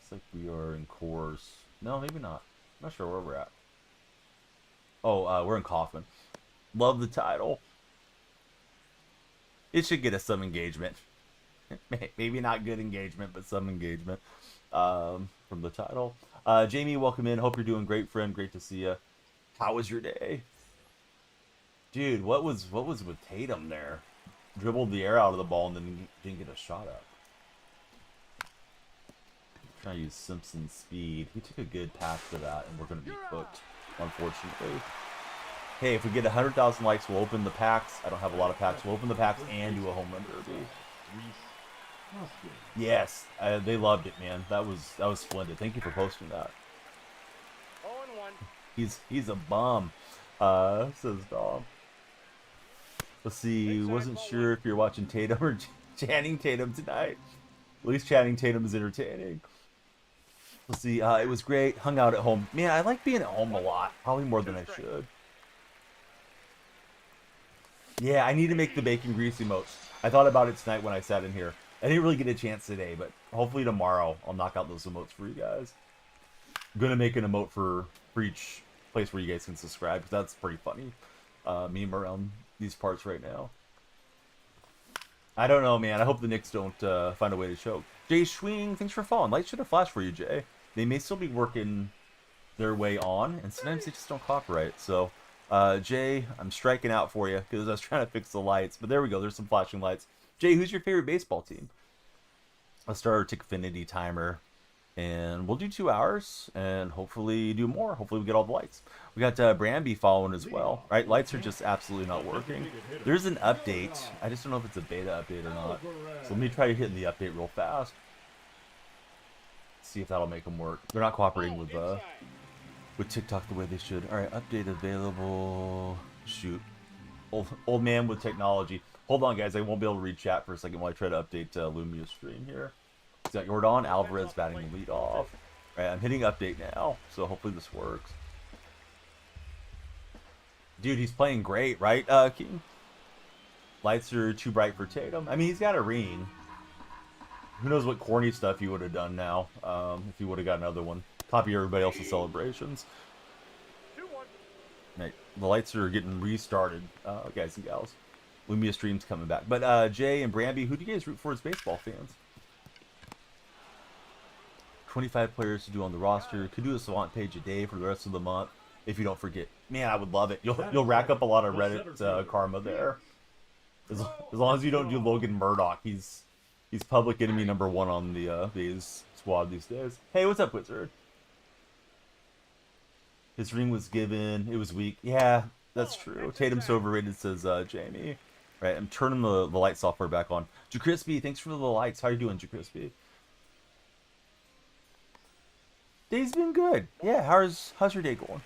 Looks like we are in cores. No, maybe not. I'm not sure where we're at. Oh, we're in Kaufman. Love the title. It should get us some engagement. Maybe not good engagement, but some engagement from the title. Jamie, welcome in. Hope you're doing great, friend. Great to see you. How was your day? Dude, what was with Tatum there? Dribbled the air out of the ball and then didn't get a shot up. Trying to use Simpson's speed. He took a good pass to that, and we're going to be cooked, unfortunately. Hey, if we get 100,000 likes, we'll open the packs. I don't have a lot of packs. We'll open the packs and do a home run derby. Yes, they loved it, man. That was splendid. Thank you for posting that. He's a bum, says Dom. Let's see. Wasn't sure if you're watching Tatum or Channing Tatum tonight. At least Channing Tatum is entertaining. Let's see. It was great. Hung out at home. Man, I like being at home a lot. Probably more than I should. Yeah, I need to make the bacon grease emotes. I thought about it tonight when I sat in here. I didn't really get a chance today, but hopefully tomorrow I'll knock out those emotes for you guys. I'm gonna make an emote for each place where you guys can subscribe, because that's pretty funny. Meme around these parts right now. I don't know, man. I hope the Knicks don't find a way to choke. Jay Schwing, thanks for following. Lights should have flashed for you, Jay. They may still be working their way on, and sometimes they just don't cooperate. So, Jay, I'm striking out for you because I was trying to fix the lights. But there we go. There's some flashing lights. Jay, who's your favorite baseball team? Let's start our Tickfinity timer. And we'll do 2 hours and hopefully do more. Hopefully we get all the lights. We got Bramby following as well, right? Lights are just absolutely not working. There's an update. I just don't know if it's a beta update or not. So let me try to hit the update real fast. See if that'll make them work. They're not cooperating with TikTok the way they should. All right, update available. Shoot. Old man with technology. Hold on, guys. I won't be able to read chat for a second while I try to update Lumia's stream here. He's got Jordan Alvarez batting the lead off. All right, I'm hitting update now, so hopefully this works. Dude, he's playing great, right, King? Lights are too bright for Tatum. I mean, he's got a ring. Who knows what corny stuff he would have done now if he would have got another one. Copy everybody else's celebrations. Right, the lights are getting restarted, guys and gals. Lumia stream's coming back. But Jay and Bramby, who do you guys root for as baseball fans? 25 players to do on the roster. Could do a Savant page a day for the rest of the month if you don't forget. Man, I would love it. You'll rack up a lot of Reddit karma there. As long as you don't do Logan Murdoch, he's public enemy #1 on the these squad these days. Hey, what's up, Wizard? His ring was given. It was weak. Yeah, that's true. Tatum's overrated, says Jamie. Right, I'm turning the light software back on. Jacrispy, thanks for the lights. How you doing, Jacrispy? Day's been good. Yeah, how's your day going?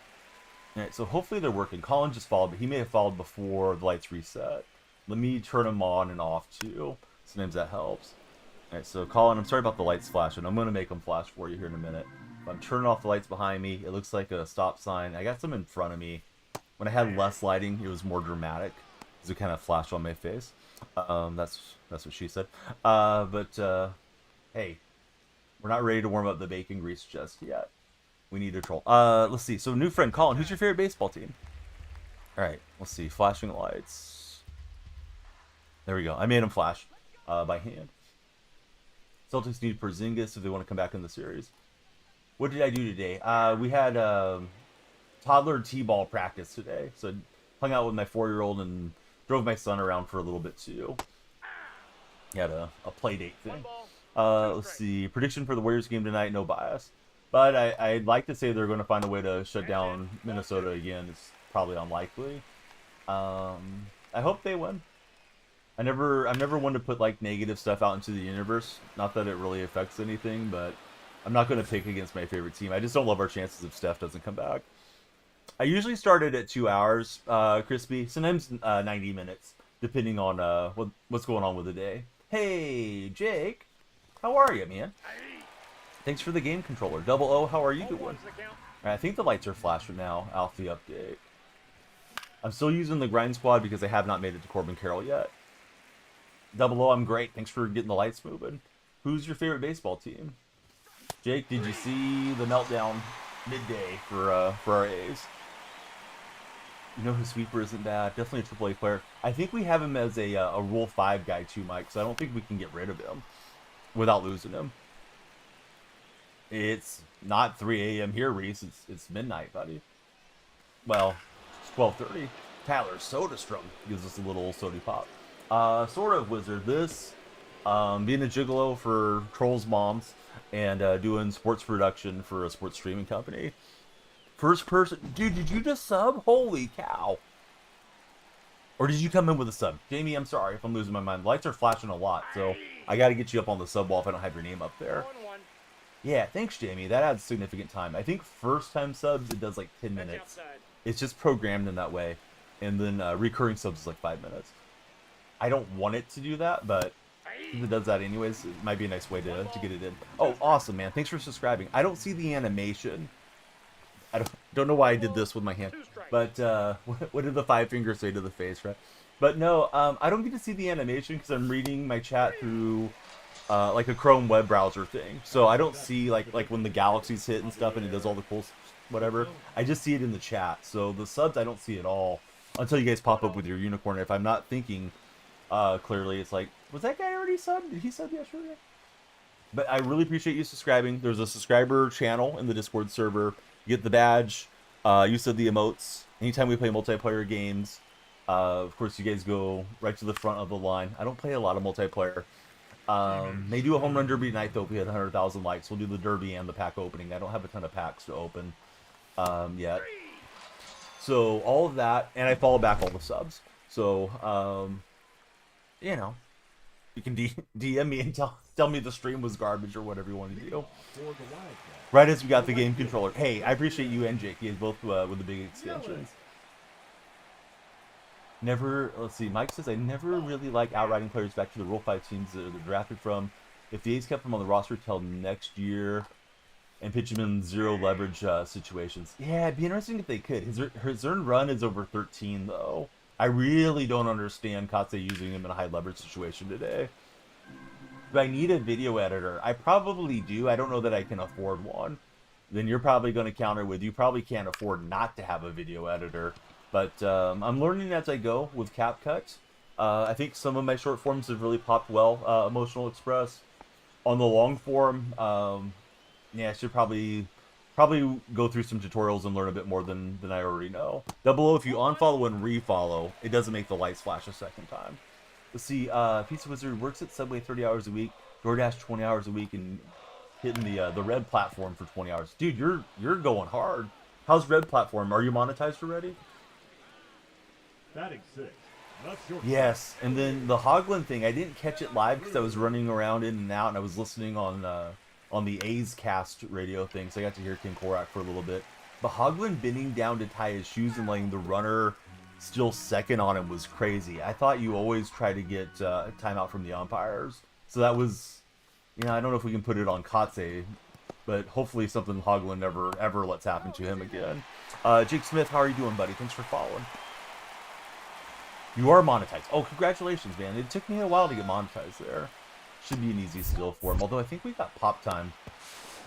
Alright, so hopefully they're working. Colin just followed, but he may have followed before the lights reset. Let me turn them on and off too. Sometimes that helps. Alright, so Colin, I'm sorry about the lights flashing. I'm going to make them flash for you here in a minute. I'm turning off the lights behind me. It looks like a stop sign. I got some in front of me. When I had less lighting, it was more dramatic, because it kind of flashed on my face. That's what she said. Hey, we're not ready to warm up the bacon grease just yet. We need to troll. Let's see. So, new friend Colin, who's your favorite baseball team? All right, let's see. Flashing lights. There we go. I made them flash by hand. Celtics need Porzingis if they want to come back in the series. What did I do today? We had toddler t-ball practice today. So I hung out with my 4-year-old and drove my son around for a little bit too. He had a play date thing. Let's see. Prediction for the Warriors game tonight, no bias. But I'd like to say they're going to find a way to shut down Minnesota again. It's probably unlikely. I hope they win. I'm never one to put like negative stuff out into the universe. Not that it really affects anything, but I'm not going to pick against my favorite team. I just don't love our chances if Steph doesn't come back. I usually start it at 2 hours, Crispy. Sometimes 90 minutes, depending on what's going on with the day. Hey, Jake. How are you, man? Thanks for the game controller. Double O, how are you doing? Right, I think the lights are flashing now, off the update. I'm still using the grind squad because I have not made it to Corbin Carroll yet. Double O, I'm great. Thanks for getting the lights moving. Who's your favorite baseball team? Jake, did you see the meltdown midday for our A's? You know who Sweeper isn't bad. Definitely a AAA player. I think we have him as a Rule 5 guy too, Mike, so I don't think we can get rid of him without losing him. It's not 3 a.m. here, Reese. It's midnight, buddy. Well, it's 12:30. Tyler SodaStrum gives us a little soda pop. Sort of Wizard. This, being a gigolo for Trolls Moms and doing sports production for a sports streaming company. First person. Dude, did you just sub? Holy cow. Or did you come in with a sub? Jamie, I'm sorry if I'm losing my mind. Lights are flashing a lot, so I got to get you up on the sub wall if I don't have your name up there. Yeah, thanks, Jamie. That adds significant time. I think first time subs, it does like 10 minutes. It's just programmed in that way. And then recurring subs is like 5 minutes. I don't want it to do that, but if it does that anyways, it might be a nice way to get it in. Oh, awesome, man. Thanks for subscribing. I don't see the animation. I don't know why I did this with my hand. But what did the 5 fingers say to the face, right? But no, I don't get to see the animation because I'm reading my chat through like a Chrome web browser thing. So I don't see like when the galaxies hit and stuff and it does all the cool whatever. I just see it in the chat. So the subs I don't see at all until you guys pop up with your unicorn. If I'm not thinking clearly, it's like, was that guy already subbed? Did he sub yesterday? But I really appreciate you subscribing. There's a subscriber channel in the Discord server. You get the badge. You said the emotes. Anytime we play multiplayer games, of course, you guys go right to the front of the line. I don't play a lot of multiplayer. They do a home run derby tonight, though. We had 100,000 likes. We'll do the derby and the pack opening. I don't have a ton of packs to open yet. So all of that, and I follow back all the subs. So, you know, you can DM me and tell me the stream was garbage or whatever you want to do. Right as we got the game controller. Hey, I appreciate you and Jake. You guys both with the big extensions. Never, let's see, Mike says, I never really like outriding players back to the Rule 5 teams that they're drafted from. If the A's kept them on the roster till next year and pitch them in zero leverage situations. Yeah, it'd be interesting if they could. His earned run is over 13, though. I really don't understand Katse using him in a high leverage situation today. Do I need a video editor? I probably do. I don't know that I can afford one. Then you're probably going to counter with, you probably can't afford not to have a video editor. But I'm learning as I go with CapCut. I think some of my short forms have really popped well. Emotional Express. On the long form, yeah, I should probably go through some tutorials and learn a bit more than I already know. Double O, if you unfollow and refollow, it doesn't make the lights flash a second time. Let's see, Pizza Wizard works at Subway 30 hours a week, DoorDash 20 hours a week, and hitting the Red platform for 20 hours. Dude, you're going hard. How's Red platform? Are you monetized already? Batting 6. Yes, and then the Hoglin thing, I didn't catch it live because I was running around in and out, and I was listening on the A's Cast radio thing, so I got to hear King Korak for a little bit. But Hoglin bending down to tie his shoes and letting the runner still second on him was crazy. I thought you always try to get a timeout from the umpires, so that was, you know, I don't know if we can put it on Katse, but hopefully something Hoglin never ever lets happen to him again. Jake Smith, how are you doing, buddy? Thanks for following. You are monetized. Oh, congratulations, man. It took me a while to get monetized there. Should be an easy skill for him. Although I think we got pop time.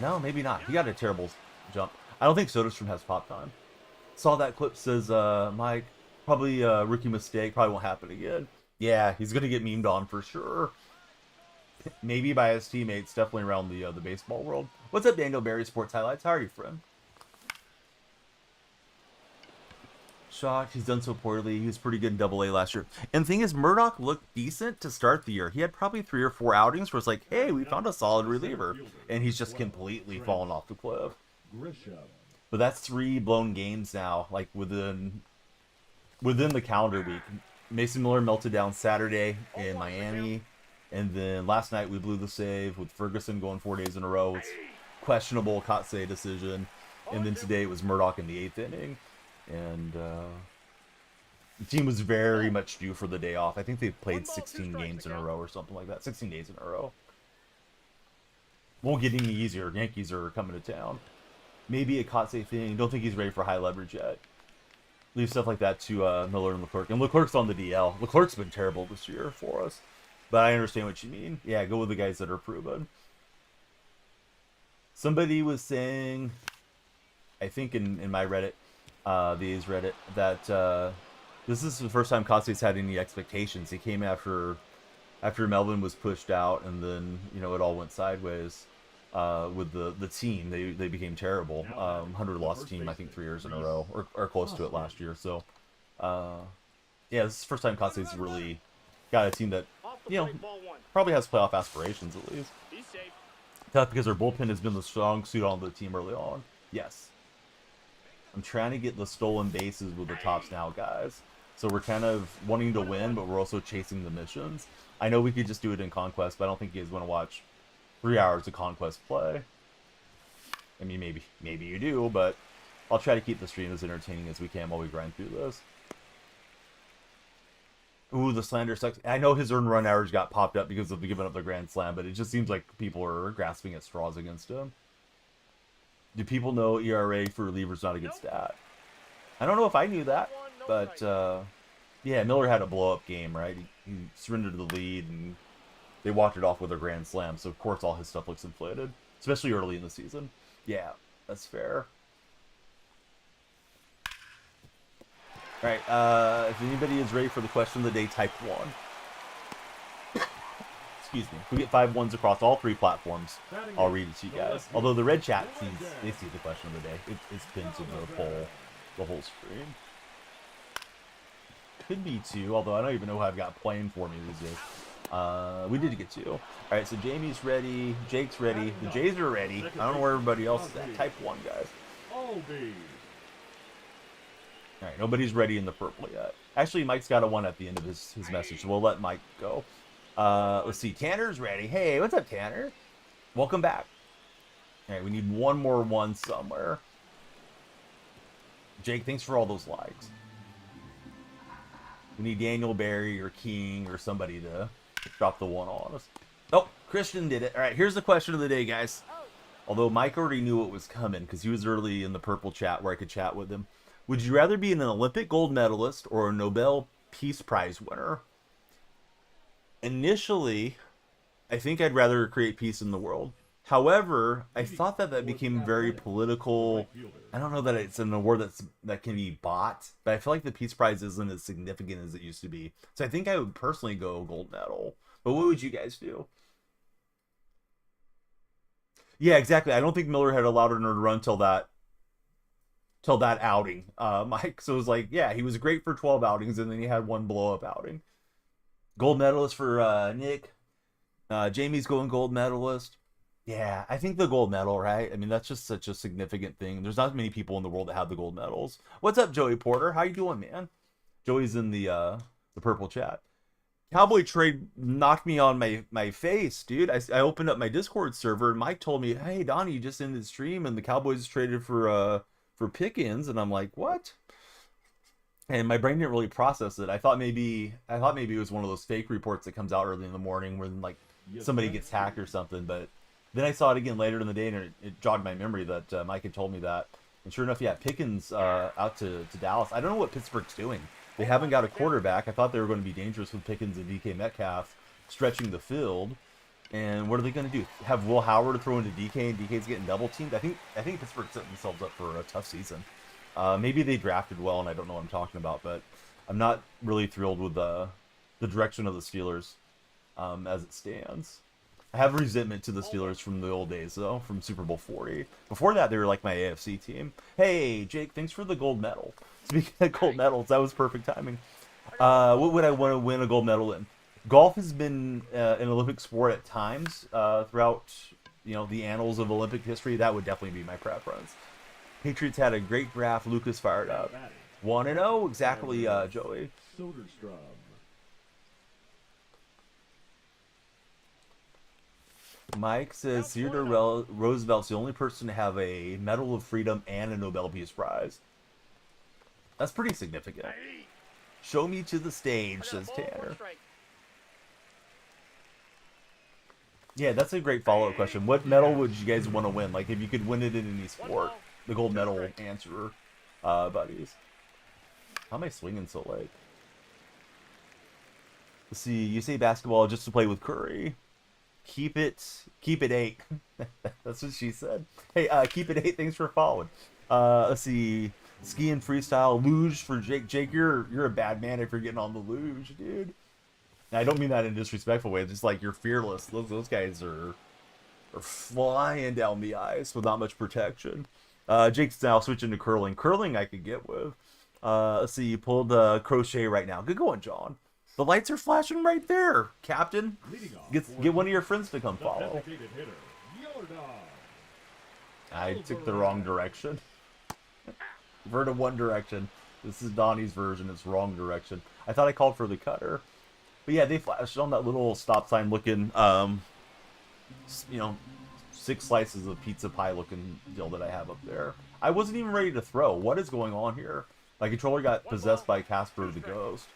No, maybe not. He got a terrible jump. I don't think SodaStream has pop time. Saw that clip, says Mike. Probably a rookie mistake. Probably won't happen again. Yeah, he's going to get memed on for sure. Maybe by his teammates. Definitely around the baseball world. What's up, Daniel Barry Sports Highlights? How are you, friend? Shocked he's done so poorly. He was pretty good in Double-A last year. And the thing is, Murdoch looked decent to start the year. He had probably 3 or 4 outings where it's like, hey, we found a solid reliever. And he's just completely fallen off the cliff. But that's 3 blown games now, like within the calendar week. Mason Miller melted down Saturday in Miami. And then last night we blew the save with Ferguson going 4 days in a row. It's questionable Katse decision. And then today it was Murdoch in the 8th inning. And the team was very much due for the day off. I think they've played 16 games in a row or something like that. 16 days in a row. Won't get any easier. Yankees are coming to town. Maybe a Katse thing. Don't think he's ready for high leverage yet. Leave stuff like that to Miller and Leclerc. And Leclerc's on the DL. Leclerc's been terrible this year for us. But I understand what you mean. Yeah, go with the guys that are proven. Somebody was saying, I think in my Reddit, the A's Reddit, that this is the first time Coste's had any expectations. He came after Melvin was pushed out, and then it all went sideways with the team. They became terrible. 100-loss team, I think 3 years in a row, or close to it last year. So, yeah, this is the first time Coste's really got a team that probably has playoff aspirations at least. Tough because our bullpen has been the strong suit on the team early on. Yes. I'm trying to get the stolen bases with the tops now, guys. So we're kind of wanting to win, but we're also chasing the missions. I know we could just do it in Conquest, but I don't think you guys want to watch 3 hours of Conquest play. I mean, maybe you do, but I'll try to keep the stream as entertaining as we can while we grind through this. Ooh, the slander sucks. I know his earned run average got popped up because of the giving up the Grand Slam, but it just seems like people are grasping at straws against him. Do people know ERA for reliever's not a good stat? I don't know if I knew that, but yeah, Miller had a blow-up game, right? He surrendered the lead, and they walked it off with a Grand Slam, so of course all his stuff looks inflated, especially early in the season. Yeah, that's fair. All right, if anybody is ready for the question of the day, type 1. Excuse me. If we get 5 ones across all 3 platforms, I'll read it to you guys. Although the red chat they see the question of the day. It's pinned to the whole screen. Could be 2, although I don't even know who I've got playing for me these days. We did get 2. All right, so Jamie's ready, Jake's ready, the Jays are ready. I don't know where everybody else is at. Type 1, guys. All right, nobody's ready in the purple yet. Actually, Mike's got a 1 at the end of his message, so we'll let Mike go. Let's see. Tanner's ready. Hey, what's up, Tanner? Welcome back. All right, we need 1 more 1 somewhere. Jake, thanks for all those likes. We need Daniel Barry or King or somebody to drop the 1 on us. Oh, Christian did it. All right, here's the question of the day, guys. Although Mike already knew it was coming because he was early in the purple chat where I could chat with him. Would you rather be an Olympic gold medalist or a Nobel Peace Prize winner? Initially, I think I'd rather create peace in the world. However, I thought that became very political. I don't know that it's an award that can be bought, but I feel like the Peace Prize isn't as significant as it used to be. So I think I would personally go gold medal. But what would you guys do? Yeah, exactly. I don't think Miller had allowed her to run till that outing, Mike. So it was like, yeah, he was great for 12 outings, and then he had 1 blow-up outing. Gold medalist for Nick. Jamie's going gold medalist. Yeah, I think the gold medal, right? I mean, that's just such a significant thing. There's not many people in the world that have the gold medals. What's up, Joey Porter? How you doing, man? Joey's in the purple chat. Cowboy trade knocked me on my face, dude. I opened up my Discord server, and Mike told me, hey, Donnie, you just ended the stream, and the Cowboys traded for Pickens, and I'm like, what? And my brain didn't really process it. I thought maybe it was one of those fake reports that comes out early in the morning where like somebody gets hacked or something. But then I saw it again later in the day, and it jogged my memory that Mike had told me that. And sure enough, yeah, Pickens out to Dallas. I don't know what Pittsburgh's doing. They haven't got a quarterback. I thought they were going to be dangerous with Pickens and DK Metcalf stretching the field. And what are they going to do? Have Will Howard throw into DK, and DK's getting double teamed? I think Pittsburgh set themselves up for a tough season. Maybe they drafted well, and I don't know what I'm talking about, but I'm not really thrilled with the direction of the Steelers as it stands. I have resentment to the Steelers from the old days, though, from Super Bowl 40. Before that, they were like my AFC team. Hey, Jake, thanks for the gold medal. Speaking of gold medals, that was perfect timing. What would I want to win a gold medal in? Golf has been an Olympic sport at times throughout the annals of Olympic history. That would definitely be my preference. Patriots had a great draft. Lucas fired up. 1-0, exactly, Joey. Mike says Theodore Roosevelt's the only person to have a Medal of Freedom and a Nobel Peace Prize. That's pretty significant. Show me to the stage, says Tanner. Yeah, that's a great follow-up question. What medal would you guys want to win? Like, if you could win it in any sport, the gold medal answer, buddies. How am I swinging so late? Let's see. You say basketball just to play with Curry. Keep it 8. That's what she said. Hey, keep it 8. Thanks for following. Let's see. Ski and freestyle luge for Jake. Jake, you're a bad man if you're getting on the luge, dude. And I don't mean that in a disrespectful way. It's just like you're fearless. Those guys are flying down the ice with not much protection. Jake's now switching to curling. Curling I could get with. Let's see. You pulled crochet right now. Good going, John. The lights are flashing right there, Captain. Get one of your friends to come follow. I took the wrong direction. We're to one direction. This is Donnie's version. It's wrong direction. I thought I called for the cutter. But yeah, they flashed on that little stop sign looking, 6 slices of pizza pie looking deal that I have up there. I wasn't even ready to throw. What is going on here? My controller got possessed by Casper the Ghost.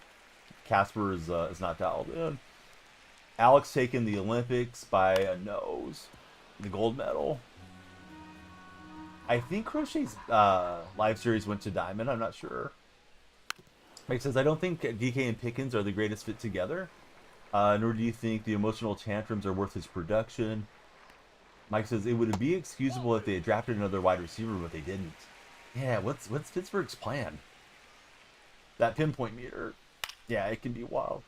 Casper is not dialed in. Alex taking the Olympics by a nose. The gold medal. I think Crochet's live series went to Diamond. I'm not sure. Mike says, I don't think DK and Pickens are the greatest fit together. Nor do you think the emotional tantrums are worth his production. Mike says, it would be excusable if they had drafted another wide receiver, but they didn't. Yeah, what's Pittsburgh's plan? That pinpoint meter. Yeah, it can be wild.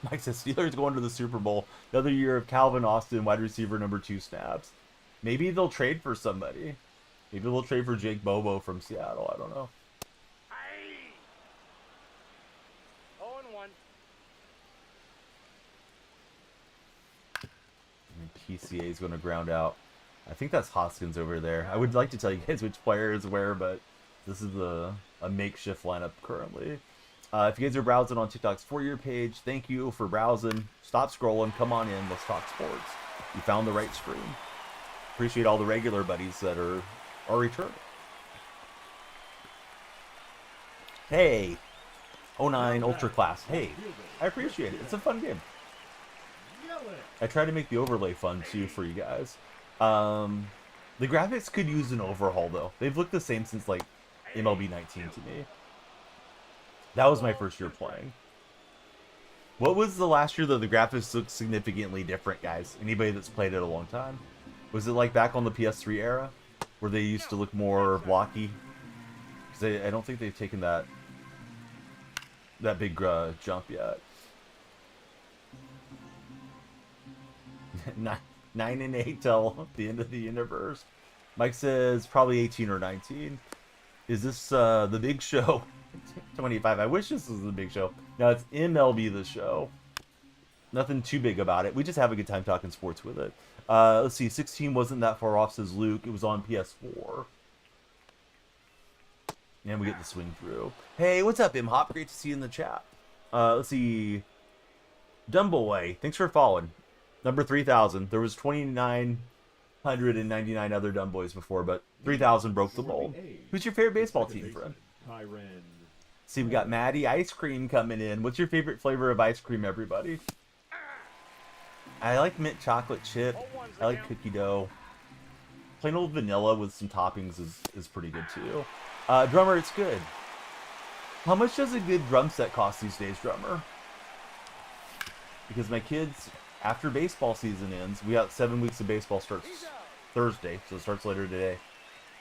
Mike says, Steelers going to the Super Bowl. Another year of Calvin Austin, wide receiver number 2 snaps. Maybe they'll trade for somebody. Maybe they'll trade for Jake Bobo from Seattle. I don't know. 0-1. PCA is going to ground out. I think that's Hoskins over there. I would like to tell you guys which player is where, but this is a makeshift lineup currently. If you guys are browsing on TikTok's For Your page, thank you for browsing. Stop scrolling. Come on in. Let's talk sports. You found the right stream. Appreciate all the regular buddies that are returning. Hey, 09 Ultra Class. Hey, I appreciate it. It's a fun game. I try to make the overlay fun too for you guys. The graphics could use an overhaul though. They've looked the same since like MLB 19 to me. That was my first year playing. What was the last year that the graphics looked significantly different, guys? Anybody that's played it a long time? Was it like back on the PS3 era? Where they used to look more blocky? Because I don't think they've taken that big jump yet. 9 and 8 till the end of the universe. Mike says probably 18 or 19. Is this the big show? 25. I wish this was the big show. No, it's MLB the show. Nothing too big about it. We just have a good time talking sports with it. Let's see. 16 wasn't that far off, says Luke. It was on PS4. And we get the swing through. Hey, what's up, M-Hop? Great to see you in the chat. Let's see. Dumboy, thanks for following. Number 3,000. There was 2,999 other dumb boys before, but 3,000 broke the mold. Who's your favorite baseball team, friend? See, we got Maddie Ice Cream coming in. What's your favorite flavor of ice cream, everybody? I like mint chocolate chip. I like cookie dough. Plain old vanilla with some toppings is pretty good too. Drummer, it's good. How much does a good drum set cost these days, Drummer? Because my kids, after baseball season ends, we got 7 weeks of baseball starts Thursday, so it starts later today.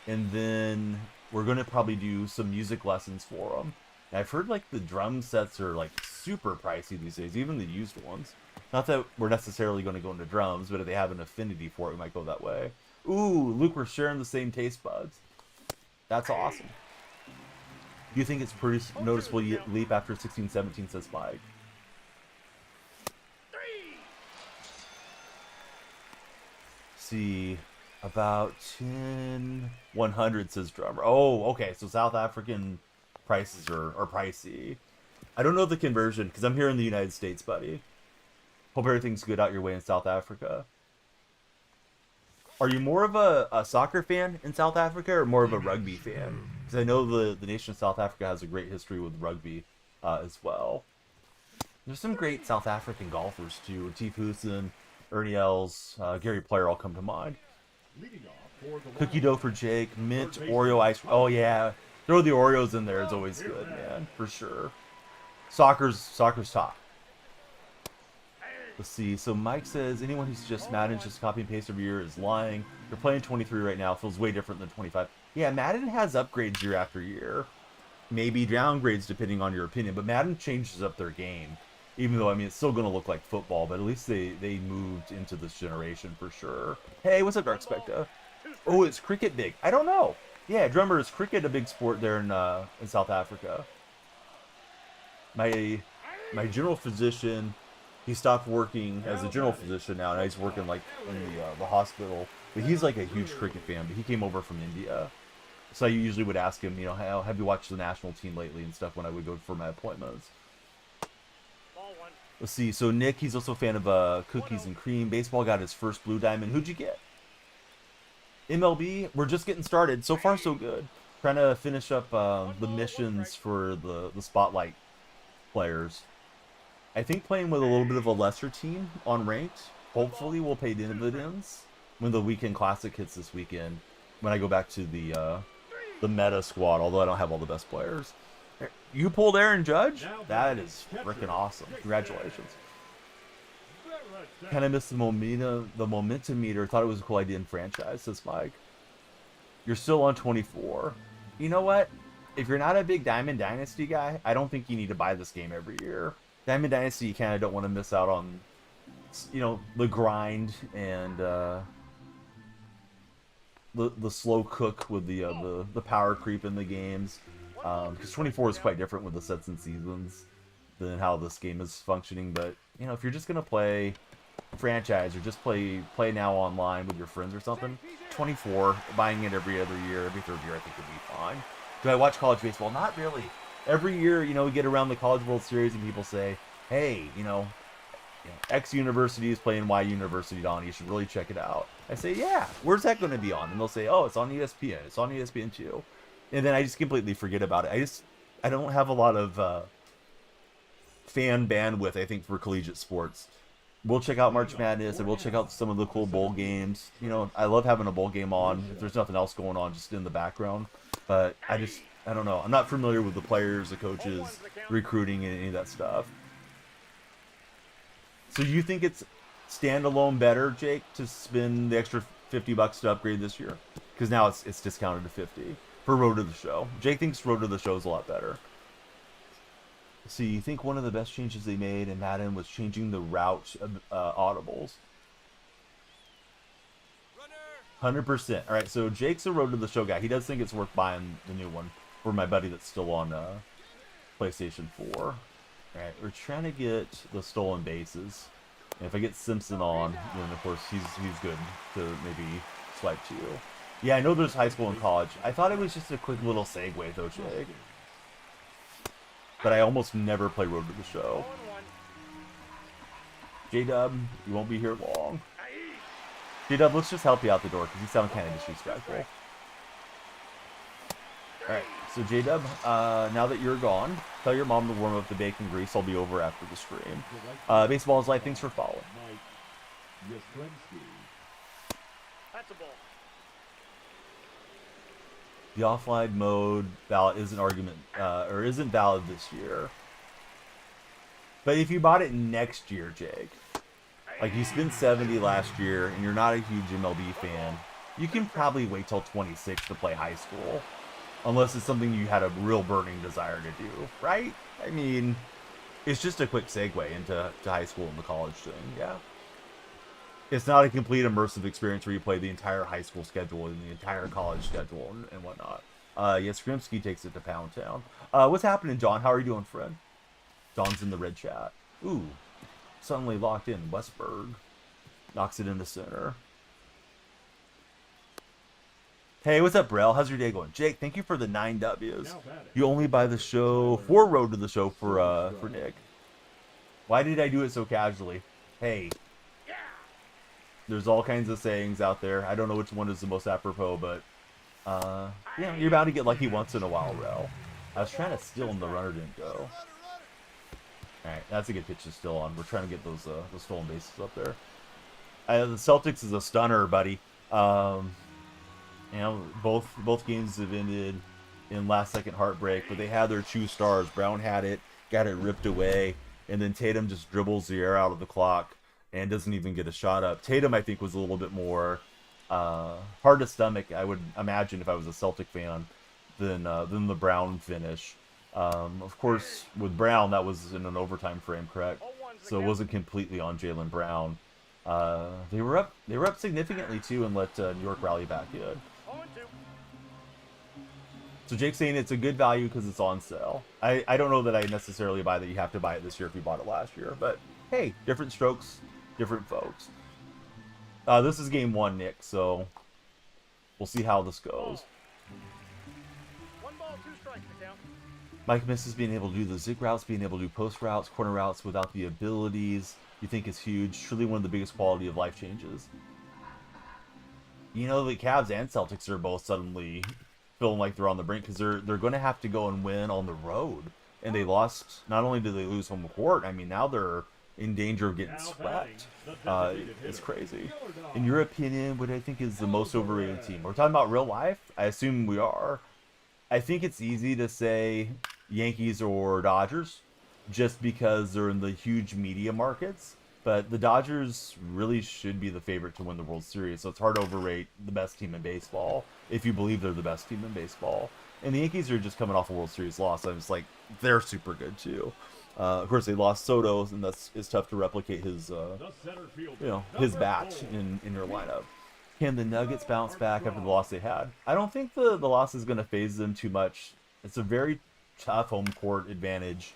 And then we're going to probably do some music lessons for them. And I've heard like the drum sets are like super pricey these days, even the used ones. Not that we're necessarily going to go into drums, but if they have an affinity for it, we might go that way. Ooh, Luke, we're sharing the same taste buds. That's awesome. Do you think it's pretty noticeable leap after 16-17, says Mike? See, about 10-100, says Drummer. Oh, okay, so South African prices are pricey. I don't know the conversion, because I'm here in the United States, buddy. Hope everything's good out your way in South Africa. Are you more of a soccer fan in South Africa or more of a rugby fan? Because I know the nation of South Africa has a great history with rugby as well. There's some great South African golfers too. Tief Hoosen, Ernie Els, Gary Player all come to mind. Cookie dough for Jake, mint Oreo ice. Oh yeah, throw the Oreos in there. It's always good, man, for sure. Soccer's top. Let's see. So Mike says anyone who's just Madden just copy and paste every year is lying. You're playing 23 right now. Feels way different than 25. Yeah, Madden has upgrades year after year. Maybe downgrades depending on your opinion, but Madden changes up their game. Even though, I mean, it's still going to look like football, but at least they moved into this generation for sure. Hey, what's up, Dark Specta? Oh, is cricket big? I don't know. Yeah, drummer, is cricket a big sport there in South Africa? My general physician, he stopped working as a general physician now, and he's working like in the hospital. But he's like a huge cricket fan. But he came over from India, so I usually would ask him, you know, how have you watched the national team lately and stuff when I would go for my appointments. Let's see. So Nick, he's also a fan of cookies and cream. Baseball got his first blue diamond. Who'd you get? MLB. We're just getting started. So far, so good. Trying to finish up the missions for the spotlight players. I think playing with a little bit of a lesser team on ranked hopefully will pay dividends when the weekend classic hits this weekend. When I go back to the meta squad, although I don't have all the best players. You pulled Aaron Judge? That is freaking awesome. Congratulations. Kind of missed the momentum meter. Thought it was a cool idea in franchise, says Mike. You're still on 24. You know what? If you're not a big Diamond Dynasty guy, I don't think you need to buy this game every year. Diamond Dynasty, you kind of don't want to miss out on, you know, the grind and the slow cook with the power creep in the games. Because 24 is quite different with the sets and seasons than how this game is functioning. But you know, if you're just gonna play franchise or just play now online with your friends or something, 24, buying it every other year, every third year, I think would be fine. Do I watch college baseball? Not really. Every year, you know, we get around the College World Series and people say, hey, you know, X university is playing Y university on. You should really check it out. I say, yeah, where's that going to be on? And they'll say, oh, it's on ESPN. It's on ESPN too. And then I just completely forget about it. I don't have a lot of fan bandwidth, I think, for collegiate sports. We'll check out March Madness, and we'll check out some of the cool bowl games. You know, I love having a bowl game on if there's nothing else going on just in the background. But I don't know. I'm not familiar with the players, the coaches, recruiting, and any of that stuff. So you think it's standalone better, Jake, to spend the extra $50 to upgrade this year? Because now it's discounted to 50 for Road to the Show. Jake thinks Road to the Show is a lot better. So you think one of the best changes they made in Madden was changing the route of audibles? 100%. All right, so Jake's a Road to the Show guy. He does think it's worth buying the new one for my buddy that's still on PlayStation 4. All right, we're trying to get the stolen bases. And if I get Simpson on, then of course he's good to maybe swipe to. Yeah, I know there's high school and college. I thought it was just a quick little segue though, Jake. But I almost never play Road to the Show. J-Dub, you won't be here long. J-Dub, let's just help you out the door because you sound kind of disrespectful. Alright, so J-Dub, now that you're gone, tell your mom to warm up the bacon grease. I'll be over after the stream. Baseball is life. Thanks for following. That's a ball. The offline mode ballot isn't isn't valid this year. But if you bought it next year, Jake, like you spent 70 last year and you're not a huge MLB fan, you can probably wait till 26 to play high school. Unless it's something you had a real burning desire to do, right? I mean, it's just a quick segue into high school and the college thing, yeah. It's not a complete immersive experience where you play the entire high school schedule and the entire college schedule and whatnot. Yes, Grimsky takes it to Pound Town. What's happening, John? How are you doing, friend? John's in the red chat. Ooh, suddenly locked in. Westberg knocks it into center. Hey, what's up, Brel? How's your day going? Jake, thank you for the 9 W's. You only buy the show for Road to the Show for Nick. Why did I do it so casually? Hey. There's all kinds of sayings out there. I don't know which one is the most apropos, but yeah, you're bound to get lucky once in a while, Rel. I was trying to steal him, the runner didn't go. Alright, that's a good pitch to still on. We're trying to get those stolen bases up there. The Celtics is a stunner, buddy. You know, both games have ended in last-second heartbreak, but they had their true stars. Brown had it, got it ripped away, and then Tatum just dribbles the air out of the clock and doesn't even get a shot up. Tatum, I think, was a little bit more hard to stomach, I would imagine, if I was a Celtic fan, than the Brown finish. Of course, with Brown, that was in an overtime frame, correct? So it wasn't completely on Jaylen Brown. They were up significantly too, and let New York rally back in. So Jake's saying it's a good value because it's on sale. I don't know that I necessarily buy that you have to buy it this year if you bought it last year, but hey, different strokes, different folks. This is game 1, Nick, so we'll see how this goes. 1 ball, 2 strikes to count. Mike misses being able to do the zig routes, being able to do post routes, corner routes without the abilities. You think is huge. Truly one of the biggest quality of life changes. You know, the Cavs and Celtics are both suddenly feeling like they're on the brink because they're going to have to go and win on the road. And they lost. Not only did they lose home court, I mean, now they're in danger of getting swept. It's crazy. In your opinion, what I think is the most overrated team? We're talking about real life? I assume we are. I think it's easy to say Yankees or Dodgers just because they're in the huge media markets. But the Dodgers really should be the favorite to win the World Series. So it's hard to overrate the best team in baseball if you believe they're the best team in baseball. And the Yankees are just coming off a World Series loss. I was like, they're super good too. Of course, they lost Soto, and it's tough to replicate his, his bat in your lineup. Can the Nuggets bounce back after the loss they had? I don't think the loss is going to phase them too much. It's a very tough home court advantage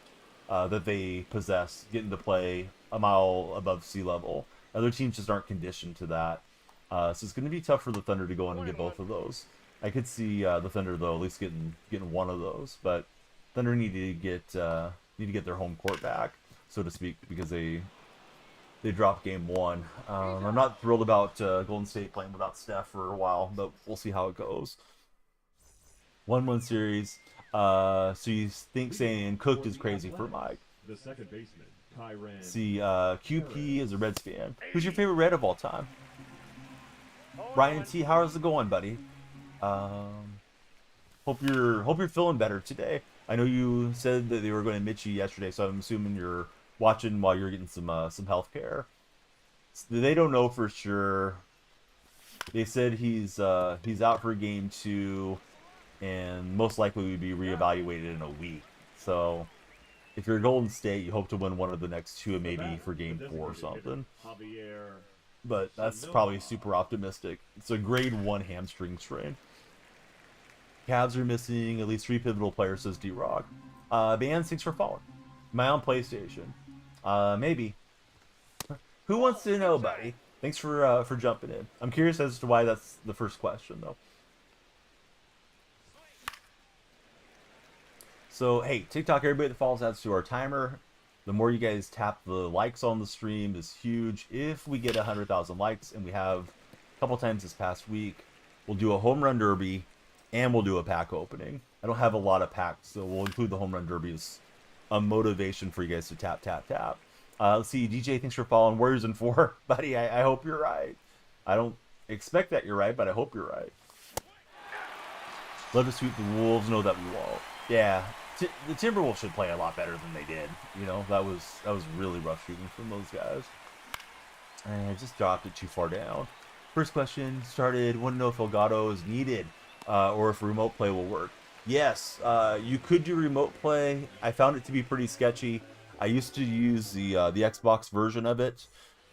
that they possess, getting to play a mile above sea level. Other teams just aren't conditioned to that. So it's going to be tough for the Thunder to go in and get both of those. I could see the Thunder, though, at least getting one of those. But Thunder need to get their home court back, so to speak, because they dropped game 1. I'm not thrilled about Golden State playing without Steph for a while, but we'll see how it goes. 1-1 series. So you think saying cooked is crazy for Mike. The second baseman, Kyran. See, QP is a Reds fan. Who's your favorite Red of all time? Ryan T, how's it going, buddy? Hope you're feeling better today. I know you said that they were going to admit you yesterday, so I'm assuming you're watching while you're getting some health care. They don't know for sure. They said he's out for game 2, and most likely would be reevaluated in a week. So if you're Golden State, you hope to win one of the next 2, and maybe for game 4 or something. But that's probably super optimistic. It's a grade 1 hamstring strain. Cavs are missing at least 3 pivotal players, says D-Rock. Bands, thanks for following. My own PlayStation. Maybe. Who wants to know, buddy? Thanks for jumping in. I'm curious as to why that's the first question, though. So, hey, TikTok, everybody that follows adds to our timer. The more you guys tap the likes on the stream is huge. If we get 100,000 likes, and we have a couple times this past week, we'll do a home run derby, and we'll do a pack opening. I don't have a lot of packs, so we'll include the home run derby as a motivation for you guys to tap. Let's see, DJ, thanks for following. Warriors in 4. Buddy, I hope you're right. I don't expect that you're right, but I hope you're right. Love to sweep the Wolves, know that we won't. Yeah, the Timberwolves should play a lot better than they did. You know, that was really rough shooting from those guys. And I just dropped it too far down. First question started, want to know if Elgato is needed or if remote play will work. Yes, you could do remote play. I found it to be pretty sketchy. I used to use the Xbox version of it,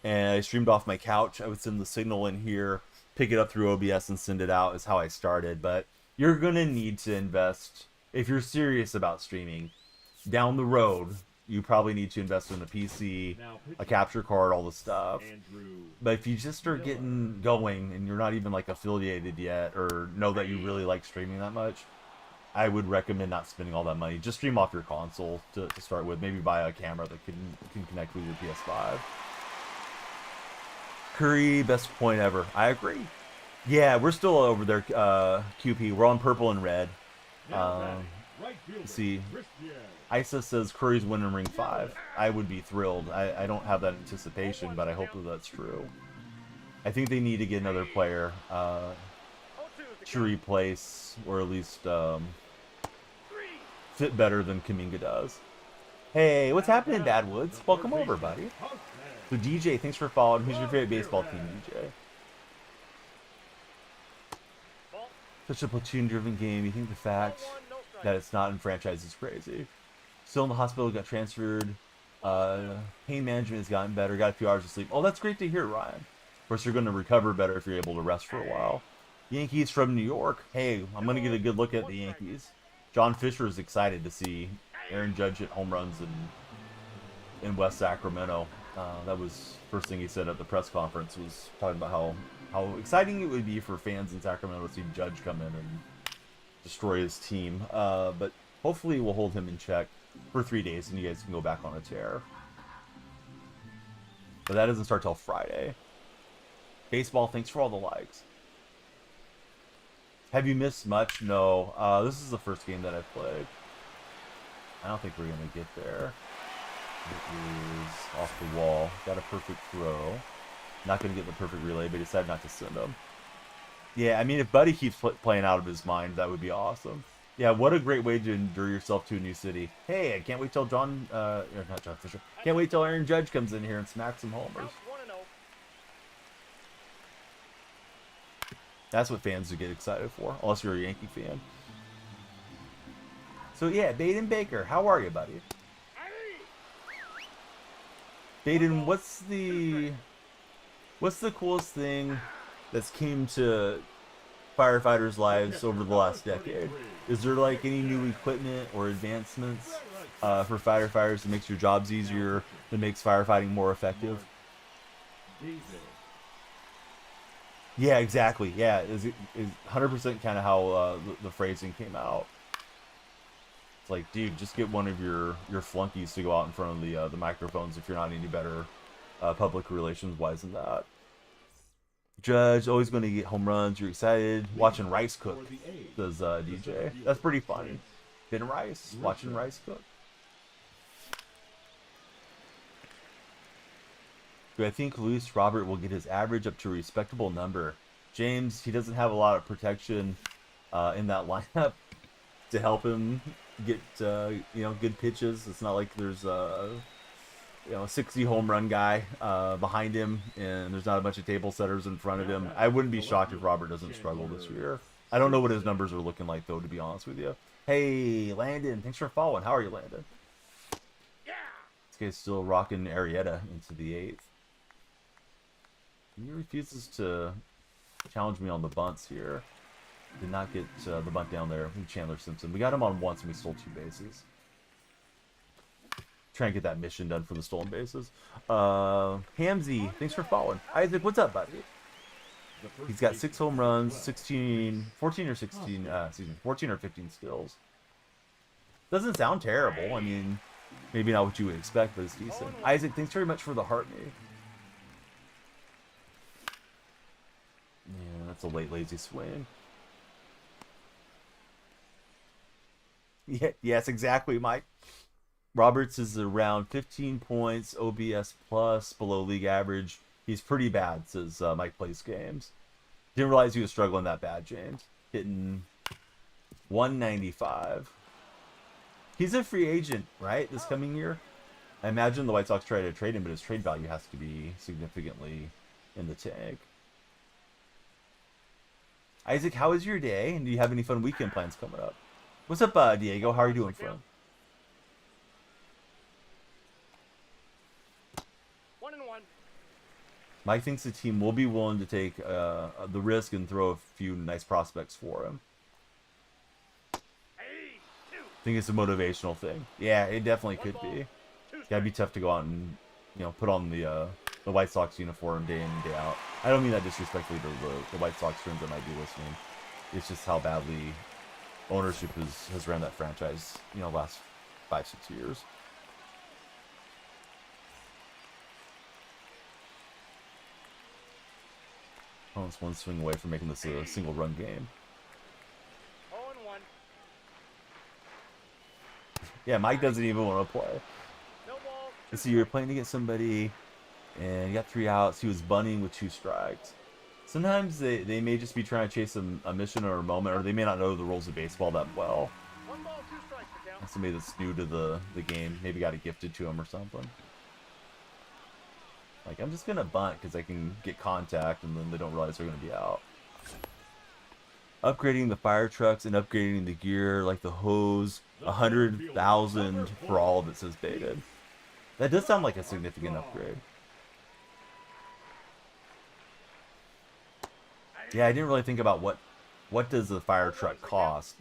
and I streamed off my couch. I would send the signal in here, pick it up through OBS, and send it out is how I started. But you're going to need to invest, if you're serious about streaming, down the road, you probably need to invest in a PC, a capture card, all the stuff. But if you just start getting going and you're not even like affiliated yet or know that you really like streaming that much, I would recommend not spending all that money. Just stream off your console to start with. Maybe buy a camera that can connect with your PS5. Curry, best point ever. I agree. Yeah, we're still over there, QP. We're on purple and red. Let's see. Isa says Curry's winning ring 5. I would be thrilled. I don't have that anticipation, but I hope that that's true. I think they need to get another player to replace, or at least fit better than Kuminga does. Hey, what's happening, Badwoods? Welcome over, buddy. So DJ, thanks for following. Who's your favorite baseball team, DJ? Ball. Such a platoon-driven game. You think the fact Ball one, no strike. that it's not in franchise is crazy. Still in the hospital, got transferred. Pain management has gotten better. Got a few hours of sleep. Oh, that's great to hear, Ryan. Of course, you're going to recover better if you're able to rest for a while. Yankees from New York. Hey, I'm going to get a good look at the Yankees. John Fisher is excited to see Aaron Judge hit home runs in West Sacramento. That was first thing he said at the press conference, was talking about how exciting it would be for fans in Sacramento to see Judge come in and destroy his team. But hopefully we'll hold him in check for 3 days and you guys can go back on a tear. But that doesn't start till Friday. Baseball, thanks for all the likes. Have you missed much? No. This is the first game that I've played. I don't think we're going to get there. It is off the wall. Got a perfect throw. Not going to get the perfect relay, but decided not to send him. Yeah, I mean, if Buddy keeps playing out of his mind, that would be awesome. Yeah, what a great way to endure yourself to a new city. Hey, I can't wait till not John Fisher. Can't wait till Aaron Judge comes in here and smacks some homers. Count 1-0. That's what fans would get excited for, unless you're a Yankee fan. So yeah, Baden Baker, how are you, buddy? Baden, what's the coolest thing that's came to firefighters' lives over the last decade? Is there like any new equipment or advancements for firefighters that makes your jobs easier, that makes firefighting more effective? Yeah, exactly. Yeah, is 100% kind of how the phrasing came out. It's like, dude, just get one of your flunkies to go out in front of the microphones if you're not any better public relations wise than that. Judge, always going to get home runs. You're excited. Watching Rice cook, says DJ. That's pretty funny. Ben Rice, watching Rice cook. Do I think Luis Robert will get his average up to a respectable number? James, he doesn't have a lot of protection in that lineup to help him get good pitches. It's not like there's a 60 home run guy behind him, and there's not a bunch of table setters in front of him. I wouldn't be shocked if Robert doesn't struggle this year. I don't know what his numbers are looking like, though, to be honest with you. Hey, Landon, thanks for following. How are you, Landon? Yeah. This guy's still rocking Arrieta into the 8th. He refuses to challenge me on the bunts here. Did not get the bunt down there from Chandler Simpson. We got him on once and we stole 2 bases. Try and get that mission done for the stolen bases. Hamzy, thanks for following. Isaac, what's up, buddy? He's got 6 home runs, 14 or 15 steals. Doesn't sound terrible. I mean, maybe not what you would expect, but it's decent. Isaac, thanks very much for the heart, mate. Yeah, that's a late lazy swing. Yeah, yes, exactly, Mike. Roberts is around 15 points, OBS plus, below league average. He's pretty bad, says Mike Plays Games. Didn't realize he was struggling that bad, James. Hitting 195. He's a free agent, right, this coming year? I imagine the White Sox try to trade him, but his trade value has to be significantly in the tank. Isaac, how was your day? And do you have any fun weekend plans coming up? What's up, Diego? How are you doing, friend? 1-1. Mike thinks the team will be willing to take the risk and throw a few nice prospects for him. I think it's a motivational thing. Yeah, it definitely could be. Gotta be tough to go out and put on the White Sox uniform day in and day out. I don't mean that disrespectfully to the White Sox friends that might be listening. It's just how badly ownership has ran that franchise, last 5-6 years. Oh, it's one swing away from making this a single run game. 0-1. Yeah, Mike doesn't even want to play. No ball. You see, you're playing against somebody, and you got 3 outs. He was bunting with 2 strikes. Sometimes they may just be trying to chase a mission or a moment, or they may not know the rules of baseball that well. 1 ball, 2 strikes to count. Somebody that's new to the game, maybe got it gifted to him or something. Like, I'm just going to bunt because I can get contact and then they don't realize they're going to be out. Upgrading the fire trucks and upgrading the gear, like the hose, 100,000 for all of it says baited. That does sound like a significant upgrade. Yeah, I didn't really think about what does the fire truck cost.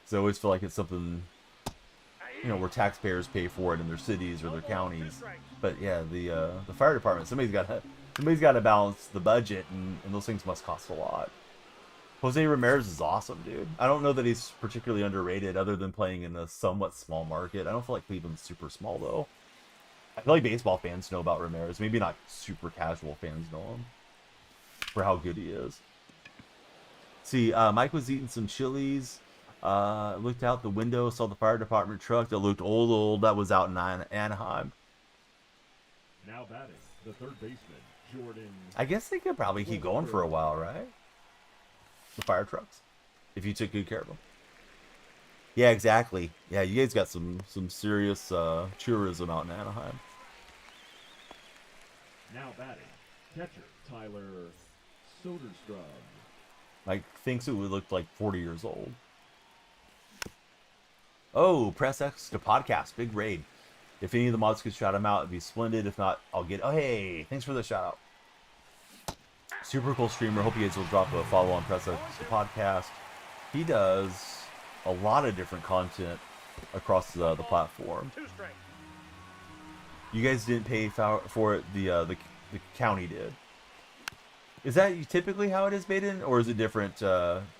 So I always feel like it's something, where taxpayers pay for it in their cities or their counties. But yeah, the fire department, somebody's got to balance the budget, and those things must cost a lot. Jose Ramirez is awesome, dude. I don't know that he's particularly underrated, other than playing in a somewhat small market. I don't feel like Cleveland's super small though. I feel like baseball fans know about Ramirez. Maybe not super casual fans know him for how good he is. See, Mike was eating some Chili's. Looked out the window, saw the fire department truck that looked old. That was out in Anaheim. Now batting, the third baseman, Jordan. I guess they could probably keep going for a while, right? The fire trucks, if you took good care of them. Yeah, exactly. Yeah, you guys got some serious tourism out in Anaheim. Now batting, catcher Tyler Soderstrom. Mike thinks it would look like 40 years old. Oh, press X to podcast. Big raid. If any of the mods could shout him out, it'd be splendid. If not, I'll get... Oh, hey, thanks for the shout out. Super cool streamer. Hope you guys will drop a follow on press X to podcast. He does a lot of different content across the platform. You guys didn't pay for it. The county did. Is that typically how it is, Baden, or is it different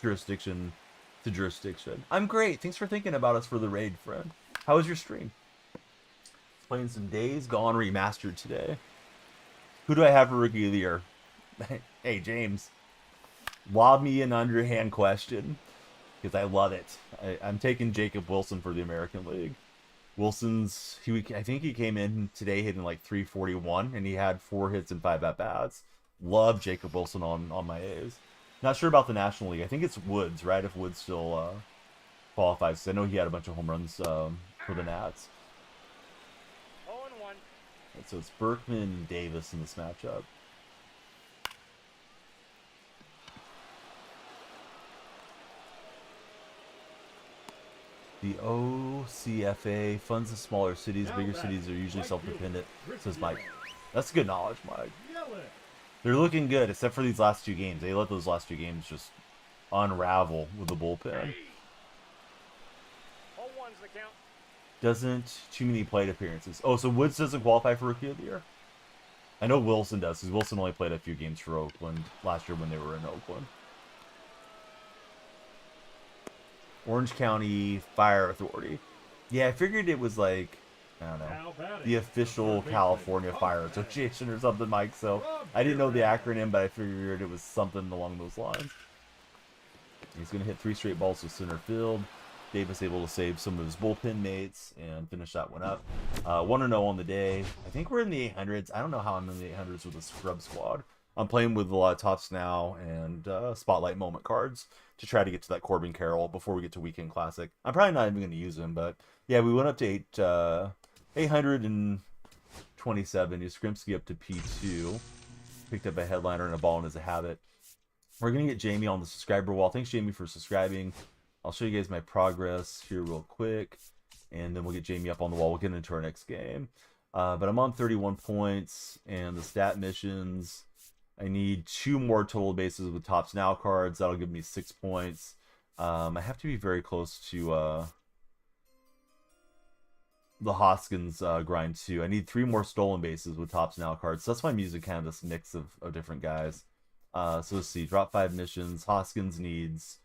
jurisdiction to jurisdiction? I'm great. Thanks for thinking about us for the raid, friend. How was your stream? Playing some Days Gone remastered today. Who do I have for Rookie of the Year? Hey, James. Lob me an underhand question, because I love it. I'm taking Jacob Wilson for the American League. Wilson's, I think he came in today hitting like 341, and he had 4 hits and 5 at-bats. Love Jacob Wilson on my A's. Not sure about the National League. I think it's Woods, right? If Woods still qualifies. I know he had a bunch of home runs for the Nats. 0-1. So it's Berkman and Davis in this matchup. The OCFA funds the smaller cities. Bigger cities are usually self-dependent, says Mike. That's good knowledge, Mike. They're looking good, except for these last 2 games. They let those last 2 games just unravel with the bullpen. 0-1's the count. Doesn't too many plate appearances. Oh, so Woods doesn't qualify for Rookie of the Year? I know Wilson does, because Wilson only played a few games for Oakland last year when they were in Oakland. Orange County Fire Authority. Yeah, I figured it was like, I don't know, the official California Fire Association or something, Mike. So I didn't know the acronym, but I figured it was something along those lines. He's going to hit 3 straight balls to center field. Davis able to save some of his bullpen mates and finish that one up. 1-0 on the day. I think we're in the 800s. I don't know how I'm in the 800s with a scrub squad. I'm playing with a lot of tops now and spotlight moment cards to try to get to that Corbin Carroll before we get to Weekend Classic. I'm probably not even going to use him, but yeah, we went up to 827. Yastrzemski up to P2. Picked up a headliner and a ball in as a habit. We're going to get Jamie on the subscriber wall. Thanks, Jamie, for subscribing. I'll show you guys my progress here real quick, and then we'll get Jamie up on the wall. We'll get into our next game. But I'm on 31 points, and the stat missions, I need 2 more total bases with Tops Now cards. That'll give me 6 points. I have to be very close to the Hoskins grind too. I need 3 more stolen bases with Tops Now cards. So that's why I'm using kind of this mix of different guys. So let's see. Drop 5 missions. Hoskins needs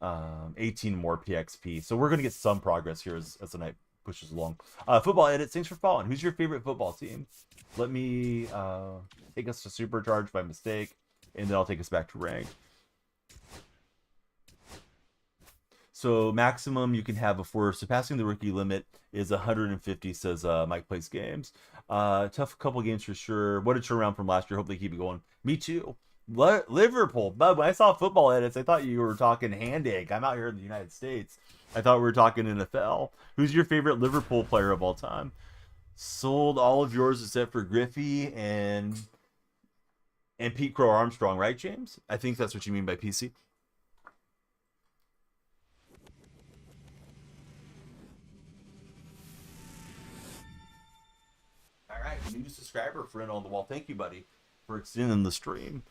18 more PXP. So we're going to get some progress here as the night pushes along. Football edit. Thanks for following. Who's your favorite football team? Let me take us to Supercharge by mistake, and then I'll take us back to ranked. So maximum you can have before surpassing the rookie limit is 150, says Mike Plays Games. Tough couple games for sure. What a turnaround from last year. Hope they keep it going. Me too. Liverpool. Bud, when I saw football edits, I thought you were talking hand egg. I'm out here in the United States. I thought we were talking NFL. Who's your favorite Liverpool player of all time? Sold all of yours except for Griffey and Pete Crow Armstrong, right, James? I think that's what you mean by PC. All right, new subscriber friend on the wall. Thank you, buddy, for extending the stream.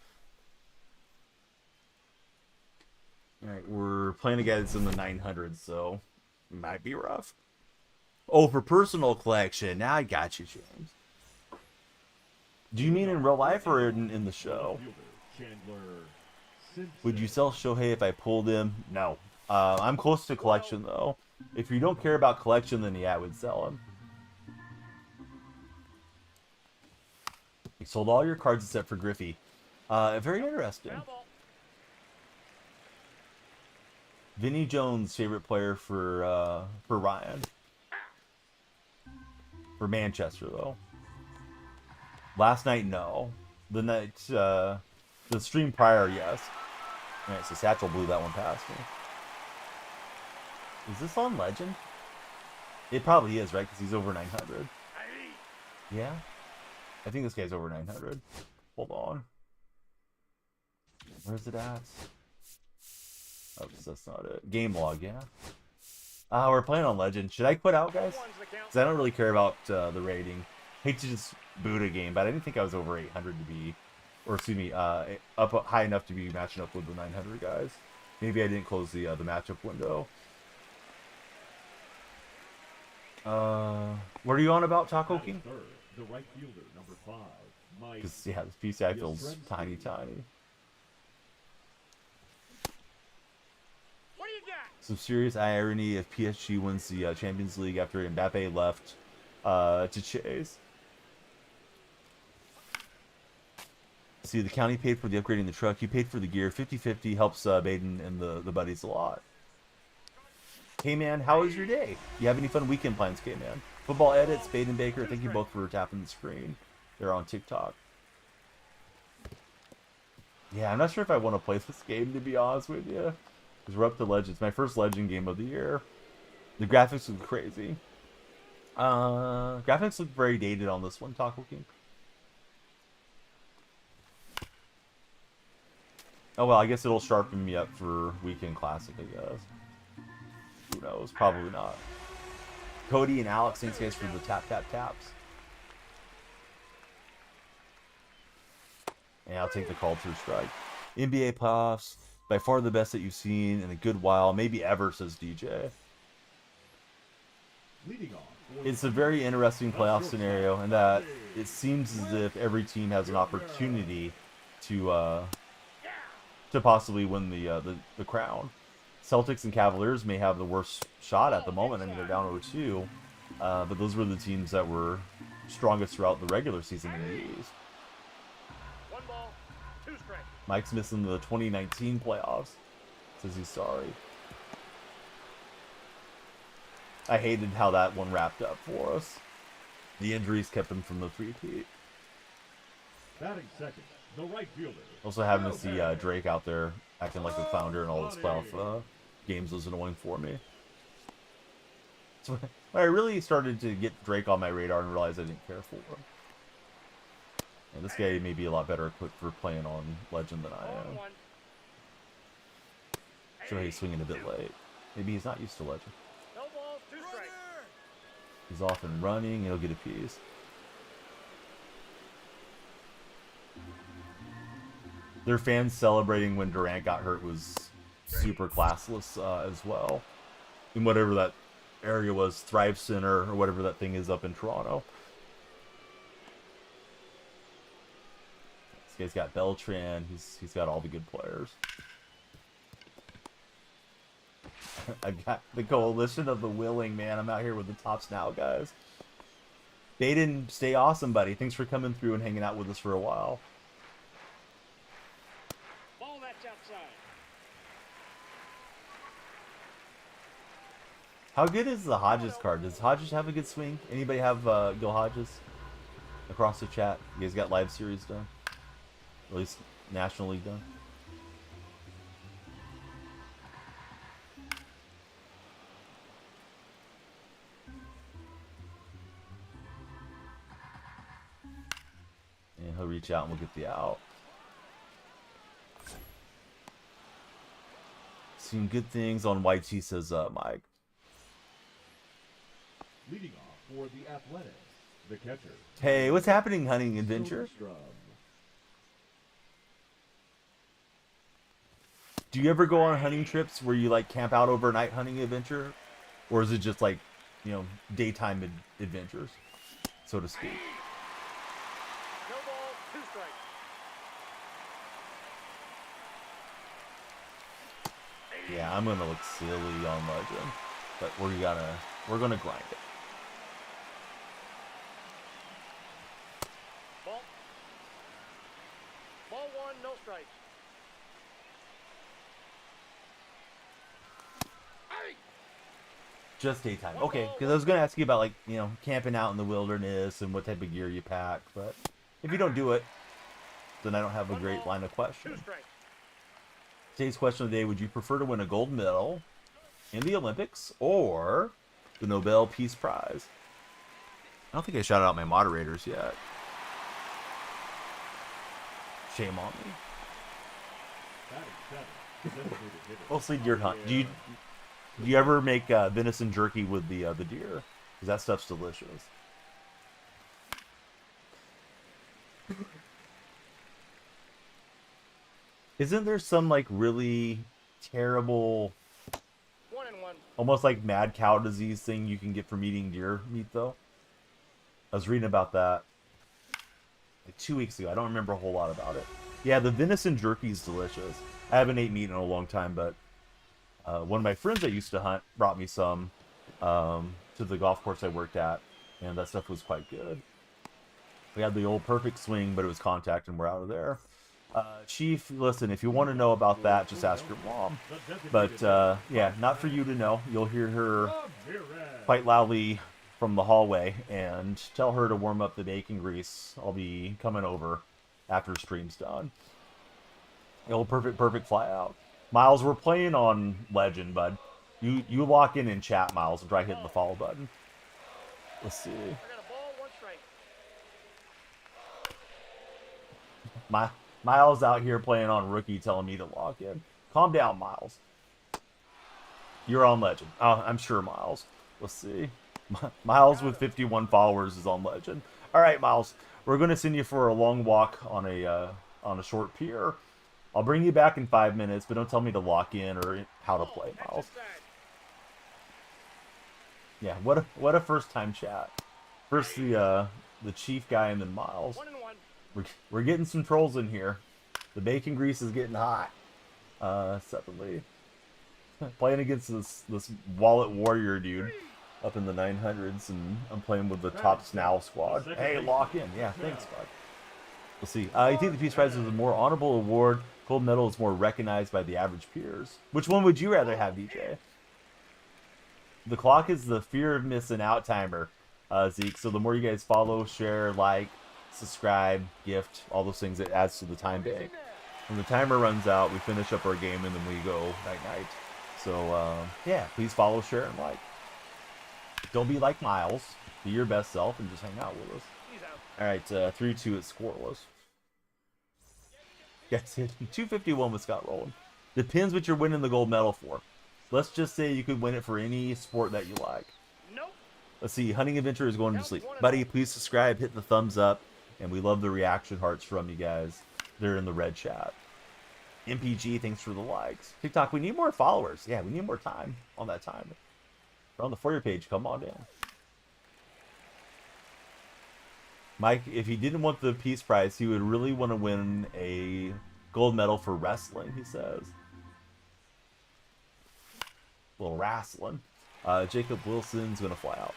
All right, we're playing a guy that's in the 900s, so it might be rough. Oh, for personal collection. Now I got you, James. Do you mean in real life or in the show? Would you sell Shohei if I pulled him? No. I'm close to collection, though. If you don't care about collection, then yeah, I would sell him. You sold all your cards except for Griffey. Very interesting. Vinny Jones, favorite player for Ryan. For Manchester, though. Last night, no. The night, the stream prior, yes. Alright, so Satchel blew that one past me. Is this on Legend? It probably is, right? Because he's over 900. Yeah? I think this guy's over 900. Hold on. Where's it at? Oh, that's not it. Game log, yeah. We're playing on Legend. Should I quit out, guys? Because I don't really care about the rating. Hate to just boot a game, but I didn't think I was over 800 to be, or excuse me, up high enough to be matching up with the 900 guys. Maybe I didn't close the matchup window. What are you on about, Taco King? The right fielder, number 5. Because yeah, this PCI feels tiny. Some serious irony if PSG wins the Champions League after Mbappe left to Chase. See, the county paid for the upgrading the truck. You paid for the gear. 50-50 helps Baden and the buddies a lot. K-Man, how was your day? You have any fun weekend plans, K-Man? Football edits, Baden Baker, thank you both for tapping the screen. They're on TikTok. Yeah, I'm not sure if I want to play this game, to be honest with you. Because we're up to Legend. It's my first Legend game of the year. The graphics look crazy. Graphics look very dated on this one, Taco King. Oh, well, I guess it'll sharpen me up for Weekend Classic, I guess. Who knows? Probably not. Cody and Alex, thanks guys for the taps. And I'll take the call through strike. NBA playoffs, by far the best that you've seen in a good while, maybe ever, says DJ. It's a very interesting playoff scenario, in that it seems as if every team has an opportunity to possibly win the crown. Celtics and Cavaliers may have the worst shot at the moment. I mean, they're down over 2, but those were the teams that were strongest throughout the regular season in the East. 1 ball, 2 strikes. Mike's missing the 2019 playoffs. Says he's sorry. I hated how that one wrapped up for us. The injuries kept him from the three-peat. Batting second, the right fielder. Also having to see Drake out there acting like a flounder in all this playoff games was annoying for me. So when I really started to get Drake on my radar and realized I didn't care for him. And this guy may be a lot better equipped for playing on Legend than I am. Sure, he's swinging a bit late. Maybe he's not used to Legend. No balls, 2 strikes. He's off and running, and he'll get a piece. Their fans celebrating when Durant got hurt was super classless as well. In whatever that area was, Thrive Center, or whatever that thing is up in Toronto. This guy's got Beltran. He's got all the good players. I've got the coalition of the willing, man. I'm out here with the tops now, guys. Baden, stay awesome, buddy. Thanks for coming through and hanging out with us for a while. Ball that's outside. How good is the Hodges card? Does Hodges have a good swing? Anybody have Gil Hodges across the chat? You guys got live series done? Or at least National League done? he'll reach out and we'll get the out. Seen good things on YT, says Mike. Leading off for the Athletics, the catcher. Hey, what's happening, Hunting Adventure? Do you ever go on hunting trips where you like camp out overnight hunting adventure? Or is it just like, you know, daytime adventures, so to speak? No ball, 2 strikes. Yeah, I'm gonna look silly on Legend, but we're gonna grind it. Ball. Ball 1, no strikes. Just daytime. Okay, because I was gonna ask you about like, you know, camping out in the wilderness and what type of gear you pack, but if you don't do it, then I don't have a great line of 2 question. strikes. Today's question of the day: would you prefer to win a gold medal in the Olympics or the Nobel Peace Prize? I don't think I shouted out my moderators yet. Shame on me. Mostly deer hunt. Do you ever make venison jerky with the deer? Because that stuff's delicious. Isn't there some like really terrible, 1 and 1. almost like mad cow disease thing you can get from eating deer meat though? I was reading about that like 2 weeks ago. I don't remember a whole lot about it. Yeah, the venison jerky is delicious. I haven't ate meat in a long time, but one of my friends I used to hunt brought me some to the golf course I worked at, and that stuff was quite good. We had the old perfect swing, but it was contact, and we're out of there. Chief, listen, if you want to know about that, just ask your mom. But yeah, not for you to know. You'll hear her quite loudly from the hallway, and tell her to warm up the bacon grease. I'll be coming over after stream's done. The old perfect fly out. Miles, we're playing on Legend, bud. You lock in chat, Miles, and try hitting the follow button. Let's see. I got a ball, 1 strike. Miles out here playing on rookie, telling me to lock in. Calm down, Miles. You're on Legend. I'm sure, Miles. Let's see. Miles with 51 followers is on Legend. All right, Miles. We're going to send you for a long walk on a short pier. I'll bring you back in 5 minutes, but don't tell me to lock in or how to play, Miles. Yeah, what a first time chat. First the chief guy and then Miles. 1 and 1. We're getting some trolls in here. The bacon grease is getting hot. Separately, playing against this wallet warrior dude up in the 900s, and I'm playing with the top Snow squad. Hey, lock in. Yeah, thanks, bud. We'll see. You think the Peace Prize is a more honorable award? Gold medal is more recognized by the average peers. Which one would you rather have, DJ? The clock is the fear of missing out timer, Zeke. So the more you guys follow, share, like, subscribe, gift, all those things, it adds to the time bank. When the timer runs out, we finish up our game and then we go night-night. So, yeah, please follow, share, and like. Don't be like Miles. Be your best self and just hang out with us. He's out. All right, 3-2, it's scoreless. Yes, 251 with Scott Rowland. Depends what you're winning the gold medal for. Let's just say you could win it for any sport that you like. Nope. Let's see, Hunting Adventure is going to sleep. Buddy, please subscribe, hit the thumbs up, and we love the reaction hearts from you guys. They're in the red chat. MPG, thanks for the likes. TikTok, we need more followers. Yeah, we need more time on that time. We're on the For You page, come on in. Mike, if he didn't want the Peace Prize, he would really want to win a gold medal for wrestling, he says. A little wrestling. Jacob Wilson's going to fly out.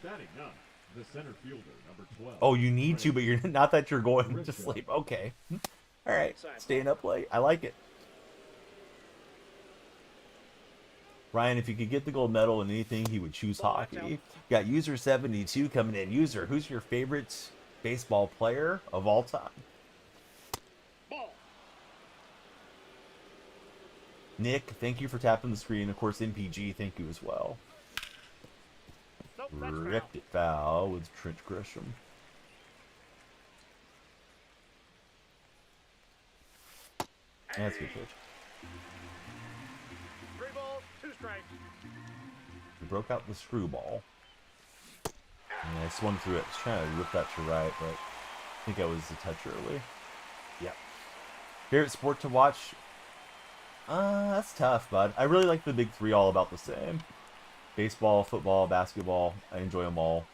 Batting ninth, the center fielder, number 12. Oh, you need to, but you're not that you're going to sleep. Okay. All right. Staying up late. I like it. Ryan, if you could get the gold medal in anything, he would choose hockey. Got user 72 coming in. User, who's your favorite baseball player of all time? Ball. Nick, thank you for tapping the screen. Of course, MPG, thank you as well. Directed foul with Trent Gresham. That's a good pitch. 3 balls, 2 strikes. He broke out the screwball. And I swung through it. I was trying to whip that to right, but I think I was a touch early. Yeah. Favorite sport to watch? That's tough, bud. I really like the big three all about the same. Baseball, football, basketball. I enjoy them all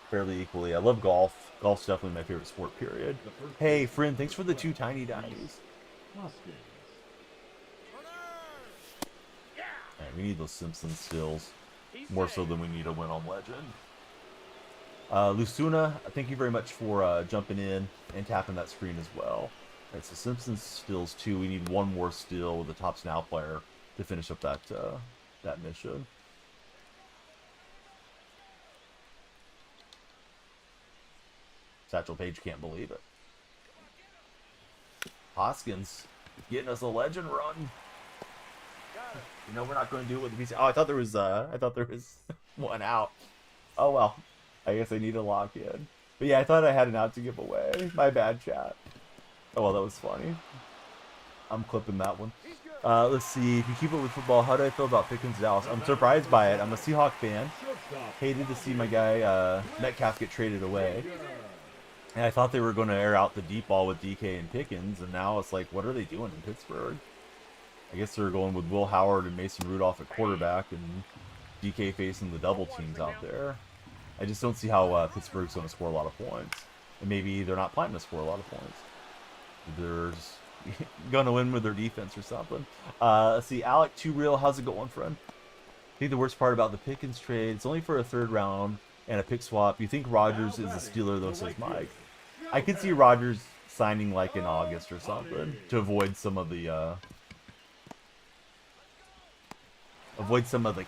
fairly equally. I love golf. Golf's definitely my favorite sport, period. Hey, friend, thanks for the 2 tiny dimes. Hoskins. Alright, we need those Simpson stills. More so than we need a win on Legend. Lusuna, thank you very much for jumping in and tapping that screen as well. Alright, so Simpsons stills 2. We need 1 more still with the top snow player to finish up that that mission. Satchel Paige can't believe it. Hoskins getting us a Legend run. You know we're not going to do it with the PC. Oh, I thought there was one out. Oh well, I guess I need to lock in. But yeah, I thought I had an out to give away. My bad, chat. Oh well, that was funny. I'm clipping that one. Let's see. If you keep it with football, how do I feel about Pickens Dallas? I'm surprised by it. I'm a Seahawk fan. Hated to see my guy Metcalf get traded away. And I thought they were going to air out the deep ball with DK and Pickens, and now it's like, what are they doing in Pittsburgh? I guess they're going with Will Howard and Mason Rudolph at quarterback, and DK facing the double teams out there. I just don't see how Pittsburgh's going to score a lot of points. And maybe they're not planning to score a lot of points. They're just going to win with their defense or something. Let's see, Alec, Too Real, how's it going, friend? I think the worst part about the Pickens trade, it's only for a 3rd round and a pick swap. You think Rodgers is a Steeler, though, says Mike. I could see Rodgers signing like in August or something to avoid some of the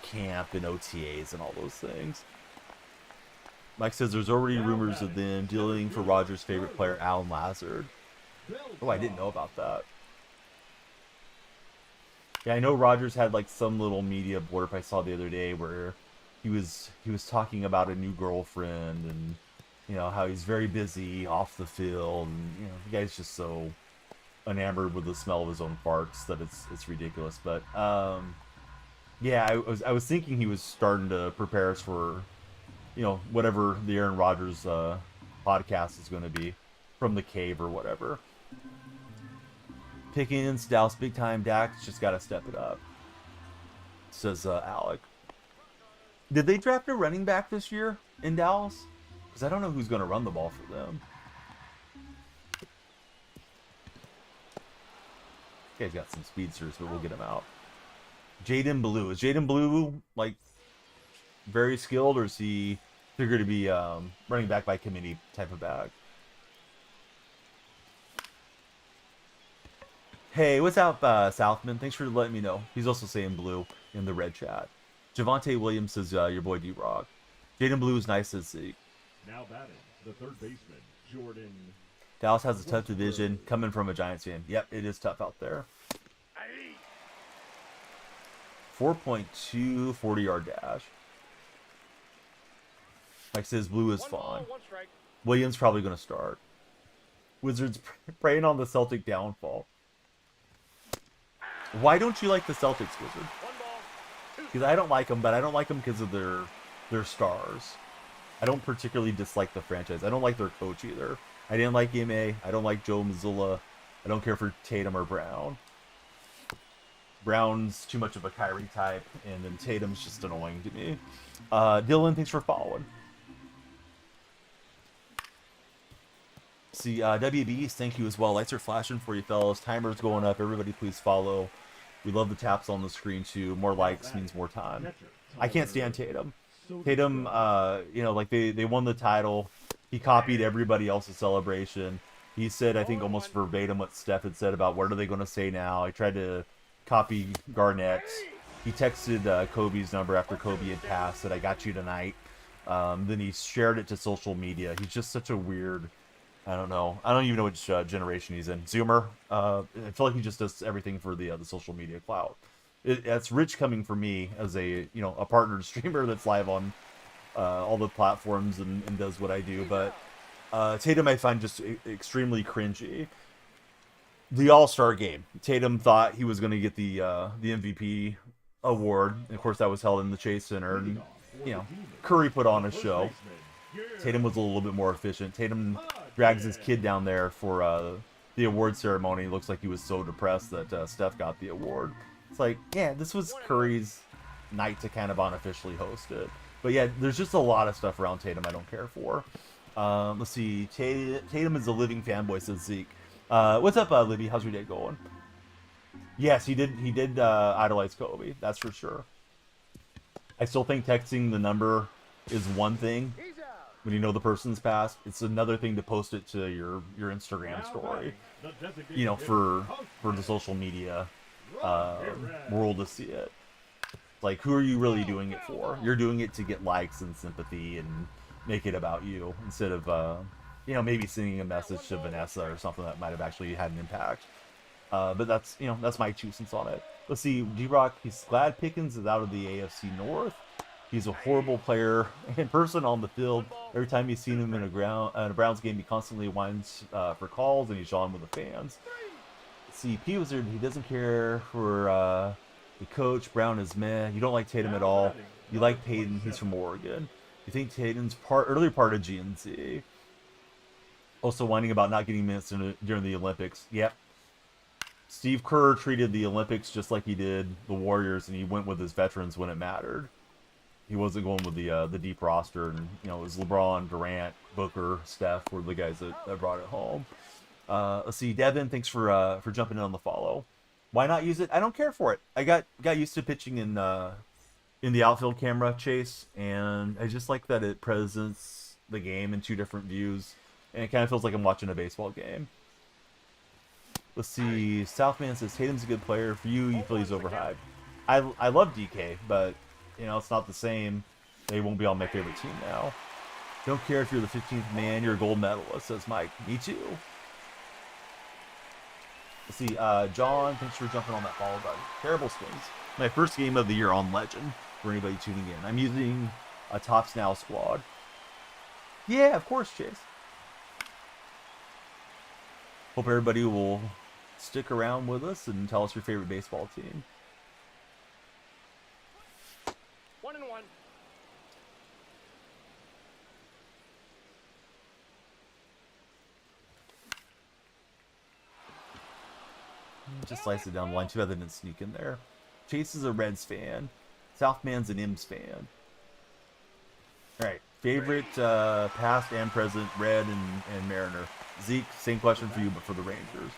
camp and OTAs and all those things. Mike says there's already rumors of them dealing for Rodgers' favorite player, Alan Lazard. Oh, I didn't know about that. Yeah, I know Rodgers had like some little media blurb I saw the other day where he was talking about a new girlfriend and you know how he's very busy off the field, and you know the guy's just so enamored with the smell of his own farts that it's ridiculous. But yeah, I was thinking he was starting to prepare us for you know whatever the Aaron Rodgers podcast is going to be from the cave or whatever. Pickens, Dallas big time. Dax just got to step it up, says Alec. Did they draft a running back this year in Dallas? Because I don't know who's going to run the ball for them. This guy's got some speedsters, but we'll get him out. Jaden Blue. Is Jaden Blue, like, very skilled, or is he figured to be running back by committee type of back? Hey, what's up, Southman? Thanks for letting me know. He's also saying blue in the red chat. Javante Williams says your boy D-Rock. Jaden Blue is nice to see. Now batting, the 3rd baseman, Jordan. Dallas has a tough division coming from a Giants fan. Yep, it is tough out there. 4.2 40-yard dash. Mike says blue is fine. Williams probably going to start. Wizards preying on the Celtic downfall. Why don't you like the Celtics, Wizard? Because I don't like them, but I don't like them because of their stars. I don't particularly dislike the franchise. I don't like their coach either. I didn't like Ime. I don't like Joe Mazzulla. I don't care for Tatum or Brown. Brown's too much of a Kyrie type, and then Tatum's just annoying to me. Dylan, thanks for following. See, WBs, thank you as well. Lights are flashing for you, fellas. Timer's going up. Everybody, please follow. We love the taps on the screen, too. More likes means more time. I can't stand Tatum. Tatum, you know, like they won the title. He copied everybody else's celebration. He said, I think almost verbatim what Steph had said about what are they going to say now. I tried to copy Garnett. He texted Kobe's number after Kobe had passed, said, I got you tonight. Then he shared it to social media. He's just such a weird, I don't know. I don't even know which generation he's in. Zoomer. I feel like he just does everything for the social media clout. That's rich coming from me as a, you know, a partnered streamer that's live on all the platforms and does what I do. But Tatum I find just extremely cringy. The All-Star game. Tatum thought he was going to get the MVP award. And of course, that was held in the Chase Center. And, you know, Curry put on a show. Tatum was a little bit more efficient. Tatum drags his kid down there for the award ceremony. Looks like he was so depressed that Steph got the award. It's like, yeah, this was Curry's night to kind of unofficially host it. But yeah, there's just a lot of stuff around Tatum I don't care for. Let's see. Tatum is a living fanboy, says Zeke. What's up, Libby? How's your day going? Yes, he did idolize Kobe. That's for sure. I still think texting the number is one thing when you know the person's passed. It's another thing to post it to your Instagram story. You know, for the social media world to see it. Like, who are you really doing it for? You're doing it to get likes and sympathy and make it about you instead of you know, maybe sending a message to Vanessa or something that might have actually had an impact. But that's, you know, that's my 2 cents on it. Let's see, D-Rock, he's glad Pickens is out of the AFC North. He's a horrible player in person on the field. Every time you've seen him in a Browns game, he constantly whines for calls and he's on with the fans. Let's see, P Wizard, he doesn't care for the coach. Brown is meh. You don't like Tatum at all. You like Peyton. He's from Oregon. You think Tatum's early part of GNC. Also whining about not getting minutes during the Olympics. Yep. Steve Kerr treated the Olympics just like he did the Warriors, and he went with his veterans when it mattered. He wasn't going with the deep roster, and you know, it was LeBron, Durant, Booker, Steph were the guys that brought it home. Let's see, Devin, thanks for jumping in on the follow. Why not use it? I don't care for it. I got used to pitching in the outfield camera chase, and I just like that it presents the game in 2 different views. And it kind of feels like I'm watching a baseball game. Let's see. Southman says Tatum's a good player. For you, you feel he's overhyped. I love DK, but you know, it's not the same. They won't be on my favorite team now. Don't care if you're the 15th man. You're a gold medalist, says Mike. Me too. Let's see. John, thanks for jumping on that follow button. Terrible swings. My first game of the year on Legend for anybody tuning in. I'm using a Tops Now squad. Yeah, of course, Chase. Hope everybody will stick around with us and tell us your favorite baseball team. 1-1. Just slice it down the line. Too bad they didn't sneak in there. Chase is a Reds fan. Southman's an M's fan. Alright. Favorite past and present Red and Mariner. Zeke, same question for you, but for the Rangers.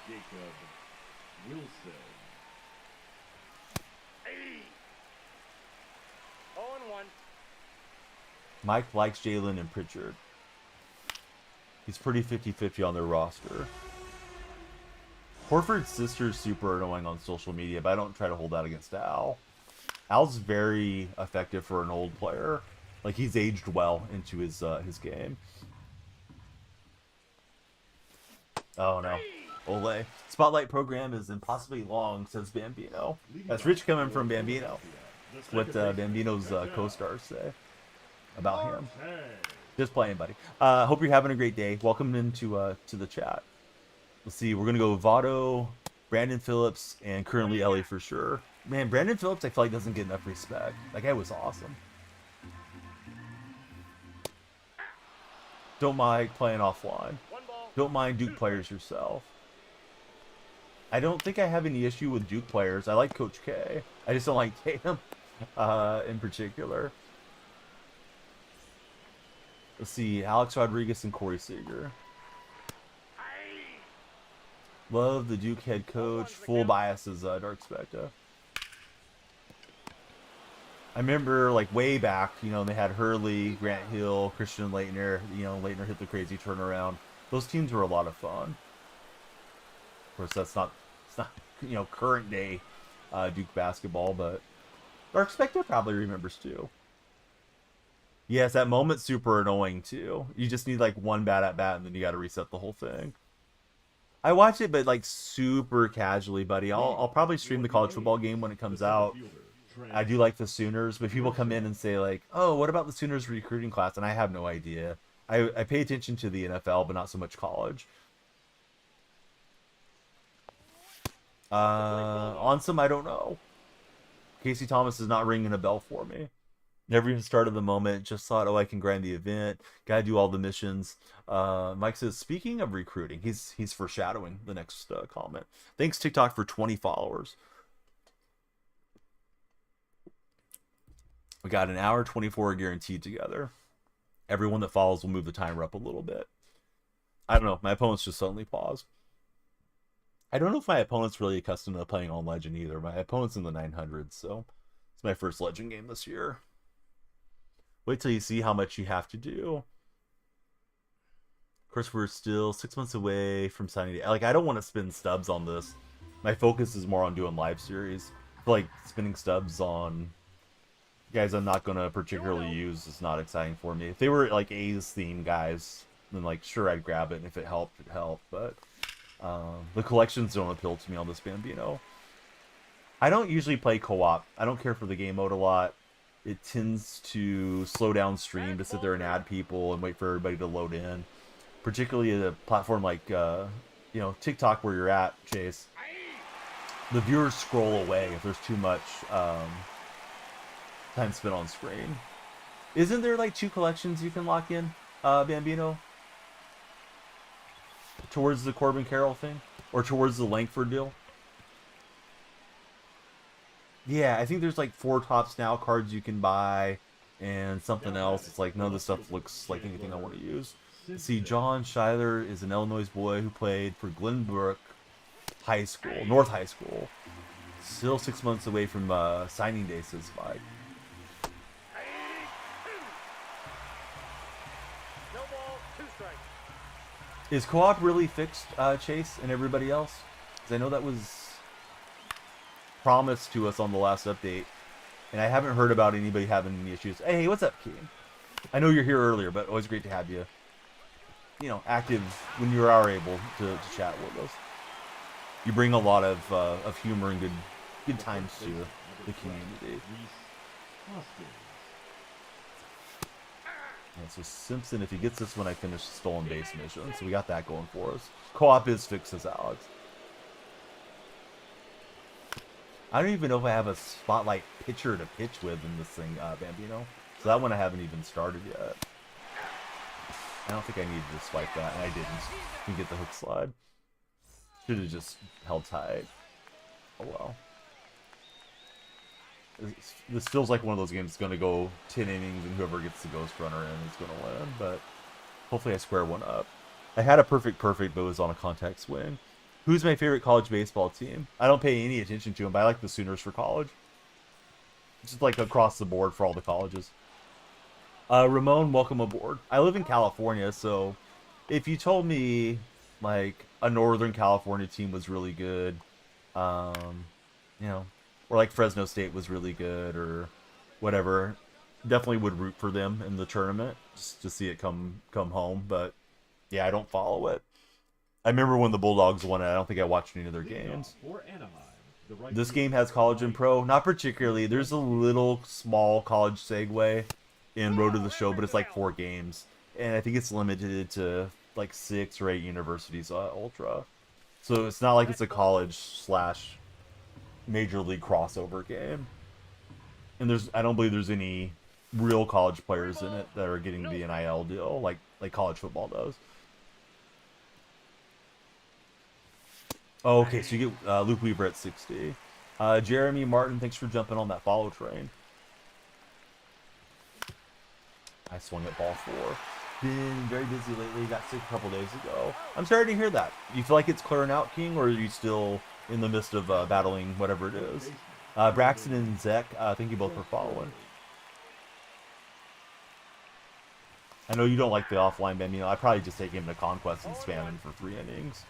Jacob Wilson. 0-1. Mike likes Jalen and Pritchard. He's pretty 50-50 on their roster. Horford's sister's super annoying on social media, but I don't try to hold that against Al. Al's very effective for an old player. Like, he's aged well into his game. Oh no. Ole. Spotlight program is impossibly long, says Bambino. That's rich coming from Bambino. That's what Bambino's co-stars say about him. Just playing, buddy. Hope you're having a great day. Welcome into to the chat. Let's see. We're going to go Votto, Brandon Phillips, and currently Ellie for sure. Man, Brandon Phillips I feel like doesn't get enough respect. That guy was awesome. Don't mind playing offline. Don't mind Duke players yourself. I don't think I have any issue with Duke players. I like Coach K. I just don't like Tatum in particular. Let's see. Alex Rodriguez and Corey Seager. Love the Duke head coach. Full bias is Dark Spectre. I remember, like, way back, you know, they had Hurley, Grant Hill, Christian Laettner. You know, Laettner hit the crazy turnaround. Those teams were a lot of fun. Of course, it's not, you know, current day Duke basketball, but Dark Spectre probably remembers too. Yes, that moment's super annoying too. You just need like one bad at bat and then you got to reset the whole thing. I watch it, but like super casually, buddy. I'll probably stream the college football game when it comes out. I do like the Sooners, but people come in and say like, "Oh, what about the Sooners recruiting class?" And I have no idea. I pay attention to the NFL, but not so much college. On some, I don't know. Casey Thomas is not ringing a bell for me. Never even started the moment. Just thought, oh, I can grind the event. Gotta do all the missions. Mike says, speaking of recruiting, he's foreshadowing the next comment. Thanks TikTok for 20 followers. We got an hour 24 guaranteed together. Everyone that follows will move the timer up a little bit. I don't know. My opponents just suddenly paused. I don't know if my opponent's really accustomed to playing on Legend either. My opponent's in the 900s, so it's my first Legend game this year. Wait till you see how much you have to do. Of course, we're still 6 months away from signing day. Like, I don't want to spin stubs on this. My focus is more on doing live series. I feel like spinning stubs on guys I'm not going to particularly use is not exciting for me. If they were, like, A's theme guys, then, like, sure, I'd grab it. And if it helped, it helped. But the collections don't appeal to me on this Bambino. I don't usually play co-op. I don't care for the game mode a lot. It tends to slow down stream to sit there and add people and wait for everybody to load in. Particularly at a platform like, TikTok where you're at, Chase. The viewers scroll away if there's too much time spent on screen. Isn't there like 2 collections you can lock in, Bambino? Towards the Corbin Carroll thing? Or towards the Langford deal? Yeah, I think there's like 4 Tops Now cards you can buy and something else. It's like none of the stuff looks like anything I want to use. See, John Schuyler is an Illinois boy who played for Glenbrook High School, North High School. Still 6 months away from signing day, says Spike. No ball, 2 strikes. Is co-op really fixed, Chase, and everybody else? Because I know that was promised to us on the last update, and I haven't heard about anybody having any issues. Hey, what's up, Keen? I know you're here earlier, but always great to have you, active when you are able to chat with us. You bring a lot of humor and good times to the community. Yeah, so Simpson, if he gets this when I finish stolen base mission, so we got that going for us. Co-op is fixed, as Alex. I don't even know if I have a spotlight pitcher to pitch with in this thing, Bambino. So that one I haven't even started yet. I don't think I needed to swipe that, and I didn't. Didn't get the hook slide. Should have just held tight. Oh well. This feels like one of those games that's going to go 10 innings, and whoever gets the ghost runner in is going to win. But hopefully I square one up. I had a perfect, but it was on a contact swing. Who's my favorite college baseball team? I don't pay any attention to them, but I like the Sooners for college. Just like across the board for all the colleges. Ramon, welcome aboard. I live in California, so if you told me like a Northern California team was really good, or like Fresno State was really good or whatever, definitely would root for them in the tournament just to see it come home. But yeah, I don't follow it. I remember when the Bulldogs won it. I don't think I watched any of their games. This game has college and pro. Not particularly. There's a little small college segue in Road to the Show, but it's like 4 games. And I think it's limited to like 6 or 8 universities ultra. So it's not like it's a college / major league crossover game. And I don't believe there's any real college players in it that are getting the NIL deal like college football does. Oh, okay, so you get Luke Weaver at 60. Jeremy Martin, thanks for jumping on that follow train. I swung at ball 4. Been very busy lately. Got sick a couple days ago. I'm sorry to hear that. You feel like it's clearing out, King, or are you still in the midst of battling whatever it is? Braxton and Zek, thank you both for following. I know you don't like the offline ban. I'd probably just take him to Conquest and spam him for 3 innings.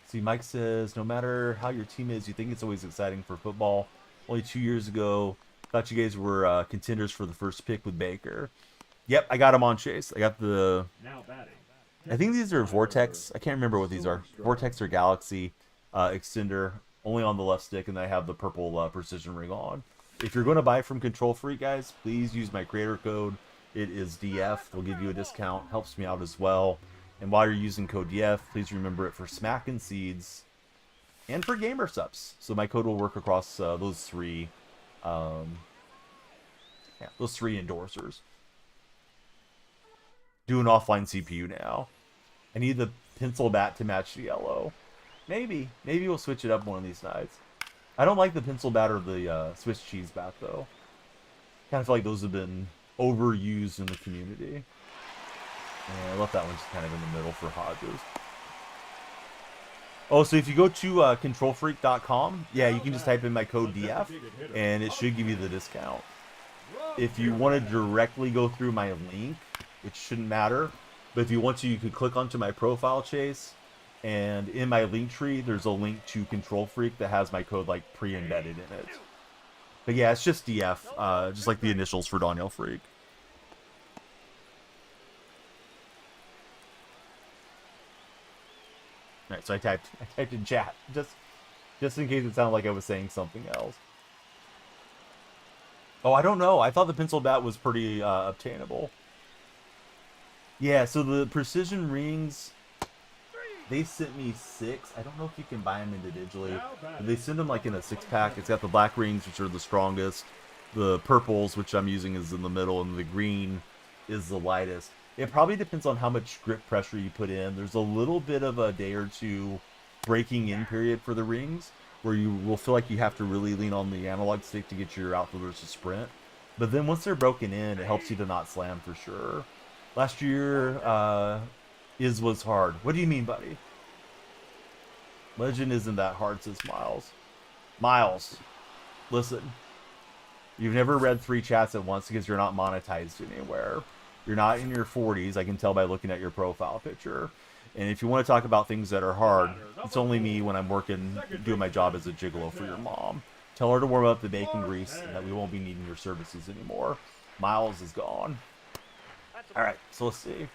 See, Mike says, no matter how your team is, you think it's always exciting for football. Only 2 years ago, thought you guys were contenders for the first pick with Baker. Yep, I got him on Chase. I got the... I think these are Vortex. I can't remember what these are. Vortex or Galaxy extender. only on the left stick, and then I have the purple precision ring on. If you're going to buy from Control Freak, guys, please use my creator code. It is DF. They'll give you a discount. Helps me out as well. And while you're using code DF, please remember it for Smack and Seeds and for Gamer Subs. So my code will work across those three endorsers. Do an offline CPU now. I need the pencil bat to match the yellow. Maybe we'll switch it up one of these nights. I don't like the pencil bat or the Swiss cheese bat though. Kind of feel like those have been overused in the community. And I left that one just kind of in the middle for Hodges. Oh, so if you go to controlfreak.com, yeah, you can just type in my code DF, and it should give you the discount. If you want to directly go through my link, which shouldn't matter, but if you want to, you could click onto my profile, Chase, and in my link tree, there's a link to Control Freak that has my code like pre-embedded in it. But yeah, it's just DF, just like the initials for Daniel Freak. Alright, so I typed in chat, just in case it sounded like I was saying something else. Oh, I don't know. I thought the pencil bat was pretty obtainable. Yeah, so the precision rings, they sent me 6. I don't know if you can buy them individually. But they send them like in a 6-pack. It's got the black rings, which are the strongest. The purples, which I'm using, is in the middle, and the green is the lightest. It probably depends on how much grip pressure you put in. There's a little bit of a day or two breaking in period for the rings, where you will feel like you have to really lean on the analog stick to get your outfielders to sprint. But then once they're broken in, it helps you to not slam for sure. Last year, was hard. What do you mean, buddy? Legend isn't that hard, says Miles. Miles, listen. You've never read 3 chats at once because you're not monetized anywhere. You're not in your 40s, I can tell by looking at your profile picture. And if you want to talk about things that are hard, it's only me when I'm working, doing my job as a gigolo for your mom. Tell her to warm up the bacon grease and that we won't be needing your services anymore. Miles is gone. Alright, so let's see.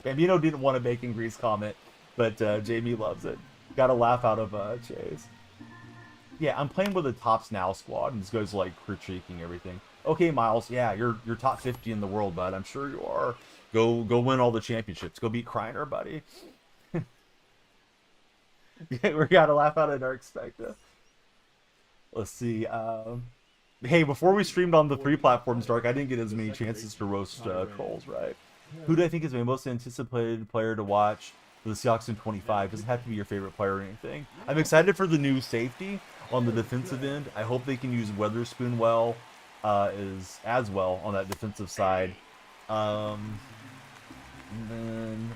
Bambino didn't want a bacon grease comment, but Jamie loves it. Got a laugh out of Chase. Yeah, I'm playing with the Tops Now squad, and this guy's like critiquing everything. Okay, Miles, yeah, you're top 50 in the world, bud. I'm sure you are. Go win all the championships. Go beat Kreiner, buddy. Yeah, we got a laugh out of Dark Spectre. Let's see. Hey, before we streamed on the 3 platforms, Dark, I didn't get as many chances to roast trolls, right? Who do I think is my most anticipated player to watch for the Seahawks in 25? Doesn't have to be your favorite player or anything. I'm excited for the new safety on the defensive end. I hope they can use Weatherspoon well, as well on that defensive side. And then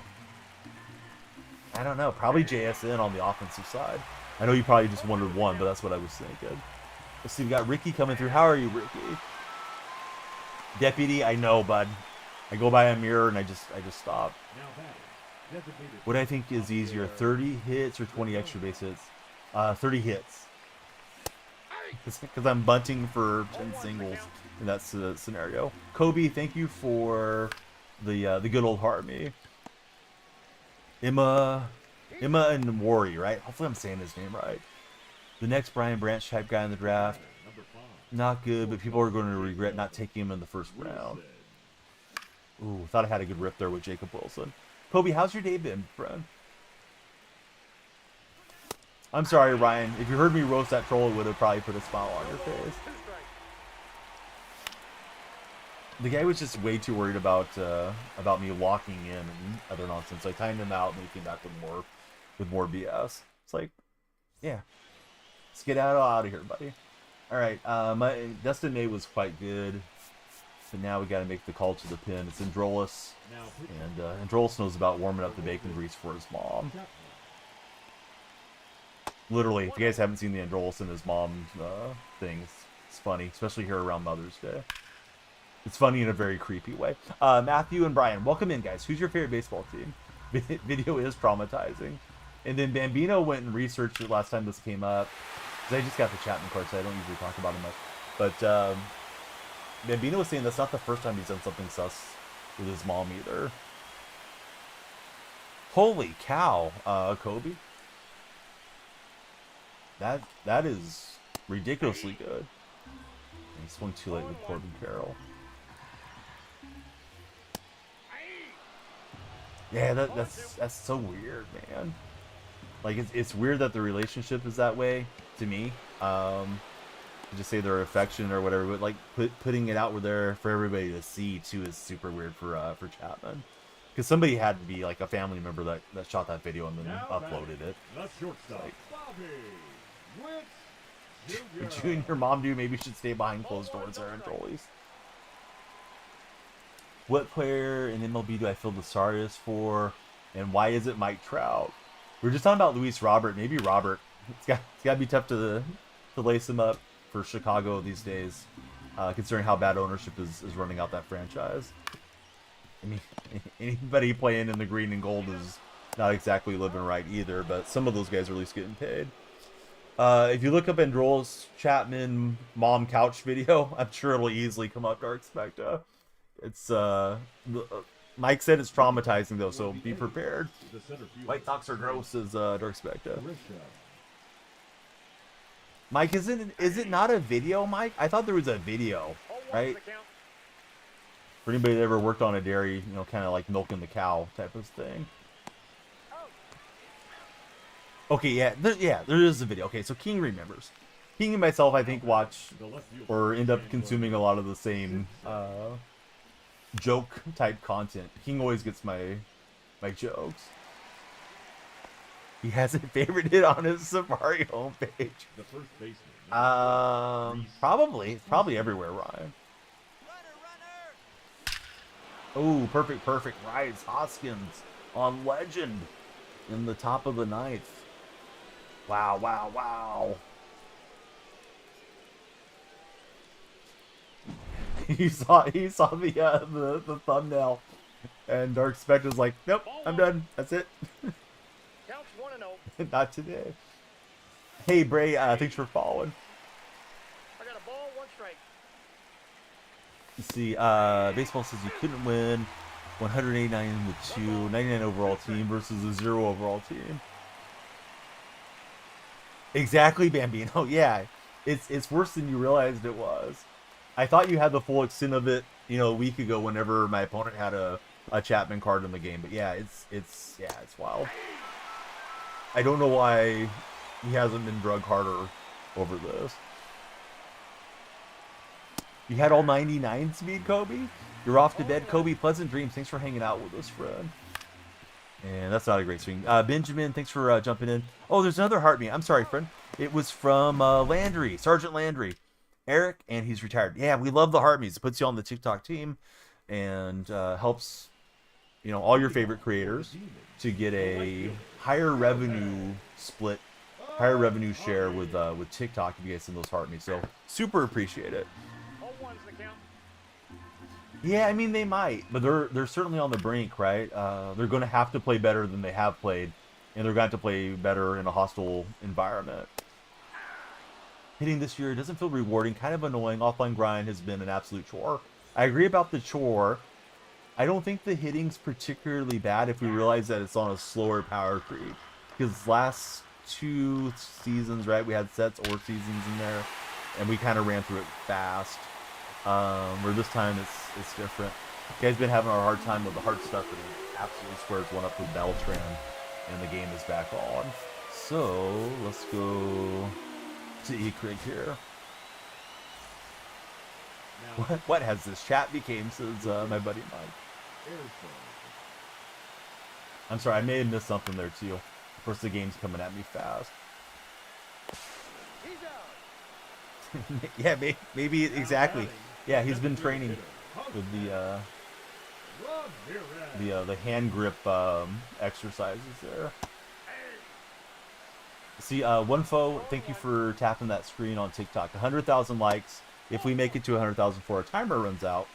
I don't know, probably JSN on the offensive side. I know you probably just wanted one, but that's what I was thinking. Let's see, we got Ricky coming through. How are you, Ricky? Deputy, I know, bud. I go by a mirror and I just stop. What I think is easier, 30 hits or 20 extra base hits? 30 hits. Because I'm bunting for 10 singles in that scenario. Kobe, thank you for the good old heart me. Emma and Wari, right? Hopefully I'm saying his name right. The next Brian Branch type guy in the draft, not good, but people are going to regret not taking him in the first round. Ooh, thought I had a good rip there with Jacob Wilson. Kobe, how's your day been, friend? I'm sorry, Ryan. If you heard me roast that troll, it would have probably put a smile on your face. The guy was just way too worried about me locking in and other nonsense. So I timed him out and he came back with more BS. It's like, yeah, let's get out of here, buddy. All right, my Dustin May was quite good. So now we got to make the call to the pin. It's Androlis, and Androlis knows about warming up the bacon grease for his mom. Literally, if you guys haven't seen the Androlis and his mom thing, it's funny, especially here around Mother's Day. It's funny in a very creepy way. Matthew and Brian, welcome in, guys. Who's your favorite baseball team? Video is traumatizing. And then Bambino went and researched it last time this came up. Because I just got the chat in the card, so I don't usually talk about it much. But Bambino was saying that's not the first time he's done something sus with his mom either. Holy cow, Kobe. That is ridiculously good. And he swung too late with Corbin Carroll. Yeah, that's so weird, man. Like it's weird that the relationship is that way to me. Just say their affection or whatever, but like putting it out there for everybody to see too is super weird for Chapman. Because somebody had to be like a family member that shot that video and then uploaded it. That's shortstop. Like, Bobby Witt Jr. Junior mom dude maybe should stay behind closed doors there and goalies. What player in MLB do I feel the sorriest for, and why is it Mike Trout? We were just talking about Luis Robert. Maybe Robert. It's got to be tough to lace him up for Chicago these days, considering how bad ownership is running out that franchise. I mean, anybody playing in the green and gold is not exactly living right either, but some of those guys are at least getting paid. If you look up Androl's Chapman mom couch video, I'm sure it'll easily come up, Dark Spectre. It's Mike said it's traumatizing though, so be prepared. White Sox are gross, says Dark Spectre. Mike, is it not a video, Mike? I thought there was a video, right? For anybody that ever worked on a dairy, kind of like milking the cow type of thing. Okay, yeah, there is a video. Okay, so King remembers. King and myself, I think, watch or end up consuming a lot of the same joke type content. King always gets my jokes. He has it favorited on his Safari homepage. The first baseman. Probably everywhere, Ryan. Oh, perfect. Rise Hoskins on Legend in the top of the ninth. Wow. He saw the thumbnail, and Dark Spectre's like, nope, I'm done. That's it. Counts 1-0. Not today. Hey Bray, thanks for following. I got a ball, 1 strike. You see, baseball says you couldn't win 189 with 99 overall team versus a 0 overall team. Exactly, Bambino. Yeah, it's worse than you realized it was. I thought you had the full extent of it, a week ago whenever my opponent had a Chapman card in the game. But yeah, it's wild. I don't know why he hasn't been drugged harder over this. You had all 99 speed, Kobe? You're off to bed, Kobe. Pleasant dreams. Thanks for hanging out with us, friend. And that's not a great swing. Benjamin, thanks for jumping in. Oh, there's another heart meet. I'm sorry, friend. It was from Landry, Sergeant Landry. Eric, and he's retired. Yeah, we love the heart meets. It puts you on the TikTok team and helps, all your favorite creators to get a higher revenue split, higher revenue share with TikTok if you guys send those heart meets. So super appreciate it. All ones the count. Yeah, I mean they might, but they're certainly on the brink, right? They're going to have to play better than they have played, and they're going to have to play better in a hostile environment. Hitting this year doesn't feel rewarding, kind of annoying. Offline grind has been an absolute chore. I agree about the chore. I don't think the hitting's particularly bad if we realize that it's on a slower power creep. Because last 2 seasons, right, we had sets or seasons in there, and we kind of ran through it fast. Where this time it's different. You guys been having a hard time with the hard stuff, and it absolutely squares one up with Beltran, and the game is back on. So let's go to E-Crig here. What has this chat became, says my buddy Mike. I'm sorry, I may have missed something there too. Of course, the game's coming at me fast. He's out. Yeah, maybe exactly. Yeah, he's been training with the hand grip exercises there. See, one foe, thank you for tapping that screen on TikTok. 100,000 likes. If we make it to 100,000 before our timer runs out,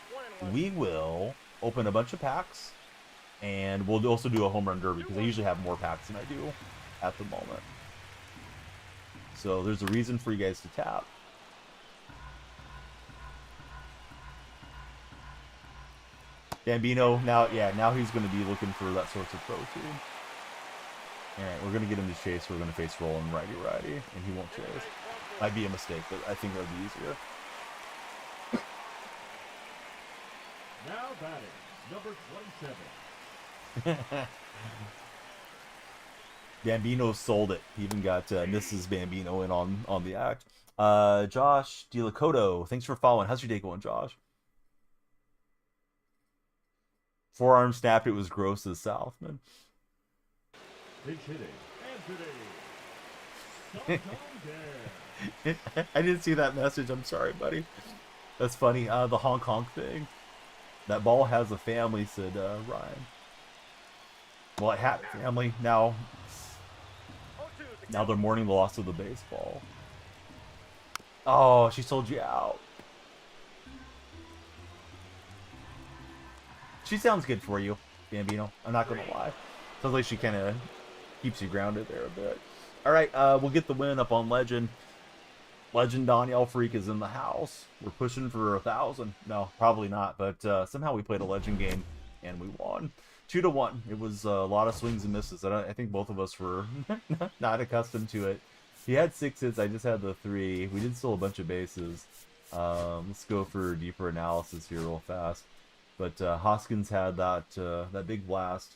we will open a bunch of packs, and we'll also do a home run derby because I usually have more packs than I do at the moment. So there's a reason for you guys to tap. Bambino, now he's going to be looking for that source of protein. Alright, we're gonna get him to chase. We're gonna face roll and righty, and he won't chase. Might be a mistake, but I think that would be easier. Now batting, number 27. Bambino sold it. He even got Mrs. Bambino in on the act. Josh DiLacoto, thanks for following. How's your day going, Josh? Forearm snapped. It was gross as Southman. Pinch hitting, Anthony. I didn't see that message. I'm sorry, buddy. That's funny. The honk honk thing. That ball has a family, said Ryan. Well, it had a family. Now they're mourning the loss of the baseball. Oh, she sold you out. She sounds good for you, Bambino. I'm not going to lie. Sounds like she kind of keeps you grounded there a bit. All right, we'll get the win up on Legend. Legend Danielle Freak is in the house. We're pushing for 1,000. No, probably not. But somehow we played a Legend game and we won 2-1. It was a lot of swings and misses. I think both of us were not accustomed to it. He had 6 hits. I just had the 3. We did steal a bunch of bases. Let's go for deeper analysis here real fast. But Hoskins had that big blast,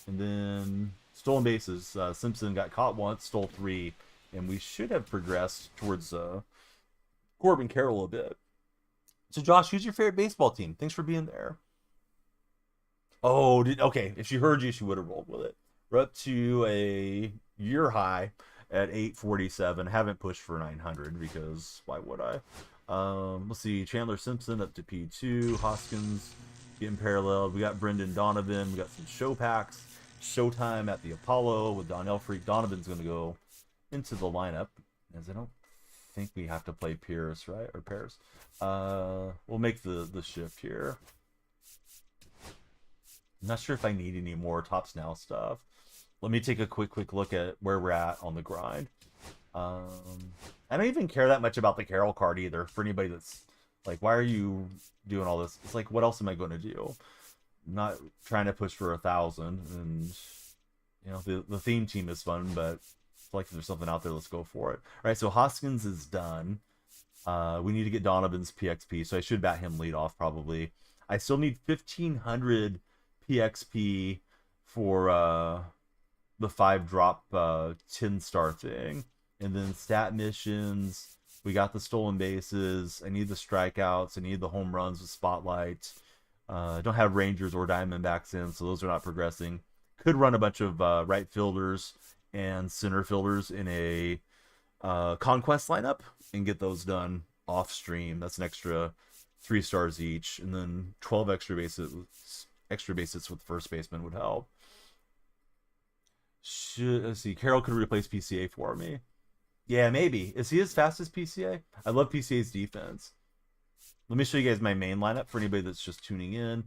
and then stolen bases. Simpson got caught once, stole 3. And we should have progressed towards Corbin Carroll a bit. So, Josh, who's your favorite baseball team? Thanks for being there. Oh, okay. If she heard you, she would have rolled with it. We're up to a year high at 847. Haven't pushed for 900 because why would I? Let's see. Chandler Simpson up to P2. Hoskins getting paralleled. We got Brendan Donovan. We got some show packs. Showtime at the Apollo with Donnell Freak. Donovan's going to go into the lineup, as I don't think we have to play Pierce, right? Or pairs. We'll make the shift here. I'm not sure if I need any more Tops Now stuff. Let me take a quick look at where we're at on the grind. I don't even care that much about the Carroll card either. For anybody that's like, why are you doing all this? It's like, what else am I going to do? I'm not trying to push for 1,000, and you know the theme team is fun, but like if there's something out there, let's go for it. All right, so Hoskins is done. We need to get Donovan's PXP, so I should bat him lead off probably. I still need 1,500 PXP for the 5-drop 10-star thing. And then stat missions, we got the stolen bases. I need the strikeouts. I need the home runs with spotlight. I don't have Rangers or Diamondbacks in, so those are not progressing. Could run a bunch of right fielders and center fielders in a conquest lineup and get those done off stream. That's an extra 3 stars each, and then 12 extra bases with first baseman would help. Let's see, Carroll could replace PCA for me. Yeah, maybe. Is he as fast as PCA? I love PCA's defense. Let me show you guys my main lineup for anybody that's just tuning in.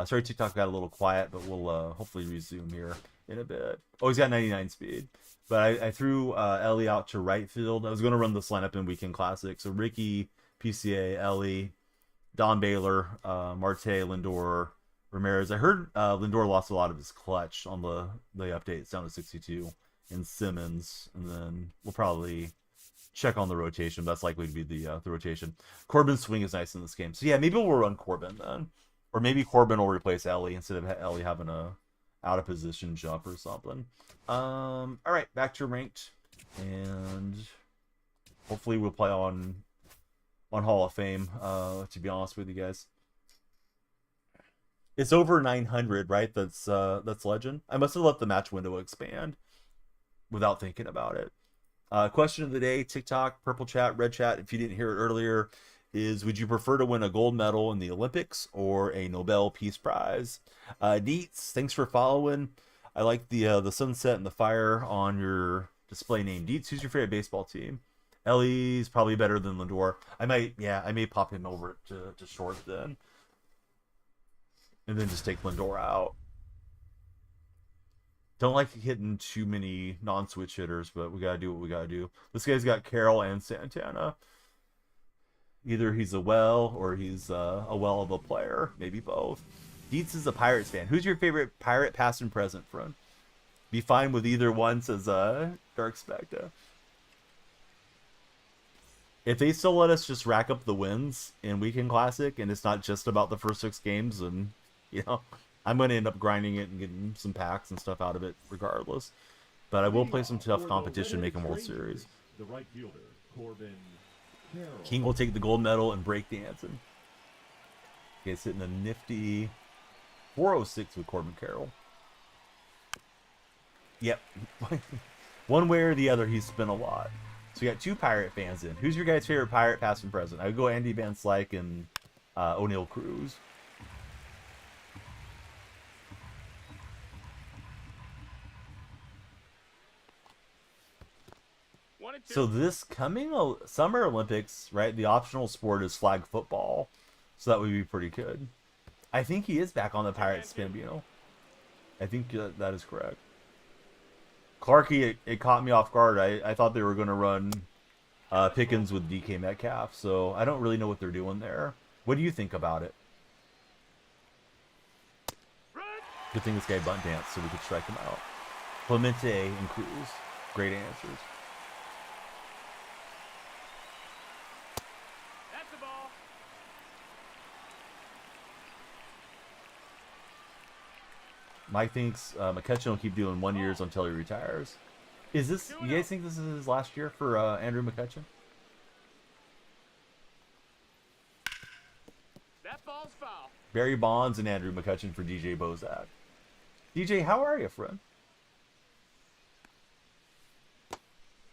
Sorry, TikTok got a little quiet, but we'll hopefully resume here in a bit. Oh, he's got 99 speed. But I threw Ellie out to right field. I was going to run this lineup in Weekend Classic. So Ricky, PCA, Ellie, Don Baylor, Marte, Lindor, Ramirez. I heard Lindor lost a lot of his clutch on the update. It's down to 62. And Simmons. And then we'll probably check on the rotation. That's likely to be the rotation. Corbin's swing is nice in this game. So yeah, maybe we'll run Corbin then. Or maybe Corbin will replace Ellie instead of Ellie having a out of position jump or something. All right, back to ranked, and hopefully we'll play on Hall of Fame. To be honest with you guys, it's over 900, right? That's Legend. I must have let the match window expand without thinking about it. Question of the day: TikTok, purple chat, red chat. If you didn't hear it earlier, is would you prefer to win a gold medal in the Olympics or a Nobel Peace Prize? Deets, thanks for following. I like the sunset and the fire on your display name. Deets, who's your favorite baseball team? Ellie's probably better than Lindor. I may pop him over to short then. And then just take Lindor out. Don't like hitting too many non-switch hitters, but we gotta do what we gotta do. This guy's got Carroll and Santana. Either he's a well or he's a well of a player. Maybe both. Dietz is a Pirates fan. Who's your favorite Pirate past and present, friend? Be fine with either one, says Dark Spectre. If they still let us just rack up the wins in Weekend Classic, and it's not just about the first 6 games, and I'm going to end up grinding it and getting some packs and stuff out of it regardless. But I will play some tough competition, make a World Series. The right fielder, Corbin Carroll. King will take the gold medal and break dancing. Okay, it's hitting a nifty 406 with Corbin Carroll. Yep. One way or the other, he's spent a lot. So we got 2 Pirate fans in. Who's your guys' favorite Pirate, past and present? I would go Andy Van Slyke and O'Neal Cruz. So this coming Summer Olympics, right? The optional sport is flag football. So that would be pretty good. I think he is back on the Pirates, Bambino. I think that is correct. Clarkie, it caught me off guard. I thought they were going to run Pickens with DK Metcalf, so I don't really know what they're doing there. What do you think about it? Good thing this guy bunt danced so we could strike him out. Clemente and Cruz. Great answers. That's the ball. Mike thinks McCutcheon will keep doing 1 years until he retires. Is this? You guys think this is his last year for Andrew McCutcheon? That ball's foul. Barry Bonds and Andrew McCutcheon for DJ Bozak. DJ, how are you, friend?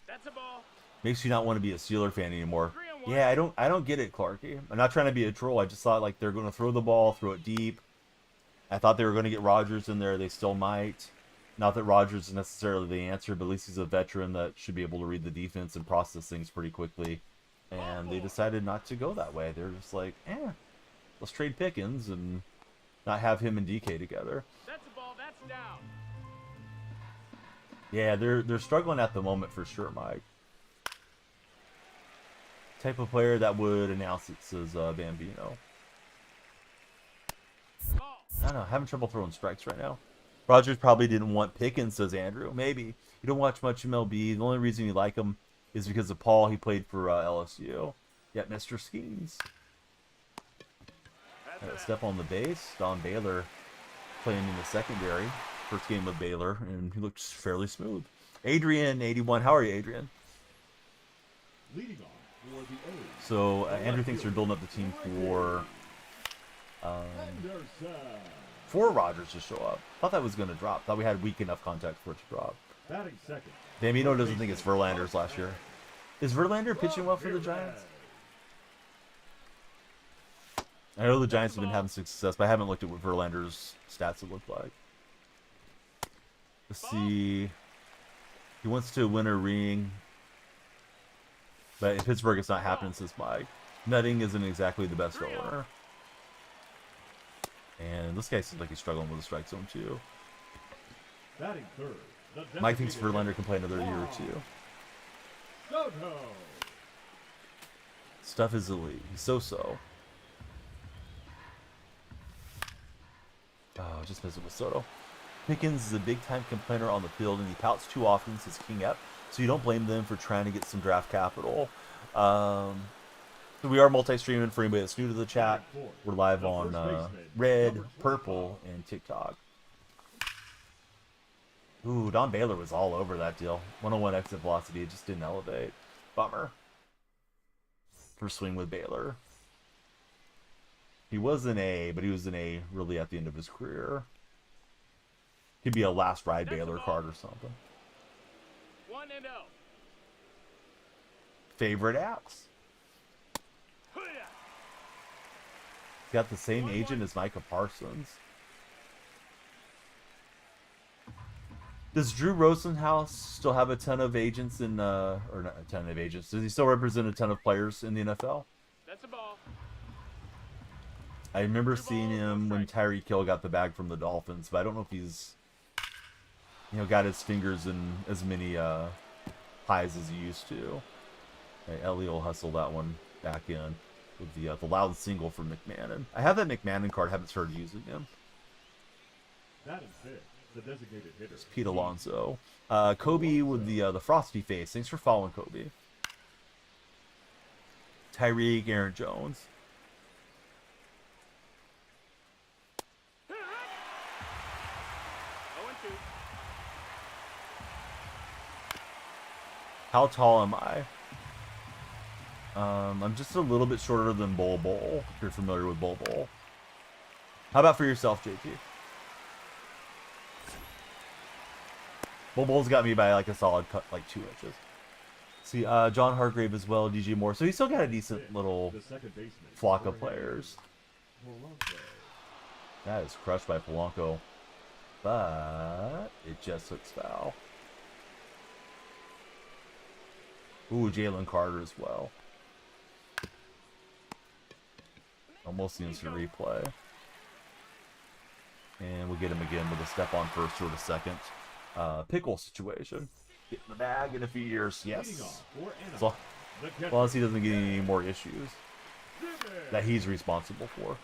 That's a ball. Makes you not want to be a Steeler fan anymore. Yeah, I don't get it, Clarky. I'm not trying to be a troll. I just thought like they're going to throw the ball, throw it deep. I thought they were going to get Rodgers in there. They still might. Not that Rodgers is necessarily the answer, but at least he's a veteran that should be able to read the defense and process things pretty quickly. And they decided not to go that way. They're just like, let's trade Pickens and not have him and DK together. That's the ball. That's down. Yeah, they're struggling at the moment for sure, Mike. Type of player that would announce it, says Bambino. Ball. I don't know, having trouble throwing strikes right now. Rodgers probably didn't want Pickens, says Andrew. Maybe. You don't watch much MLB. The only reason you like him is because of Paul. He played for LSU. Yeah, Mr. Schemes. Step on the base. Don Baylor playing in the secondary. First game with Baylor, and he looked fairly smooth. Adrian, 81. How are you, Adrian? Leading on for the A's. So, Andrew thinks they're building up the team for Rodgers to show up. Thought that was going to drop. Thought we had weak enough contact for it to drop. Batting second. Bambino doesn't think it's Verlander's last year. Is Verlander pitching well for the Giants? I know the Giants have been having success, but I haven't looked at what Verlander's stats would look like. Let's see. He wants to win a ring. But in Pittsburgh, it's not happening, says Mike. Nutting isn't exactly the best owner. And this guy seems like he's struggling with the strike zone, too. Batting third. Mike thinks Verlander can play another year or two. Soto. Stuff is elite. He's so-so. Oh, just messing with Soto. Pickens is a big-time complainer on the field, and he pouts too often, says King Ep. So you don't blame them for trying to get some draft capital. So we are multi-streaming for anybody that's new to the chat. We're live on Red, Purple, and TikTok. Ooh, Don Baylor was all over that deal. 101 exit velocity, it just didn't elevate. Bummer. First swing with Baylor. He was an A, but he was an A really at the end of his career. He'd be a last ride Baylor card or something. 1-0. Favorite apps? Got the same agent as Micah Parsons. Does Drew Rosenhaus still have a ton of agents in, or not a ton of agents? Does he still represent a ton of players in the NFL? That's a ball. I remember seeing him when Tyreek Hill got the bag from the Dolphins, but I don't know if he's, got his fingers in as many pies as he used to. Okay, Ellie will hustle that one back in with the loud single from McMahon. I have that McMahon card. Haven't started using him. That is it. the designated hitter. Pete Alonso. Kobe with the frosty face. Thanks for following, Kobe. Tyreek, Aaron Jones. 0-2. How tall am I? I'm just a little bit shorter than Bol Bol, if you're familiar with Bol Bol. How about for yourself, JT? Bol Bol's got me by like a solid cut, like 2 inches. See, John Hargrave as well, DJ Moore. So he's still got a decent little The second baseman. flock of players. Polanco. That is crushed by Polanco. But it just looks foul. Ooh, Jalen Carter as well. Almost the instant replay. And we'll get him again with a step on first or to second. Pickle situation. Get in the bag in a few years. Leading Yes. off for As long, Anaheim, as long as he doesn't get any more issues that he's responsible for.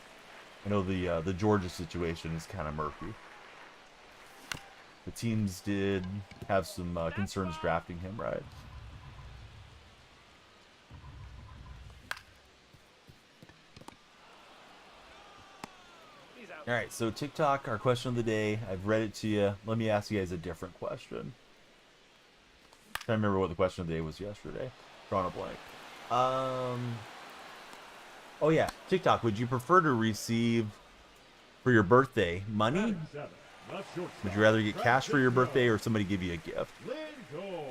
I know the Georgia situation is kind of murky. The teams did have some concerns drafting him, right? He's out. All right, so TikTok, our question of the day. I've read it to you. Let me ask you guys a different question. I remember what the question of the day was yesterday. Drawing a blank. Oh yeah, TikTok. Would you prefer to receive for your birthday money? batting seven, the shortstop, Would you rather get cash for your birthday or Francisco somebody give you a gift? Lindor.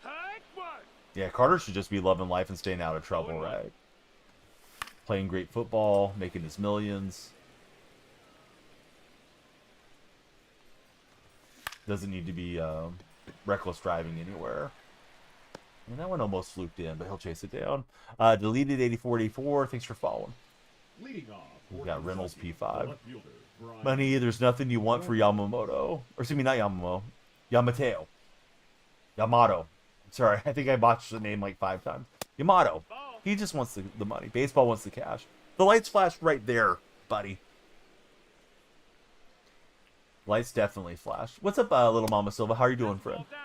Hike one. Yeah, Carter should just be loving life and staying out of trouble, right? Playing great football, making his millions. Doesn't need to be reckless driving anywhere. And that one almost fluked in, but he'll chase it down. Deleted 8484. Thanks for following. Leading off. We for got Reynolds Kentucky, P5. the left fielder, Brian Money, there's nothing you want for Yamamoto. Or excuse me, not Yamamoto. Yamateo. Yamato. Sorry, I think I botched the name like 5 times. Yamato. Ball. He just wants the money. Baseball wants the cash. The lights flashed right there, buddy. Lights definitely flashed. What's up, little Mama Silva? How are you doing, friend? Ball down.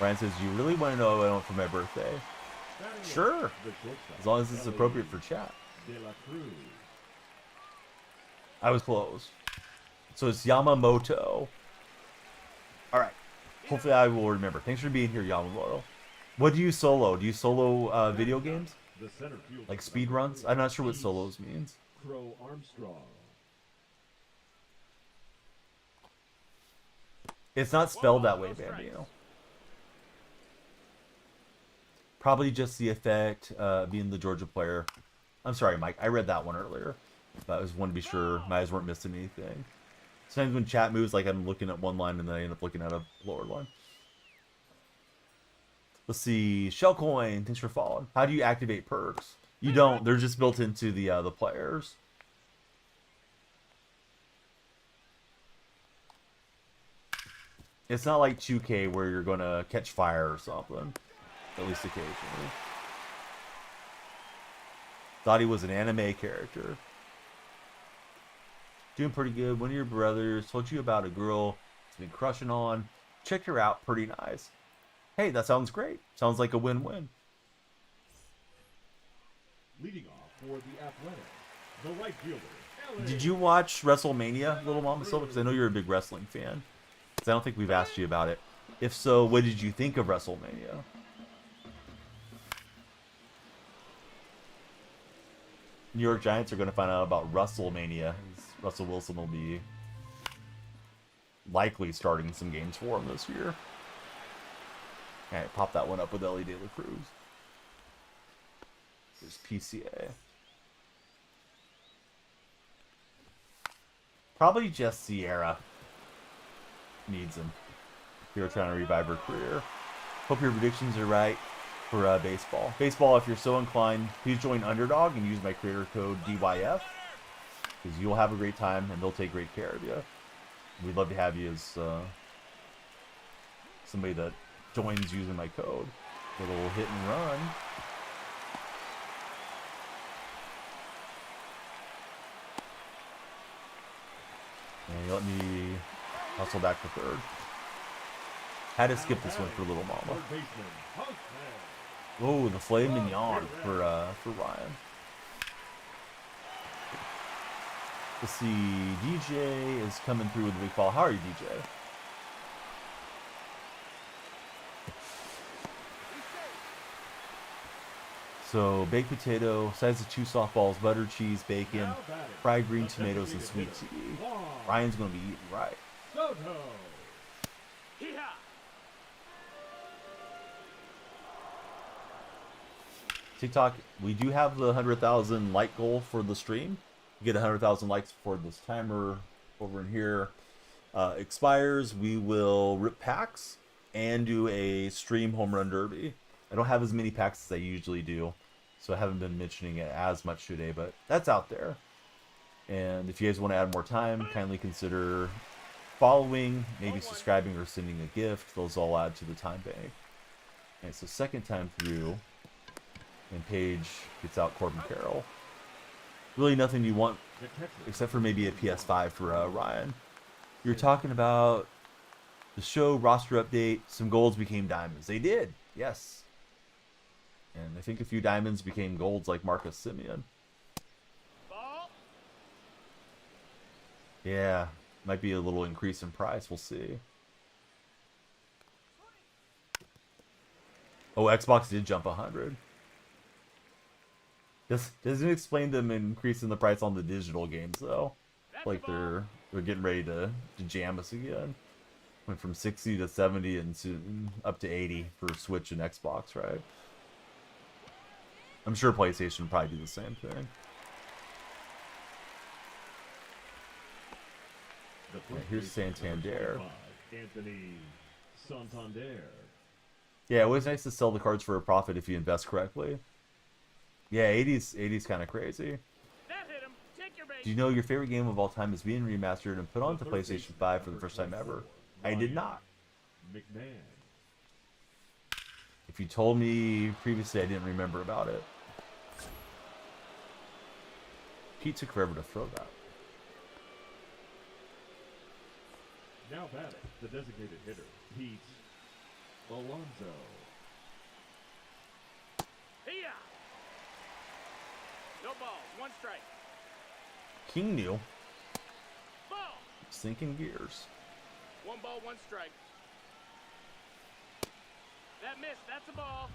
Ryan says, you really want to know what I want for my birthday? batting Sure. left, the shortstop, As long as it's Ellie appropriate for chat. De La Cruz. I was close. So it's Yamamoto. All right. Hopefully I will remember. Thanks for being here, Yamamoto. What do you solo? Do you solo video games? The center fielder, Like speed runs? I'm not sure what solos means. Crow Armstrong. It's not spelled that way, Bambino. Probably just the effect being the Georgia player. I'm sorry, Mike. I read that one earlier. But I just wanted to be sure my eyes weren't missing anything. Sometimes when chat moves, like I'm looking at one line and then I end up looking at a lower line. Let's see. Shellcoin, thanks for following. How do you activate perks? You don't. They're just built into the players. It's not like 2K where you're going to catch fire or something. At least occasionally. Thought he was an anime character. Doing pretty good. One of your brothers told you about a girl he's been crushing on. Check her out. Pretty nice. Hey, that sounds great. Sounds like a win-win. Leading off for the Athletic, the right fielder. Ellie Did you watch WrestleMania, Little Mama Silva? Because I know you're a big wrestling fan. Because I don't think we've asked you about it. If so, what did you think of WrestleMania? New York Giants are going to find out about WrestleMania. Russell Wilson will be likely starting some games for him this year. Alright, pop that one up with Ellie De La Cruz. There's PCA. Probably just Sierra needs him. If you're trying to revive her career. Hope your predictions are right for baseball. Baseball, if you're so inclined, please join Underdog and use my creator code DYF. Because you'll have a great time and they'll take great care of you. We'd love to have you as somebody that joins using my code. Little hit and run. And you let me hustle back to third. Had to skip this one for Little Mama. Third baseman, Hunkman. Oh, the filet mignon for Ryan. Let's see, DJ is coming through with the big ball. How are you, DJ? So, baked potato, size of 2 softballs, butter, cheese, bacon, fried green tomatoes, and sweet tea. Ryan's going to be eating right. Soto. Hee-haw! TikTok, we do have the 100,000 like goal for the stream. You get 100,000 likes before this timer over in here expires. We will rip packs and do a stream home run derby. I don't have as many packs as I usually do, so I haven't been mentioning it as much today, but that's out there. And if you guys want to add more time, kindly consider following, maybe subscribing or sending a gift. Those all add to the time bank. And so second time through, and Paige gets out Corbin Carroll. Really nothing you want except for maybe a PS5 for Ryan. You're talking about the show roster update. Some golds became diamonds. They did, yes. And I think a few diamonds became golds like Marcus Simeon. Ball. Yeah, might be a little increase in price. We'll see. Oh, Xbox did jump 100. Doesn't explain them increasing the price on the digital games though. Like they're getting ready to jam us again. Went from 60 to 70 and soon up to 80 for Switch and Xbox, right? I'm sure PlayStation will probably do the same thing. Yeah, here's Santander. Anthony Santander. Yeah, it was nice to sell the cards for a profit if you invest correctly. Yeah, 80's kind of crazy. That hit him. Take your base. Do you know your favorite game of all time is being remastered and put onto PlayStation 5 for the first time ever? I did not. McMahon. If you told me previously, I didn't remember about it. Pete took forever to throw that. Now batting, the designated hitter, Pete Alonso. Hee-haw! No balls. One strike. King knew. Ball. Sinking gears. 1 ball, 1 strike. That missed. That's a ball.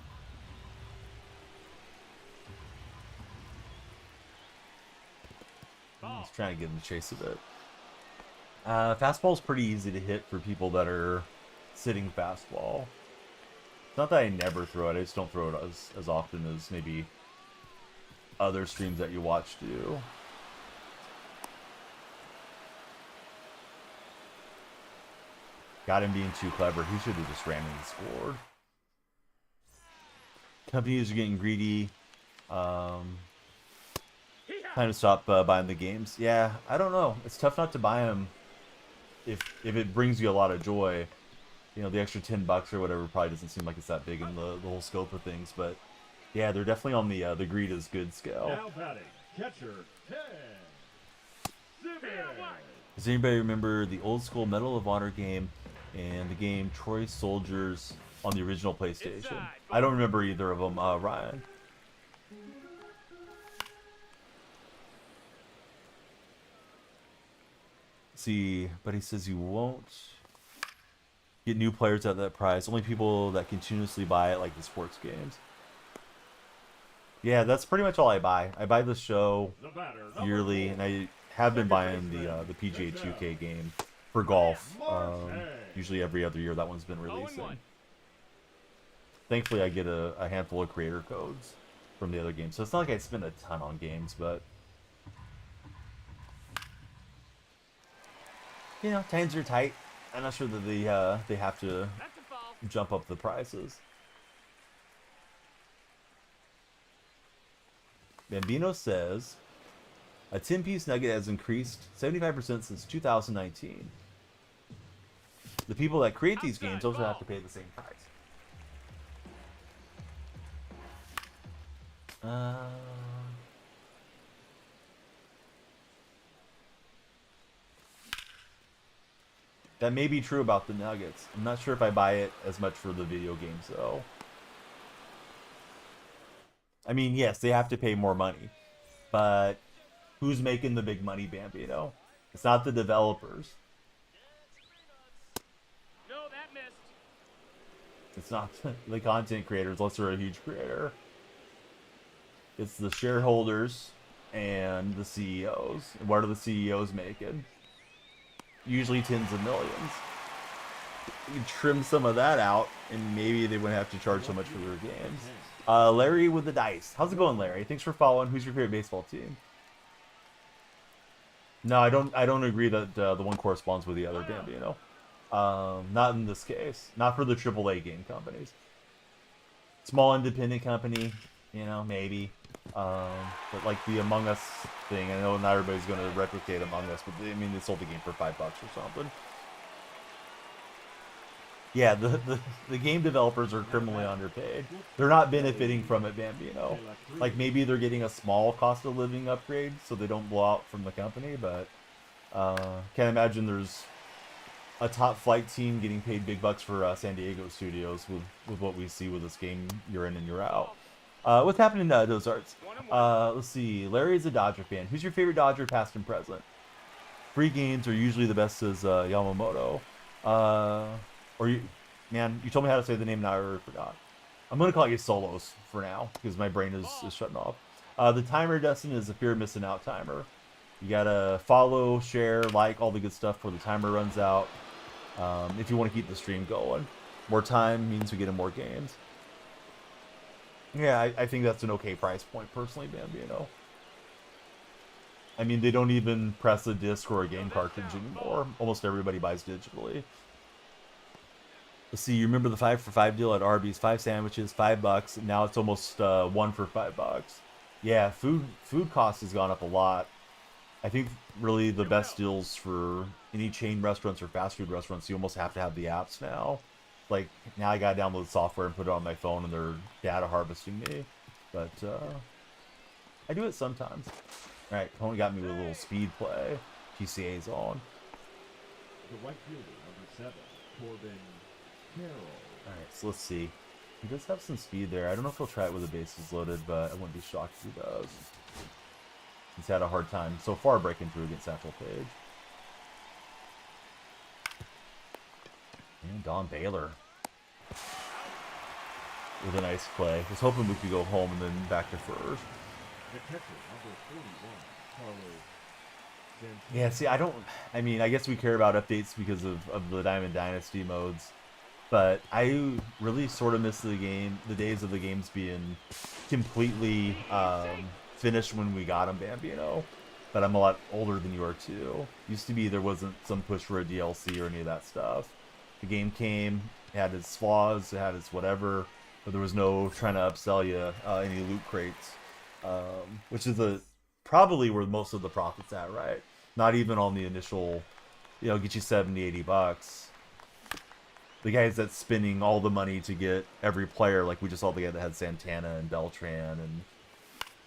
He's trying to get him to chase a bit. Fastball's pretty easy to hit for people that are sitting fastball. It's not that I never throw it, I just don't throw it as often as maybe other streams that you watch do. Got him being too clever. He should have just ran and scored. Companies are getting greedy. Time to stop buying the games. Yeah, I don't know. It's tough not to buy them if it brings you a lot of joy. You know, the extra $10 or whatever probably doesn't seem like it's that big in the whole scope of things. But yeah, they're definitely on the greed is good scale. Now batting, catcher, Ted Simmons. Does anybody remember the old school Medal of Honor game and the game Troy Soldiers on the original PlayStation? I don't remember either of them, Ryan. See, but he says you won't get new players at that price. Only people that continuously buy it, like the sports games. Yeah, that's pretty much all I buy. I buy the show yearly, and I have been buying the PGA 2K game for golf. Usually every other year that one's been releasing. Thankfully, I get a handful of creator codes from the other games, so it's not like I spend a ton on games, but you know, times are tight. I'm not sure that they have to jump up the prices. Bambino says a 10-piece nugget has increased 75% since 2019. the people that create these games also have to pay the same price. That may be true about the Nuggets. I'm not sure if I buy it as much for the video games, though. I mean, yes, they have to pay more money. But who's making the big money, Bambino? It's not the developers. No, that missed. It's not the content creators, unless they're a huge creator. It's the shareholders and the CEOs. And what are the CEOs making? Usually tens of millions. You trim some of that out, and maybe they wouldn't have to charge so much for their games. Larry with the dice. How's it going, Larry? Thanks for following. Who's your favorite baseball team? No, I don't agree that the one corresponds with the other, Bambino. Not in this case. Not for the AAA game companies. Small independent company, you know, maybe. But like the Among Us thing, I know not everybody's going to replicate Among Us, but I mean, they sold the game for $5 or something. Yeah, the game developers are criminally underpaid. They're not benefiting from it, Bambino. Like, maybe they're getting a small cost of living upgrade so they don't blow out from the company, but can't imagine there's a top flight team getting paid big bucks for San Diego studios with what we see with this game year in and year out. What's happening to those arts? Let's see. Larry's a Dodger fan. Who's your favorite Dodger, past and present? Free games are usually the best, says Yamamoto. Or you, man, you told me how to say the name, now I already forgot. I'm gonna call you Solos for now because my brain is shutting off. The timer, Dustin, is a fear of missing out timer. You gotta follow, share, like, all the good stuff before the timer runs out. If you want to keep the stream going, more time means we get in more games. Yeah, I think that's an okay price point, personally, Bambino. I mean, they don't even press a disc or a game cartridge anymore. Almost everybody buys digitally. Let's see, you remember the 5 for $5 deal at Arby's? 5 sandwiches, $5. Now it's almost 1 for $5. Yeah, food cost has gone up a lot. I think really the best deals for any chain restaurants or fast food restaurants, you almost have to have the apps now. Like, now I gotta download the software and put it on my phone, and they're data harvesting me. But I do it sometimes. All right, Tony got me with a little speed play. PCA's on. The right fielder, number 7, Corbin Carroll. All right, so let's see. He does have some speed there. I don't know if he'll try it with the bases loaded, but I wouldn't be shocked if he does. He's had a hard time so far breaking through against Satchel Paige. And Don Baylor with a nice play. Was hoping we could go home and then back to first. The catcher, number 41, Carlos Santana. Yeah, see, I mean, I guess we care about updates because of the Diamond Dynasty modes. But I really sort of miss the days of the games being completely finished when we got them, Bambino. But I'm a lot older than you are too. Used to be there wasn't some push for a DLC or any of that stuff. The game came, it had its flaws, it had its whatever, but there was no trying to upsell you any loot crates, which is probably where most of the profit's at, right? Not even on the initial, get you 70, 80 bucks. The guys that's spending all the money to get every player, like we just saw the guy that had Santana and Beltran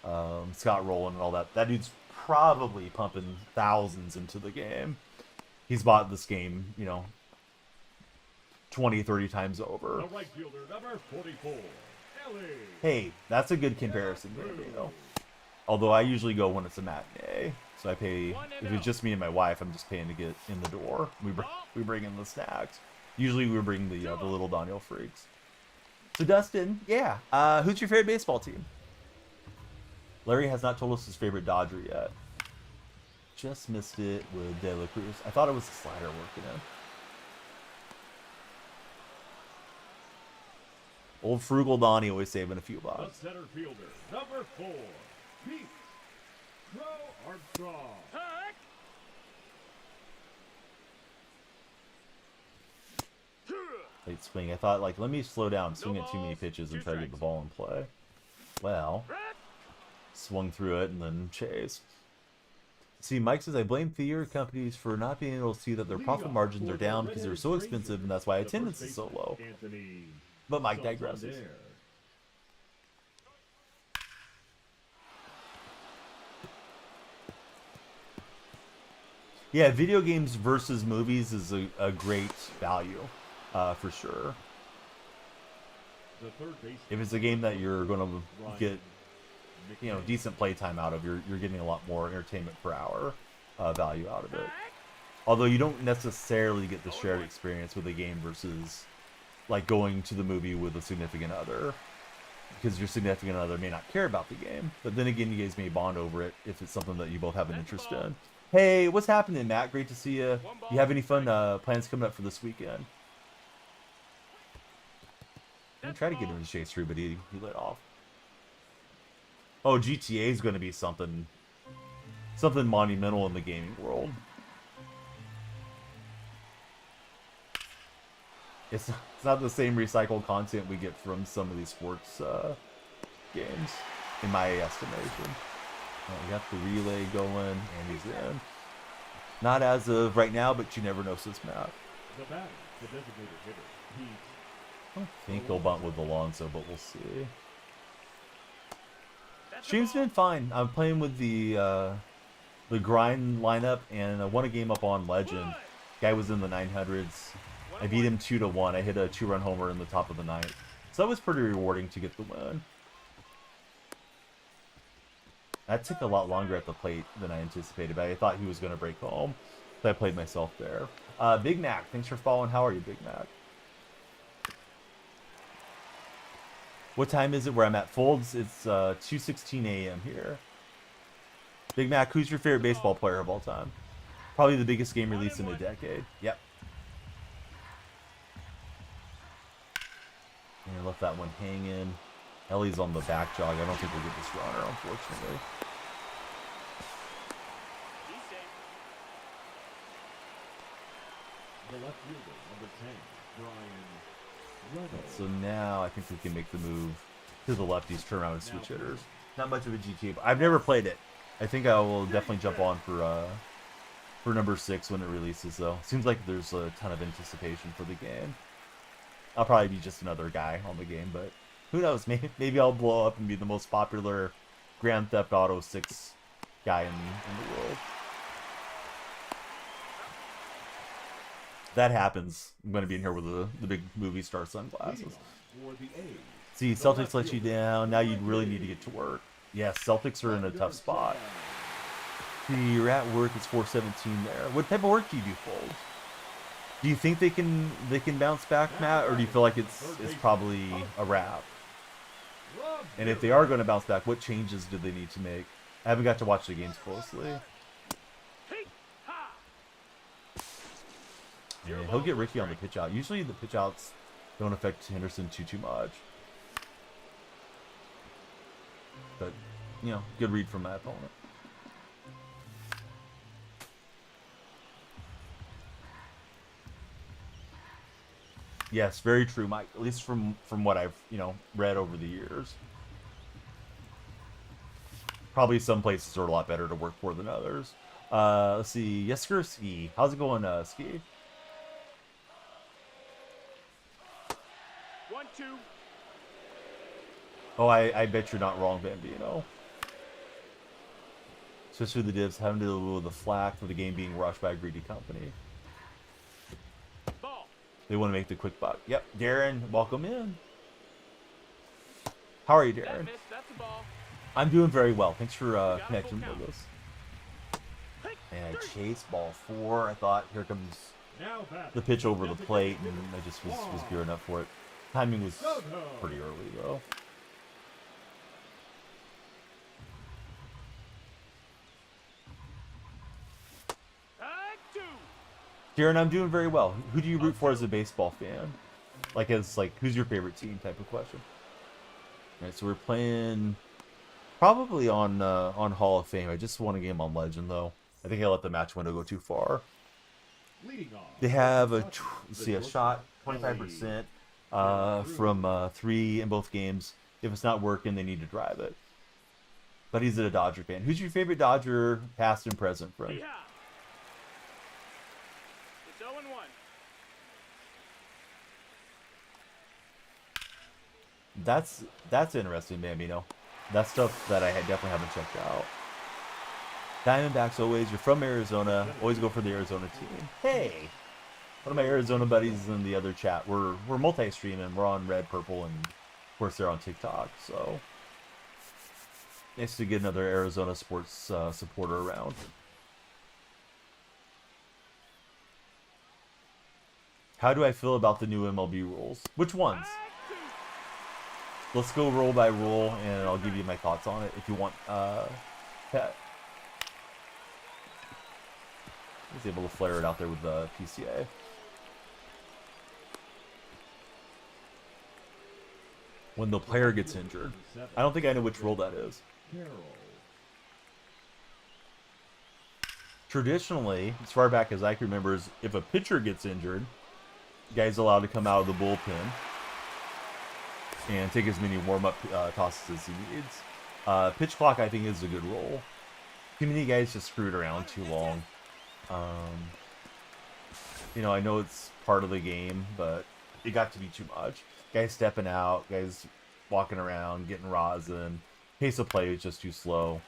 and Scott Rowland and all that. That dude's probably pumping thousands into the game. He's bought this game, 20, 30 times over. The right fielder, number 44, Ellie. Hey, that's a good comparison, Bambino. Although I usually go when it's a matinee. So I pay, if it's just me and my wife, I'm just paying to get in the door. We bring in the snacks. Usually we bring the little Daniel freaks. So Dustin, yeah, who's your favorite baseball team? Larry has not told us his favorite Dodger yet. Just missed it with De La Cruz. I thought it was a slider working in. Old frugal Donnie always saving a few The bucks. center fielder, number 4, Pete Crow Armstrong. Late swing. I thought, let me slow down, swing at too many pitches, and try to get the ball in play. Well, swung through it and then chased. See, Mike says, I blame theater companies for not being able to see that their profit margins are down because they're so expensive, and that's why attendance is so low. Anthony But Mike digresses. Santander. Yeah, video games versus movies is a great value, for sure. The third baseman. If it's a game that you're going to Ryan get, you know, McKay. decent playtime out of, you're getting a lot more entertainment per hour value out of it. Although you don't necessarily get the shared experience with a game versus like going to the movie with a significant other, because your significant other may not care about the game. But then again, you guys may bond over it if it's something that you both have an interest in. Hey, what's happening, Matt? Great to see you. You have any fun plans coming up for this weekend? I tried to get him to chase through, but he lit off. Oh, GTA is going to be something monumental in the gaming world. It's not the same recycled content we get from some of these sports games, in my estimation. We got the relay going, and he's in. Not as of right now, but you never know, says Matt. The batter, the designated hitter. He's I don't think he'll bunt with Alonso, but we'll see. Stream's been fine. I'm playing with the grind lineup, and I won a game up on Legend. Guy was in the 900s. I beat him 2-1. I hit a 2-run homer in the top of the ninth. So that was pretty rewarding to get the win. That took a lot longer at the plate than I anticipated, but I thought he was going to break home. So I played myself there. Big Mac, thanks for following. How are you, Big Mac? What time is it where I'm at? Folds, it's 2:16 a.m. here. Big Mac, who's your favorite baseball player of all time? Probably the biggest game released in a decade. Yep. And I left that one hanging. Ellie's on the back jog. I don't think we'll get this runner, unfortunately. the left fielder, number 10, Brian Reynolds. So now I think we can make the move to the lefties, turn around and switch hitters. Not much of a GTA, but I've never played it. I think I will definitely jump on for number 6 when it releases, though. Seems like there's a ton of anticipation for the game. I'll probably be just another guy on the game, but who knows? Maybe I'll blow up and be the most popular Grand Theft Auto 6 guy in the world. That happens. I'm going to be in here with the big movie star sunglasses. For the A's, See, Celtics let you down. Now you really need to get to work. Yeah, Celtics are in a tough spot. See, you're at work. It's 4:17 there. What type of work do you do, Fold? Do you think they can bounce back, Matt, or do you feel like it's probably a wrap? And if they are going to bounce back, what changes do they need to make? I haven't got to watch the games closely. Yeah, he'll get Ricky on the pitch out. Usually the pitch outs don't affect Henderson too much. But, you know, good read from my opponent. Yes, very true, Mike. At least from what I've, read over the years. Probably some places are a lot better to work for than others. Let's see. Yesker Ski. How's it going, Ski? 1-2. Oh, I bet you're not wrong, Bambino. Especially the divs having to deal with the flack for the game being rushed by a greedy company. Ball. They want to make the quick buck. Yep, Darren, welcome in. How are you, That Darren? missed. That's the ball. I'm doing very well. Thanks for connecting with us. And I chased ball 4. I thought, here comes now back. the pitch over the plate, and I just was gearing up for it. Timing was pretty early, though. Darren, I'm doing very well. Who do you root for as a baseball fan? Who's your favorite team type of question. All right, so we're playing probably on Hall of Fame. I just won a game on Legend, though. I think I let the match window go too far. Leading off. They have a shot 25% from 3 in both games. If it's not working, they need to drive it. But he's a Dodger fan. Who's your favorite Dodger, past and present, friend? Yeehaw! It's 0-1. That's interesting, Bambino. That's stuff that I definitely haven't checked out. Diamondbacks always. You're from Arizona. Always go for the Arizona team. Hey, one of my Arizona buddies in the other chat. We're multi-streaming. We're on Red, Purple, and of course they're on TikTok. So nice to get another Arizona sports supporter around. How do I feel about the new MLB rules? Which ones? Let's go rule by rule, and I'll give you my thoughts on it if you want. Pat. I was able to flare it out there with the PCA. When the player gets injured. I don't think I know which rule that is. Traditionally, as far back as I can remember, is if a pitcher gets injured, the guy's allowed to come out of the bullpen and take as many warm-up tosses as he needs. Pitch clock, I think, is a good rule. Too many guys just screwed around too long. You know, I know it's part of the game, but it got to be too much. Guys stepping out, guys walking around, getting rosin. Pace of play is just too slow,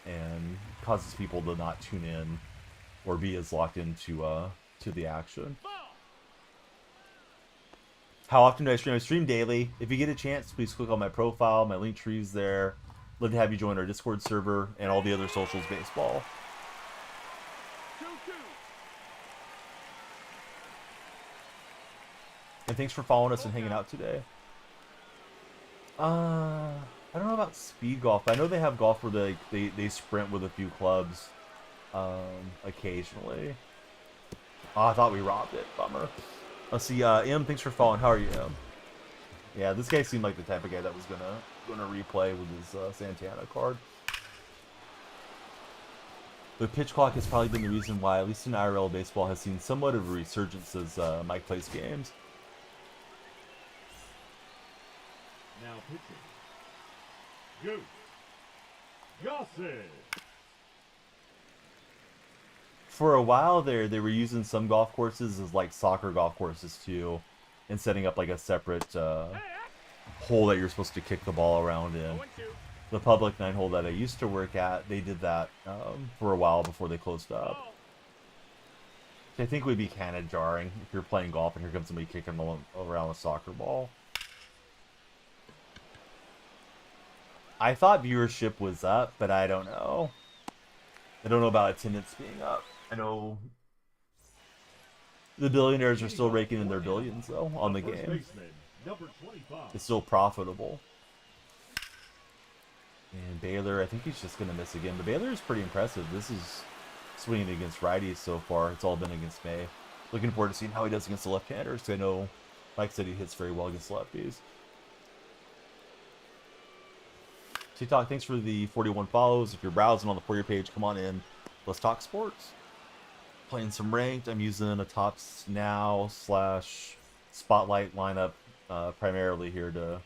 and causes people to not tune in or be as locked into to the action. How often do I stream? I stream daily. If you get a chance, please click on my profile. My link tree's there. Love to have you join our Discord server and all the other socials baseball. 2-2. And thanks for following us and hanging out today. I don't know about speed golf. I know they have golf where they sprint with a few clubs occasionally. Oh, I thought we robbed it. Bummer. Let's see. M, thanks for following. How are you, M? Yeah, this guy seemed like the type of guy that was gonna replay with his Santana card. The pitch clock has probably been the reason why, at least in IRL baseball, has seen somewhat of a resurgence as Mike plays games. Now pitching. Gossett. For a while there, they were using some golf courses as like soccer golf courses too, and setting up like a separate hole that you're supposed to kick the ball around in. 0-2. The public 9-hole that I used to work at, they did that for a while before they closed up. Ball. I think would be kind of jarring if you're playing golf and here comes somebody kicking around a soccer ball. I thought viewership was up, but I don't know. I don't know about attendance being up. I know the billionaires are still raking in their billions, though, on the game. Baseman, number 25. It's still profitable. And Baylor, I think he's just going to miss again. But Baylor is pretty impressive. This is swinging against righties so far. It's all been against May. Looking forward to seeing how he does against the left-handers. I know Mike said he hits very well against lefties. TikTok, thanks for the 41 follows. If you're browsing on the For You page, come on in. Let's talk sports. Playing some ranked. I'm using a Tops Now / Spotlight lineup primarily here to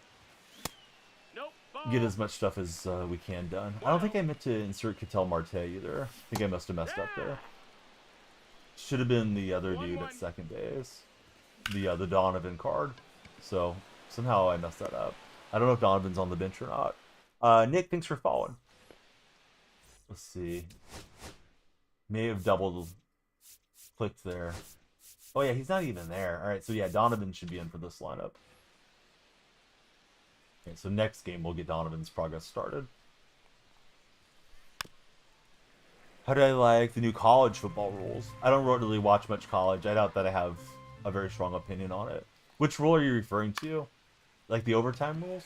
Nope. Ball. get as much stuff as we can done. I don't think I meant to insert Ketel Marte either. I think I must have messed up there. Should have been the other dude at second base. The Donovan card. So somehow I messed that up. I don't know if Donovan's on the bench or not. Nick, thanks for following. Let's see. May have double clicked there. Oh yeah, he's not even there. Alright, so yeah, Donovan should be in for this lineup. Okay, so next game we'll get Donovan's progress started. How do I like the new college football rules? I don't really watch much college. I doubt that I have a very strong opinion on it. Which rule are you referring to? Like the overtime rules?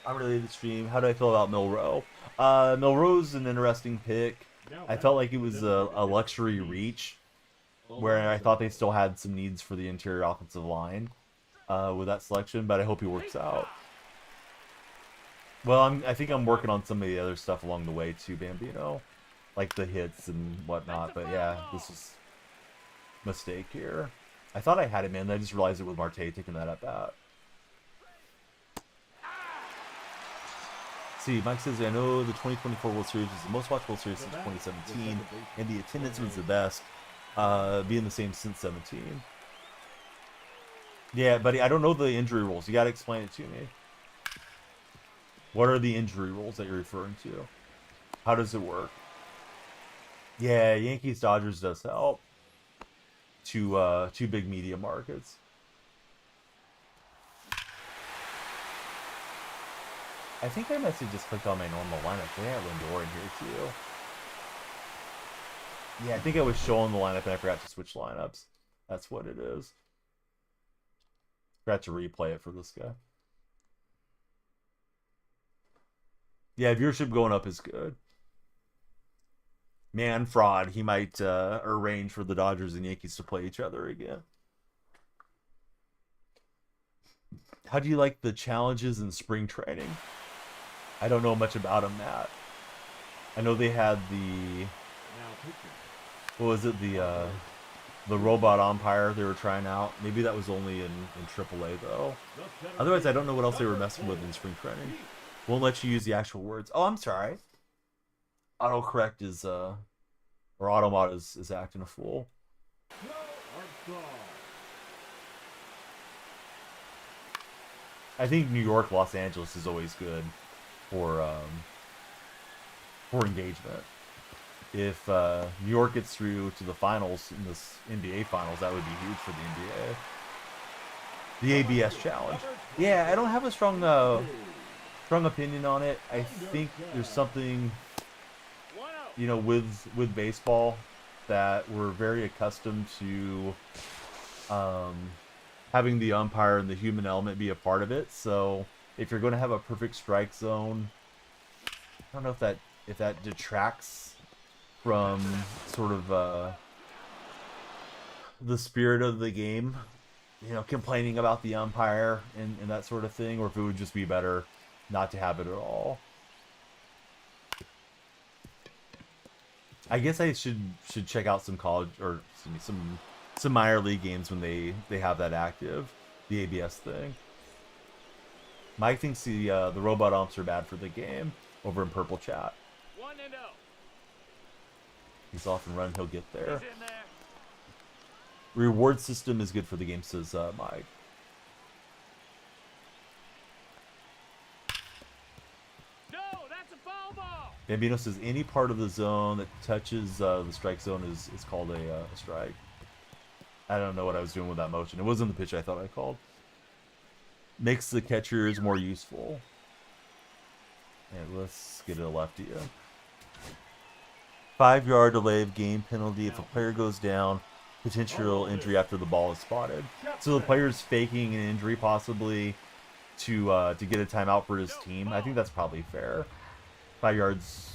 I'm related to stream. How do I feel about Milroe? Milroe's an interesting pick. I felt like it was a luxury reach, where I thought they still had some needs for the interior offensive line with that selection, but I hope he works out. Well, I think I'm working on some of the other stuff along the way too, Bambino, like the hits and whatnot. But yeah, this is a mistake here. I thought I had him in. I just realized it was Marte taking that at bat. See, Mike says, I know the 2024 World Series was the most watched World Series since 2017, and the attendance was the best, being the same since 17. Yeah, buddy, I don't know the injury rules. You got to explain it to me. What are the injury rules that you're referring to? How does it work? Yeah, Yankees Dodgers does help. Two big media markets. I think I must have just clicked on my normal lineup. They have Lindor in here too. Yeah, I think I was showing the lineup and I forgot to switch lineups. That's what it is. Forgot to replay it for this guy. Yeah, viewership going up is good. Man, fraud. He might arrange for the Dodgers and Yankees to play each other again. How do you like the challenges in spring training? I don't know much about them, Matt. I know they had the... What was it? The robot umpire they were trying out. Maybe that was only in AAA, though. Otherwise, I don't know what else they were messing with in spring training. Won't let you use the actual words. Oh, I'm sorry. Autocorrect is... or Automod is acting a fool. I think New York, Los Angeles is always good for engagement. If New York gets through to the finals in this NBA finals, that would be huge for the NBA. The ABS challenge. Yeah, I don't have a strong opinion on it. I think there's something, with baseball that we're very accustomed to having the umpire and the human element be a part of it. So if you're going to have a perfect strike zone, I don't know if that detracts from sort of the spirit of the game, complaining about the umpire and that sort of thing, or if it would just be better not to have it at all. I guess I should check out some college, or excuse me, some minor league games when they have that active, the ABS thing. Mike thinks the robot umps are bad for the game over in Purple Chat. 1-0. He's off and run, he'll get there. Reward system is good for the game, says Mike. No, that's a foul ball. Bambino says any part of the zone that touches the strike zone is called a strike. I don't know what I was doing with that motion. It wasn't the pitch I thought I called. Makes the catchers more useful. And let's get a lefty in. 5-yard delay of game penalty if a player goes down. Potential injury after the ball is spotted. So the player's faking an injury possibly to get a timeout for his team. I think that's probably fair. 5 yards,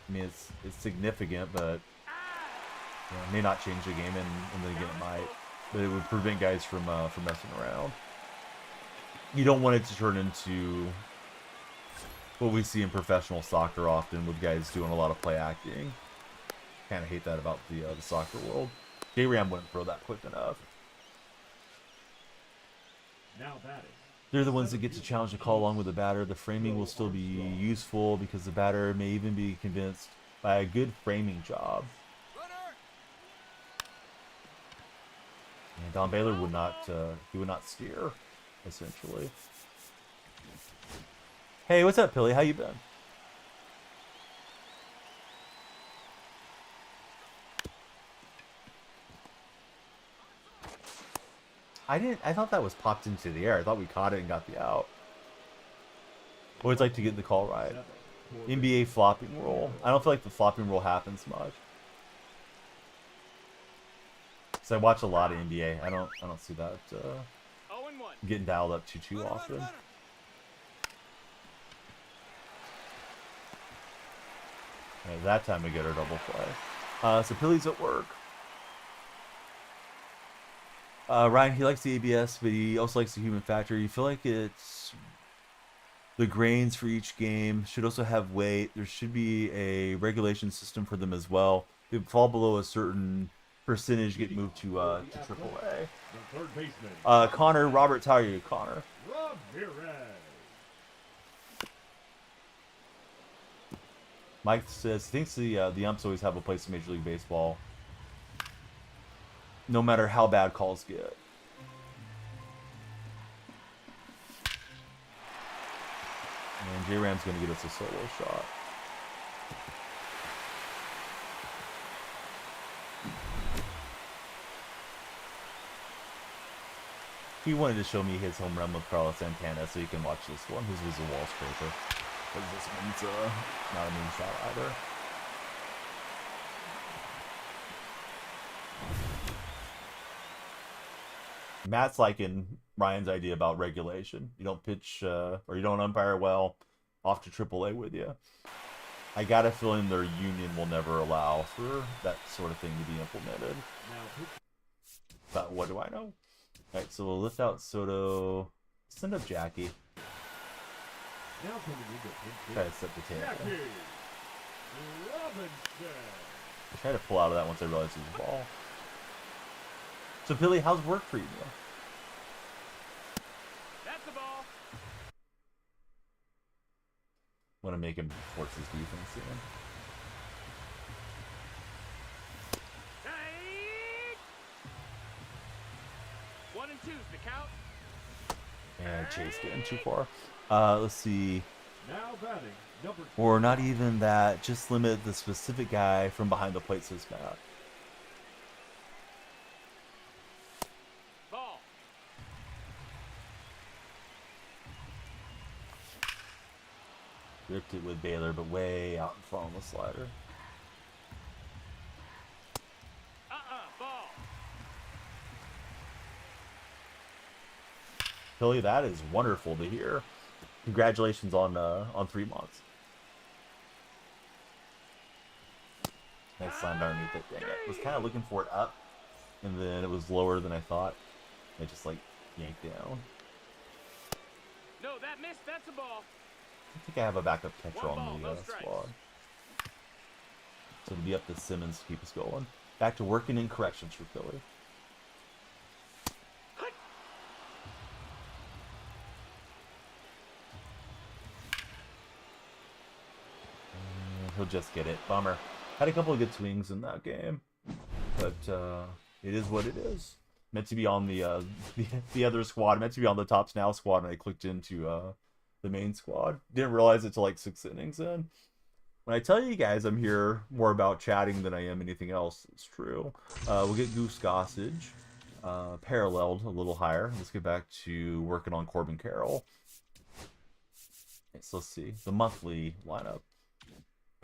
I mean, it's significant, but it may not change the game, and then again it might. But it would prevent guys from messing around. You don't want it to turn into what we see in professional soccer often, with guys doing a lot of play acting. Kind of hate that about the soccer world. J-Ram wouldn't throw that quick enough. Now batting. They're the ones that get to challenge the call along with the batter. The framing will still be useful because the batter may even be convinced by a good framing job. And Don Baylor would not steer, essentially. Hey, what's up, Pilly? How you been? I thought that was popped into the air. I thought we caught it and got the out. Always like to get the call right. NBA flopping rule. I don't feel like the flopping rule happens much. Cause I watch a lot of NBA. I don't see that getting dialed up too often. Right, that time we get our double play. So Pilly's at work. Ryan, he likes the ABS, but he also likes the human factor. You feel like it's the grains for each game should also have weight. There should be a regulation system for them as well. If they fall below a certain percentage, get moved to AAA. Connor, Robert, how are you, Connor? Mike says thinks the umps always have a place in Major League Baseball, no matter how bad calls get. And J Ram's gonna get us a solo shot. He wanted to show me his home run with Carlos Santana so you can watch this one. His was a wall scraper. Because this one's not a mean shot either. Matt's liking Ryan's idea about regulation. You don't pitch or you don't umpire well, off to AAA with you. I got a feeling their union will never allow for that sort of thing to be implemented. But what do I know? Alright, so we'll lift out Soto. Send up Jackie. Now coming into Try to set the tail. Jackie Robinson. I tried to pull out of that once I realized it was a ball. So Billy, how's work treating you? That's the ball. Want to make him force his defense in. Hey! 1 and 2's the count. And Chase getting too far. Let's see. Now batting, number 2. Or not even that. Just limit the specific guy from behind the plate, says Matt. Ball. Ripped it with Baylor, but way out in front on the slider. Ball. Billy, that is wonderful to hear. Congratulations on 3 months. Nice slammed underneath it. Dang it. I was kind of looking for it up, and then it was lower than I thought. I just like yanked down. No, that missed. That's a ball. I think I have a backup catcher One on ball, the no strikes. squad. So it'll be up to Simmons to keep us going. Back to working in corrections for Philly. He'll just get it. Bummer. Had a couple of good swings in that game, but it is what it is. Meant to be on the other squad. Meant to be on the Tops Now squad, and I clicked into the main squad. Didn't realize it till like 6 innings in. When I tell you guys I'm here more about chatting than I am anything else, it's true. We'll get Goose Gossage paralleled a little higher. Let's get back to working on Corbin Carroll. Okay, so let's see the monthly lineup.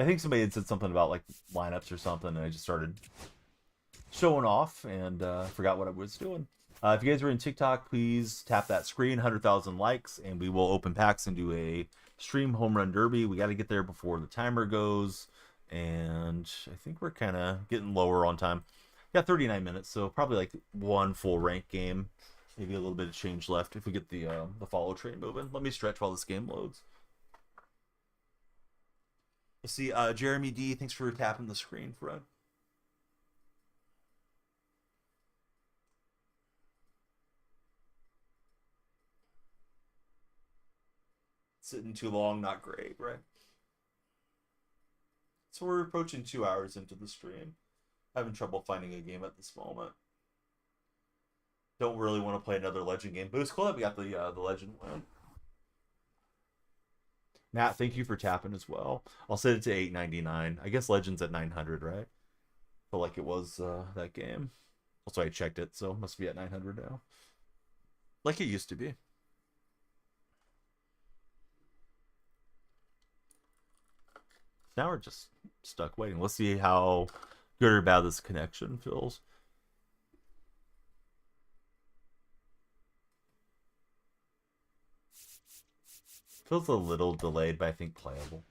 I think somebody had said something about like lineups or something, and I just started showing off and forgot what I was doing. If you guys are in TikTok, please tap that screen, 100,000 likes, and we will open packs and do a stream home run derby. We got to get there before the timer goes, and I think we're kind of getting lower on time. Got 39 minutes, so probably like one full rank game, maybe a little bit of change left if we get the follow train moving. Let me stretch while this game loads. Let's see, Jeremy D, thanks for tapping the screen, Fred. Sitting too long, not great, right? So we're approaching 2 hours into the stream. Having trouble finding a game at this moment. Don't really want to play another Legend game. But it was cool that we got the Legend win. Matt, thank you for tapping as well. I'll set it to $8.99. I guess Legend's at 900, right? Feel like it was that game. Also, I checked it, so it must be at 900 now. Like it used to be. Now we're just stuck waiting. Let's see how good or bad this connection feels. Feels a little delayed, but I think playable.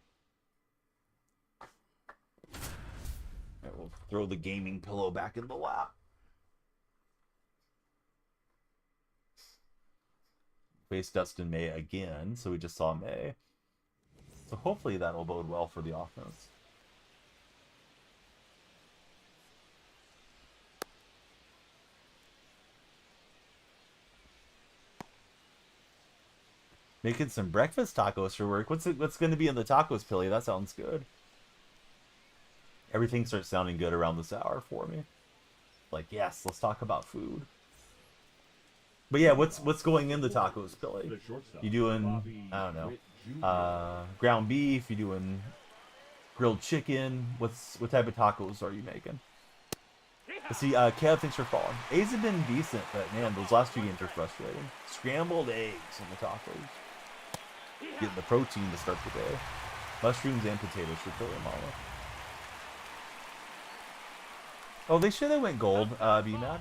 Alright, we'll throw the gaming pillow back in the lap. Face Dustin May again, so we just saw May. So hopefully that'll bode well for the offense. Making some breakfast tacos for work. What's going to be in the tacos, Pilly? That sounds good. Everything starts sounding good around this hour for me. Like, yes, let's talk about food. But yeah, what's going in the tacos, Billy? The shortstop, You doing, Bobby I don't know, Witt Jr. ground beef? You doing grilled chicken? What type of tacos are you making? Let's see, Kev, thanks for following. A's have been decent, but man, those last two games are frustrating. Scrambled eggs on the tacos. Getting the protein to start the day. Mushrooms and potatoes for Billy and Mama. Oh, they should have went gold, BMAC.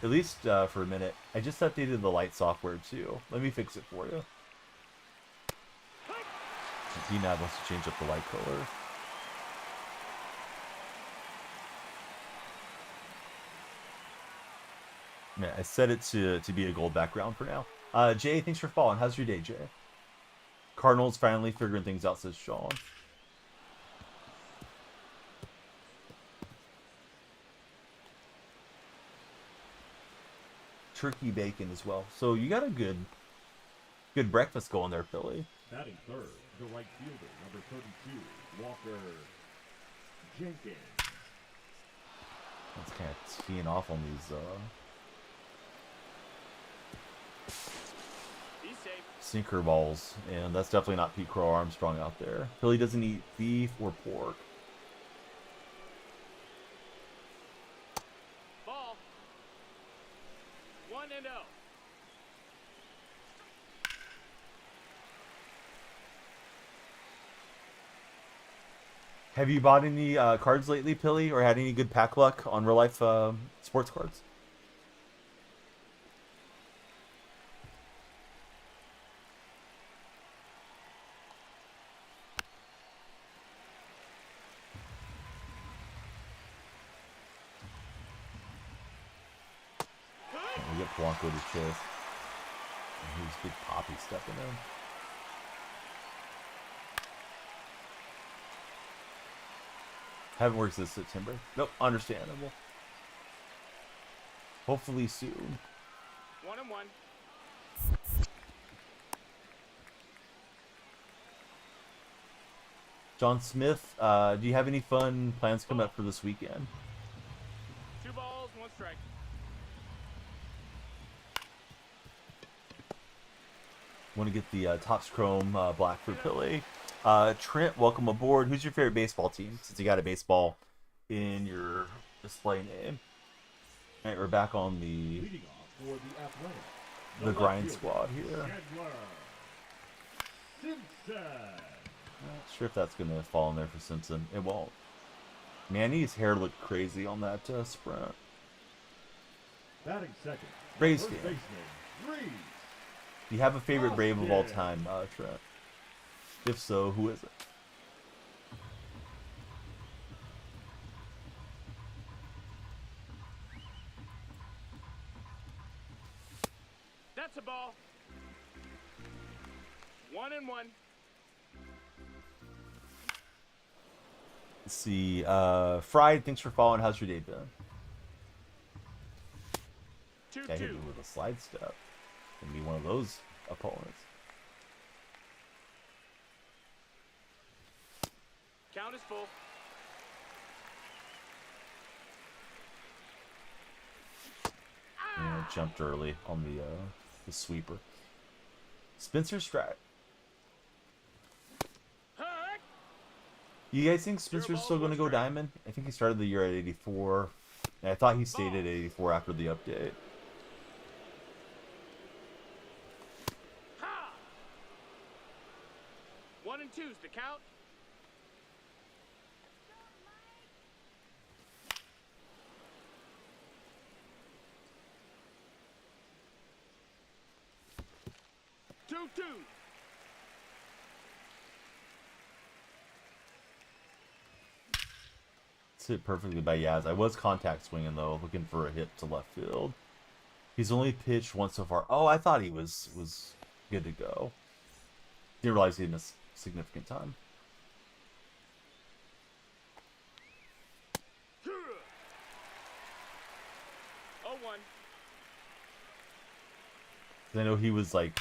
At least for a minute. I just updated the light software too. Let me fix it for you. BMAC wants to change up the light color. Yeah, I set it to be a gold background for now. Jay, thanks for following. How's your day, Jay? Cardinals finally figuring things out, says Sean. Turkey bacon as well. So you got a good breakfast going there, Philly. Batting third, the right fielder, number 32, Walker Jenkins. That's kind of teeing off on these Be safe. sinker balls, and that's definitely not Pete Crow Armstrong out there. Philly doesn't eat beef or pork. Ball. 1-0. Have you bought any cards lately, Pilly, or had any good pack luck on real life sports cards? We get Blanco to chase. And he's big Poppy stepping in. Haven't worked since September. Nope, understandable. Hopefully soon. 1-1. John Smith, do you have any fun plans coming up for this weekend? 2 balls, 1 strike. Want to get the Topps Chrome black for Pilly. Trent, welcome aboard. Who's your favorite baseball team? Since you got a baseball in your display name. All right, we're back on the Leading off for the Athletics, the left grind fielder, squad here. Chandler Simpson. Not sure if that's gonna fall in there for Simpson. It won't. Manny's hair looked crazy on that sprint. Batting second, Braves first fan. baseman, Reese. Do you have a favorite Brave of all time, Trent? If so, who is it? That's a ball. 1-1. Let's see. Fried, thanks for following. How's your day been? 2-2. I hit me with a slide step. Gonna be one of those opponents. Count is full. Yeah, jumped early on the sweeper. Spencer Strat. Heck! You guys think Spencer's still going to go diamond? I think he started the year at 84. And I thought he stayed at 84 after the update. Ha! 1 and 2's the count. Two. It's hit perfectly by Yaz. I was contact swinging though, looking for a hit to left field. He's only pitched once so far. Oh, I thought he was good to go. Didn't realize he missed significant time. Oh, 1. I know he was like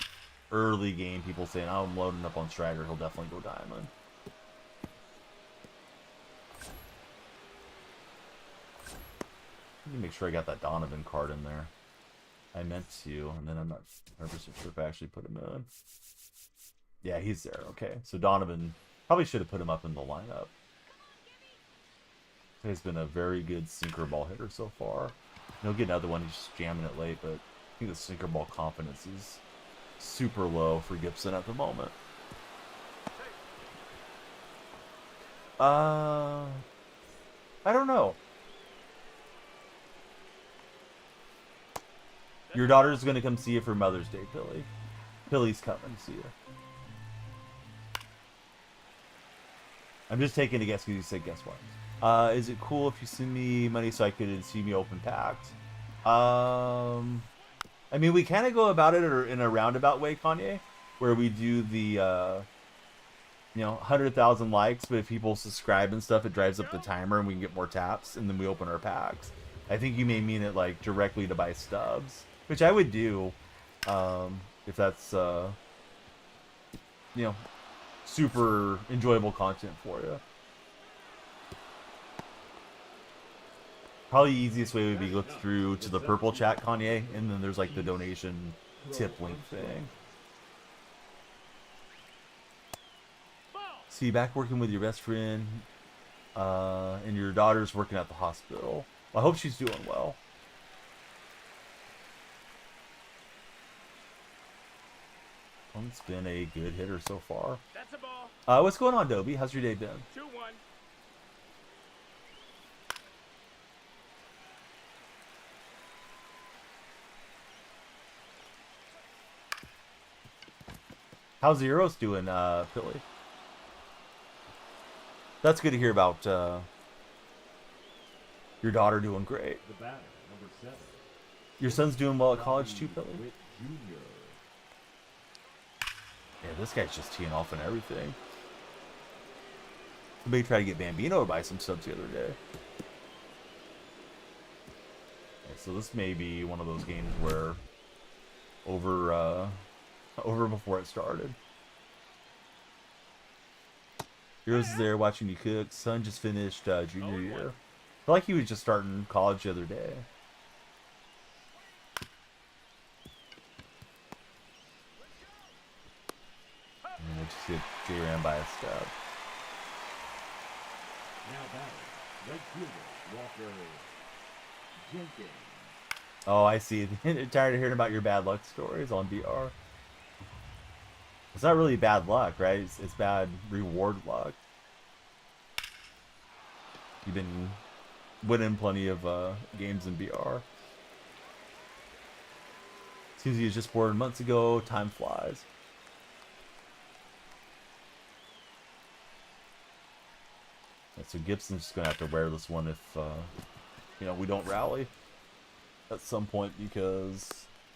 early game people saying, oh, I'm loading up on Strider, he'll definitely go diamond. Let me make sure I got that Donovan card in there. I meant to, and then I'm not 100% sure if I actually put him in. Yeah, he's there. Okay, so Donovan probably should have put him up in the lineup. He's been a very good sinker ball hitter so far. He'll get another one. He's just jamming it late, but I think the sinker ball confidence is super low for Gibson at the moment. I don't know. Your daughter's gonna come see you for Mother's Day, Pilly. Pilly's coming to see you. I'm just taking a guess because you said guess what. Is it cool if you send me money so I could see me open packs? I mean, we kind of go about it in a roundabout way, Kanye, where we do the, 100,000 likes, but if people subscribe and stuff, it drives up the timer and we can get more taps, and then we open our packs. I think you may mean it like directly to buy stubs, which I would do, if that's, super enjoyable content for you. Probably the easiest way would be look through to the purple chat, Kanye, and then there's like the donation tip link thing. See, back working with your best friend, and your daughter's working at the hospital. Well, I hope she's doing well. It's been a good hitter so far. That's a ball. What's going on, Dobie? How's your day been? 2-1. How's Eros doing, Philly? That's good to hear about your daughter doing great. The batter, number 7. Your son's doing well at college too, Philly? Witt Jr. Yeah, this guy's just teeing off and everything. Somebody tried to get Bambino to buy some subs the other day. Okay, so this may be one of those games where over before it started. Heroes is there watching you cook. Son just finished junior year. I feel like he was just starting college the other day. And we'll just get J-Ram by a step. Now batting, right fielder, Walker Jenkins. Oh, I see. Tired of hearing about your bad luck stories on BR. It's not really bad luck, right? It's bad reward luck. You've been winning plenty of games in BR. Seems he was just born months ago. Time flies. Yeah, so Gibson's just gonna have to wear this one if we don't rally at some point, because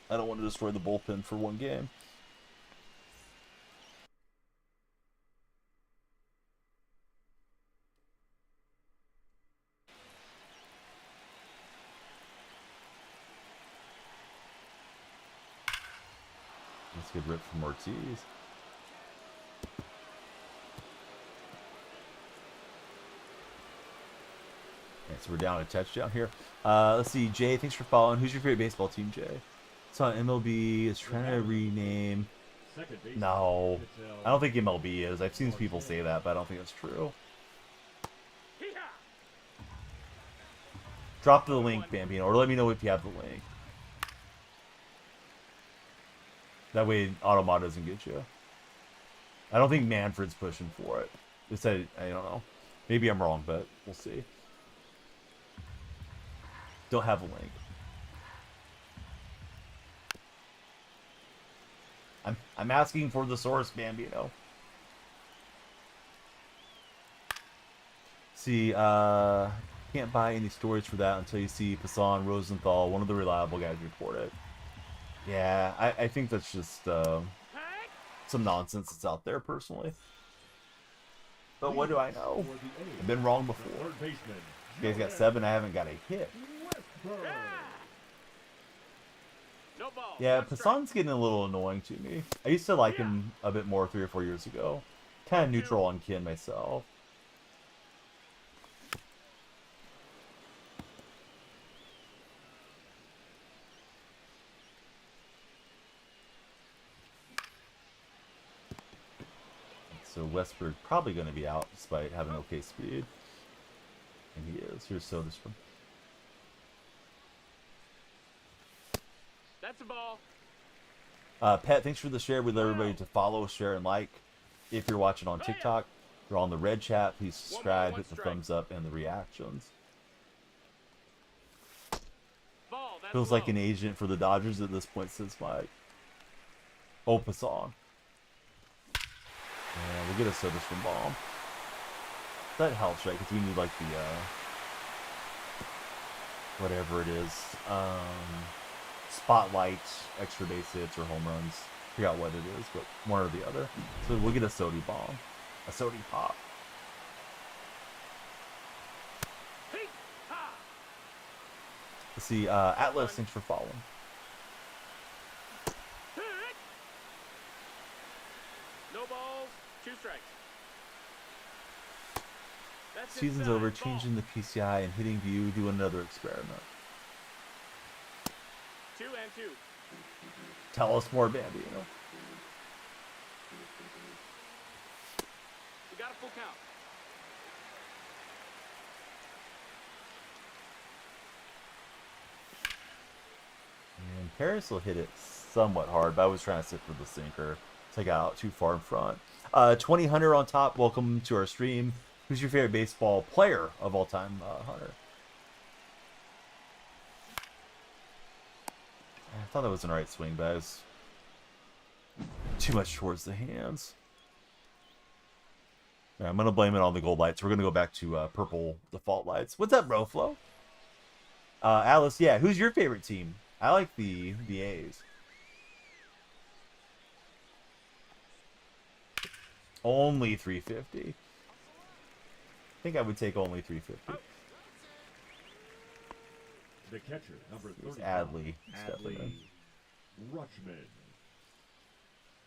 I don't want to destroy the bullpen for one game. Let's get ripped from Ortiz. Okay, so we're down a touchdown here. Let's see, Jay, thanks for following. Who's your favorite baseball team, Jay? Saw MLB is trying to rename. No, I don't think MLB is. I've seen people say that, but I don't think that's true. Drop the link, Bambino, or let me know if you have the link. That way Automata doesn't get you. I don't think Manfred's pushing for it. They said, I don't know. Maybe I'm wrong, but we'll see. Don't have a link. I'm asking for the source, Bambino. See, can't buy any stories for that until you see Passan Rosenthal, one of the reliable guys, report it. Yeah, I think that's just some nonsense that's out there, personally. But what do I know? I've been wrong before. You guys got 7, I haven't got a hit. Yeah, Passan's getting a little annoying to me. I used to like him a bit more 3 or 4 years ago. Kind of neutral on Kin myself. Westberg probably going to be out despite having okay speed. And he is. Here's Soderstrom. That's a ball. Pat, thanks for the share. We'd like everybody to follow, share, and like. If you're watching on TikTok, if you're on the red chat, please subscribe, hit the thumbs up, and the reactions. Ball, that's Feels low. like an agent for the Dodgers at this point, says Mike. Opasong. Yeah, we'll get a Soderstrom bomb. That helps, right? Because we need, like, the, whatever it is. Spotlight, extra base hits, or home runs. Forgot what it is, but one or the other. So we'll get a Sody bomb. A Sody pop. Hey, ha. Let's see, Atlas, thanks for following. Hit. No balls, 2 strikes. That's Season's inside. over, Ball. changing the PCI and hitting view, do another experiment. 2 and 2. Tell us more, Bambino. We got a full count. And Paris will hit it somewhat hard, but I was trying to sit for the sinker. So I got out too far in front. 20 Hunter on top, welcome to our stream. Who's your favorite baseball player of all time, Hunter? I thought that was an alright swing, but I was too much towards the hands. All right, I'm going to blame it on the gold lights. We're going to go back to purple default lights. What's up, Roflo? Alice, yeah, who's your favorite team? I like the A's. Only 350. I think I would take only 350. The catcher, number Here's 30. Adley stepping in. Rutschman.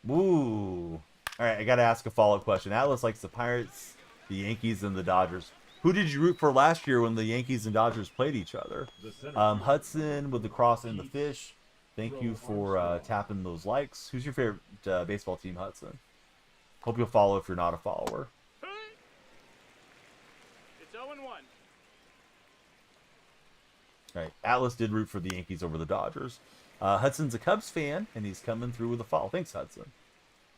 Woo. All right, I got to ask a follow-up question. Atlas likes the Pirates, the Yankees, and the Dodgers. Who did you root for last year when the Yankees and Dodgers played each other? Hudson with the cross and the fish. Thank you for tapping those likes. Who's your favorite baseball team, Hudson? Hope you'll follow if you're not a follower. It's 0 and 1. All right, Atlas did root for the Yankees over the Dodgers. Hudson's a Cubs fan, and he's coming through with a follow. Thanks, Hudson.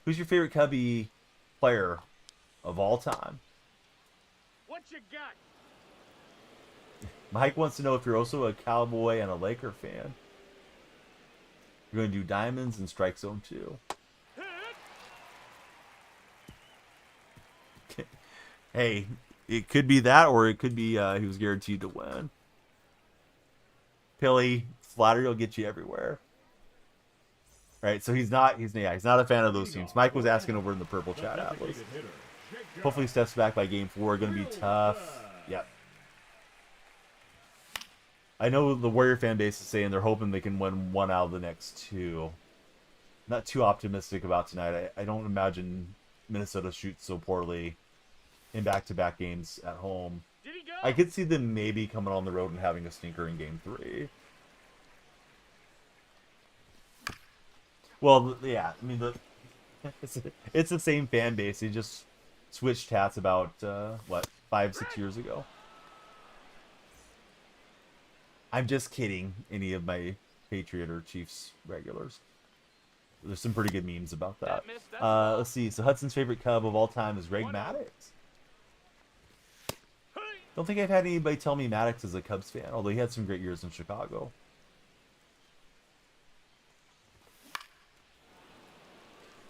Who's your favorite Cubby player of all time? What you got? Mike wants to know if you're also a Cowboy and a Laker fan. You're going to do Diamonds and Strike Zone 2. Hey, it could be that, or it could be he was guaranteed to win. Pilly, flattery will get you everywhere. All right, so he's not a fan of those teams. Mike was asking over in the purple chat, Atlas. Hopefully steps back by game 4. Going to be tough. Yep. I know the Warrior fan base is saying they're hoping they can win 1 out of the next 2. Not too optimistic about tonight. I don't imagine Minnesota shoots so poorly in back-to-back games at home. Did he go? I could see them maybe coming on the road and having a stinker in game 3. Well, yeah, I mean, it's the same fan base. They just switched hats about, 5-6 years ago. I'm just kidding, any of my Patriot or Chiefs regulars. There's some pretty good memes about that. Let's see. So Hudson's favorite Cub of all time is Greg Maddux. Don't think I've had anybody tell me Maddux is a Cubs fan, although he had some great years in Chicago.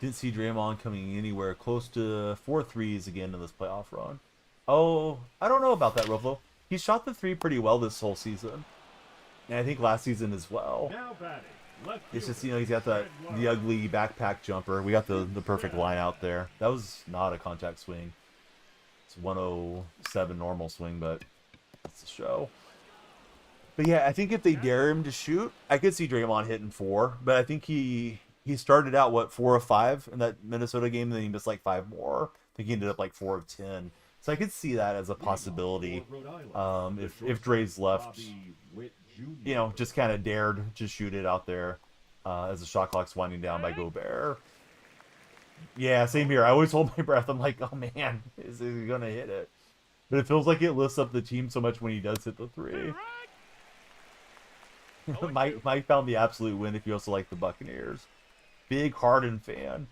Didn't see Draymond coming anywhere close to 4 threes again in this playoff run. Oh, I don't know about that, Ruffalo. He shot the 3 pretty well this whole season. And I think last season as well. It's just, he's got the ugly backpack jumper. We got the perfect line out there. That was not a contact swing. It's 107 normal swing, but it's a show. But yeah, I think if they dare him to shoot, I could see Draymond hitting 4. But I think he started out, 4 of 5 in that Minnesota game, and then he missed 5 more. I think he ended up 4 of 10. So I could see that as a possibility if Dre's left, just kind of dared to shoot it out there as the shot clock's winding down by Gobert. Yeah, same here. I always hold my breath. I'm like, oh man, is he gonna hit it? But it feels like it lifts up the team so much when he does hit the three. Mike found the absolute win if you also like the Buccaneers. Big Harden fan.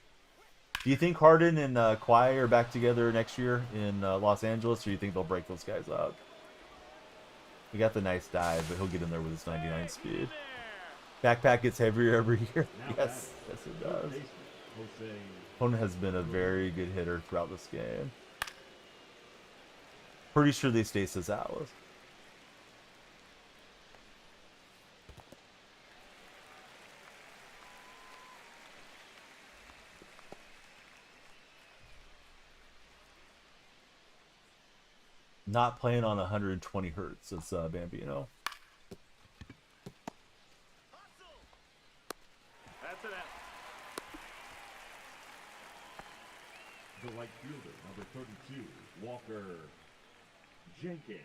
Do you think Harden and Kawhi are back together next year in Los Angeles, or do you think they'll break those guys up? He got the nice dive, but he'll get in there with his 99 speed. Backpack gets heavier every year. Yes, yes it does. Opponent has been a very good hitter throughout this game. Pretty sure they stay, says Atlas. Not playing on 120 hertz, says Bambino. That's it. The right fielder, number 32, Walker Jenkins.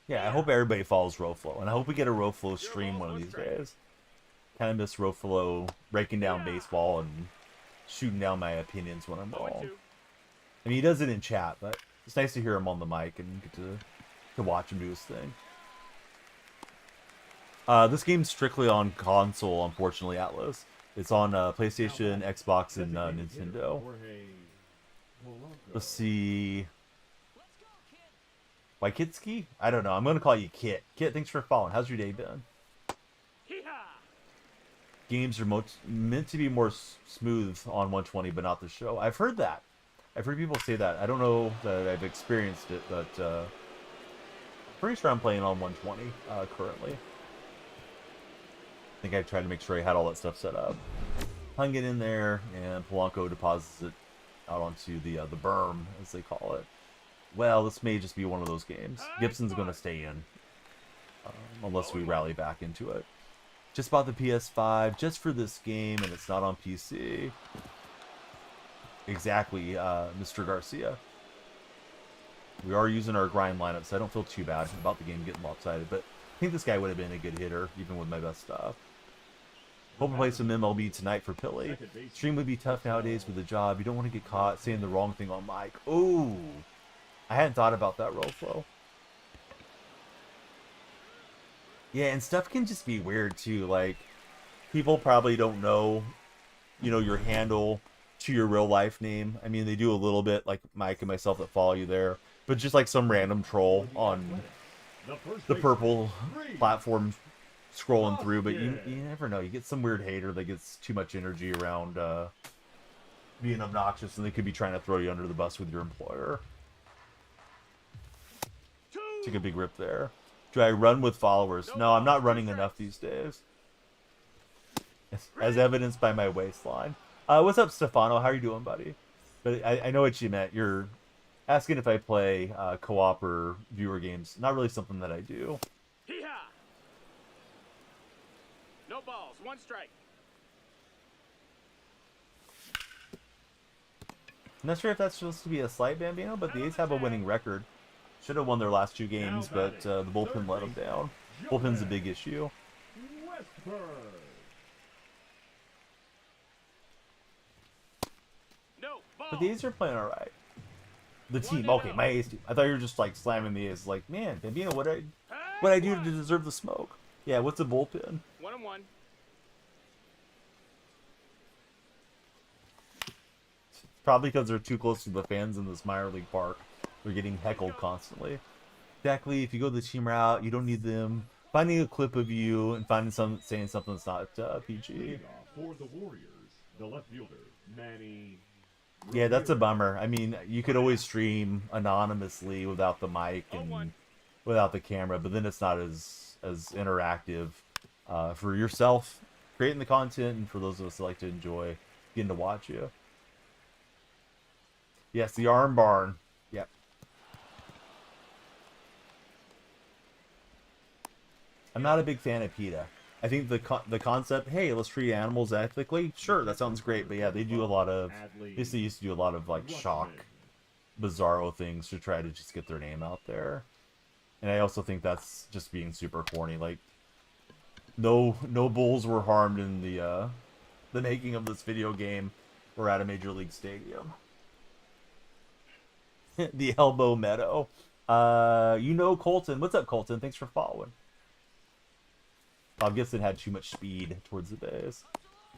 Yeah, I hope everybody follows Roflo, and I hope we get a Roflo stream one of these days. Kind of miss Roflo breaking down baseball and shooting down my opinions when I'm wrong. I mean, he does it in chat, but it's nice to hear him on the mic and get to watch him do his thing. This game's strictly on console, unfortunately, Atlas. It's on PlayStation, Xbox, and Nintendo. Let's see. Wykitski? I don't know. I'm going to call you Kit. Kit, thanks for following. How's your day been? Games are meant to be more smooth on 120, but not the show. I've heard that. I've heard people say that. I don't know that I've experienced it, but I'm pretty sure I'm playing on 120 currently. I think I tried to make sure I had all that stuff set up. Hung it in there, and Polanco deposits it out onto the berm, as they call it. Well, this may just be one of those games. Gibson's going to stay in, unless we rally back into it. Just bought the PS5 just for this game, and it's not on PC. Exactly, Mr. Garcia. We are using our grind lineup, so I don't feel too bad about the game getting lopsided, but I think this guy would have been a good hitter, even with my best stuff. Hope to play some MLB tonight for Pilly. Stream would be tough nowadays with the job. You don't want to get caught saying the wrong thing on mic. Ooh, I hadn't thought about that, Roflo. Yeah, and stuff can just be weird too. Like, people probably don't know, your handle to your real life name. I mean, they do a little bit, like Mike and myself that follow you there, but just like some random troll on the purple platform scrolling through. But you never know. You get some weird hater that gets too much energy around being obnoxious, and they could be trying to throw you under the bus with your employer. Take a big rip there. Do I run with followers? No, I'm not running enough these days. As evidenced by my waistline. What's up, Stefano? How are you doing, buddy? But I know what you meant. You're asking if I play co-op or viewer games. Not really something that I do. No balls, one strike. I'm not sure if that's supposed to be a slight, Bambino, but the A's have a winning record. Should have won their last 2 games, but the bullpen let them down. Bullpen's a big issue. But the A's are playing alright. The team, okay, my A's team. I thought you were just like slamming the A's. Like, man, Bambino, what I do to deserve the smoke? Yeah, what's a bullpen? 1-1. Probably because they're too close to the fans in this minor league park. They're getting heckled constantly. Exactly, if you go the team route, you don't need them finding a clip of you and saying something that's not PG. For the Warriors, the left fielder, Manny. Yeah, that's a bummer. I mean, you could always stream anonymously without the mic and without the camera, but then it's not as interactive for yourself creating the content and for those of us that like to enjoy getting to watch you. Yes, the arm barn. Yep. I'm not a big fan of PETA. I think the concept, hey, let's treat animals ethically, sure, that sounds great. But yeah, they do a lot of, used to do a lot of like shock, bizarro things to try to just get their name out there. And I also think that's just being super corny. Like, no bulls were harmed in the making of this video game or at a major league stadium. The elbow meadow. Colton. What's up, Colton? Thanks for following. Bob Gibson had too much speed towards the base.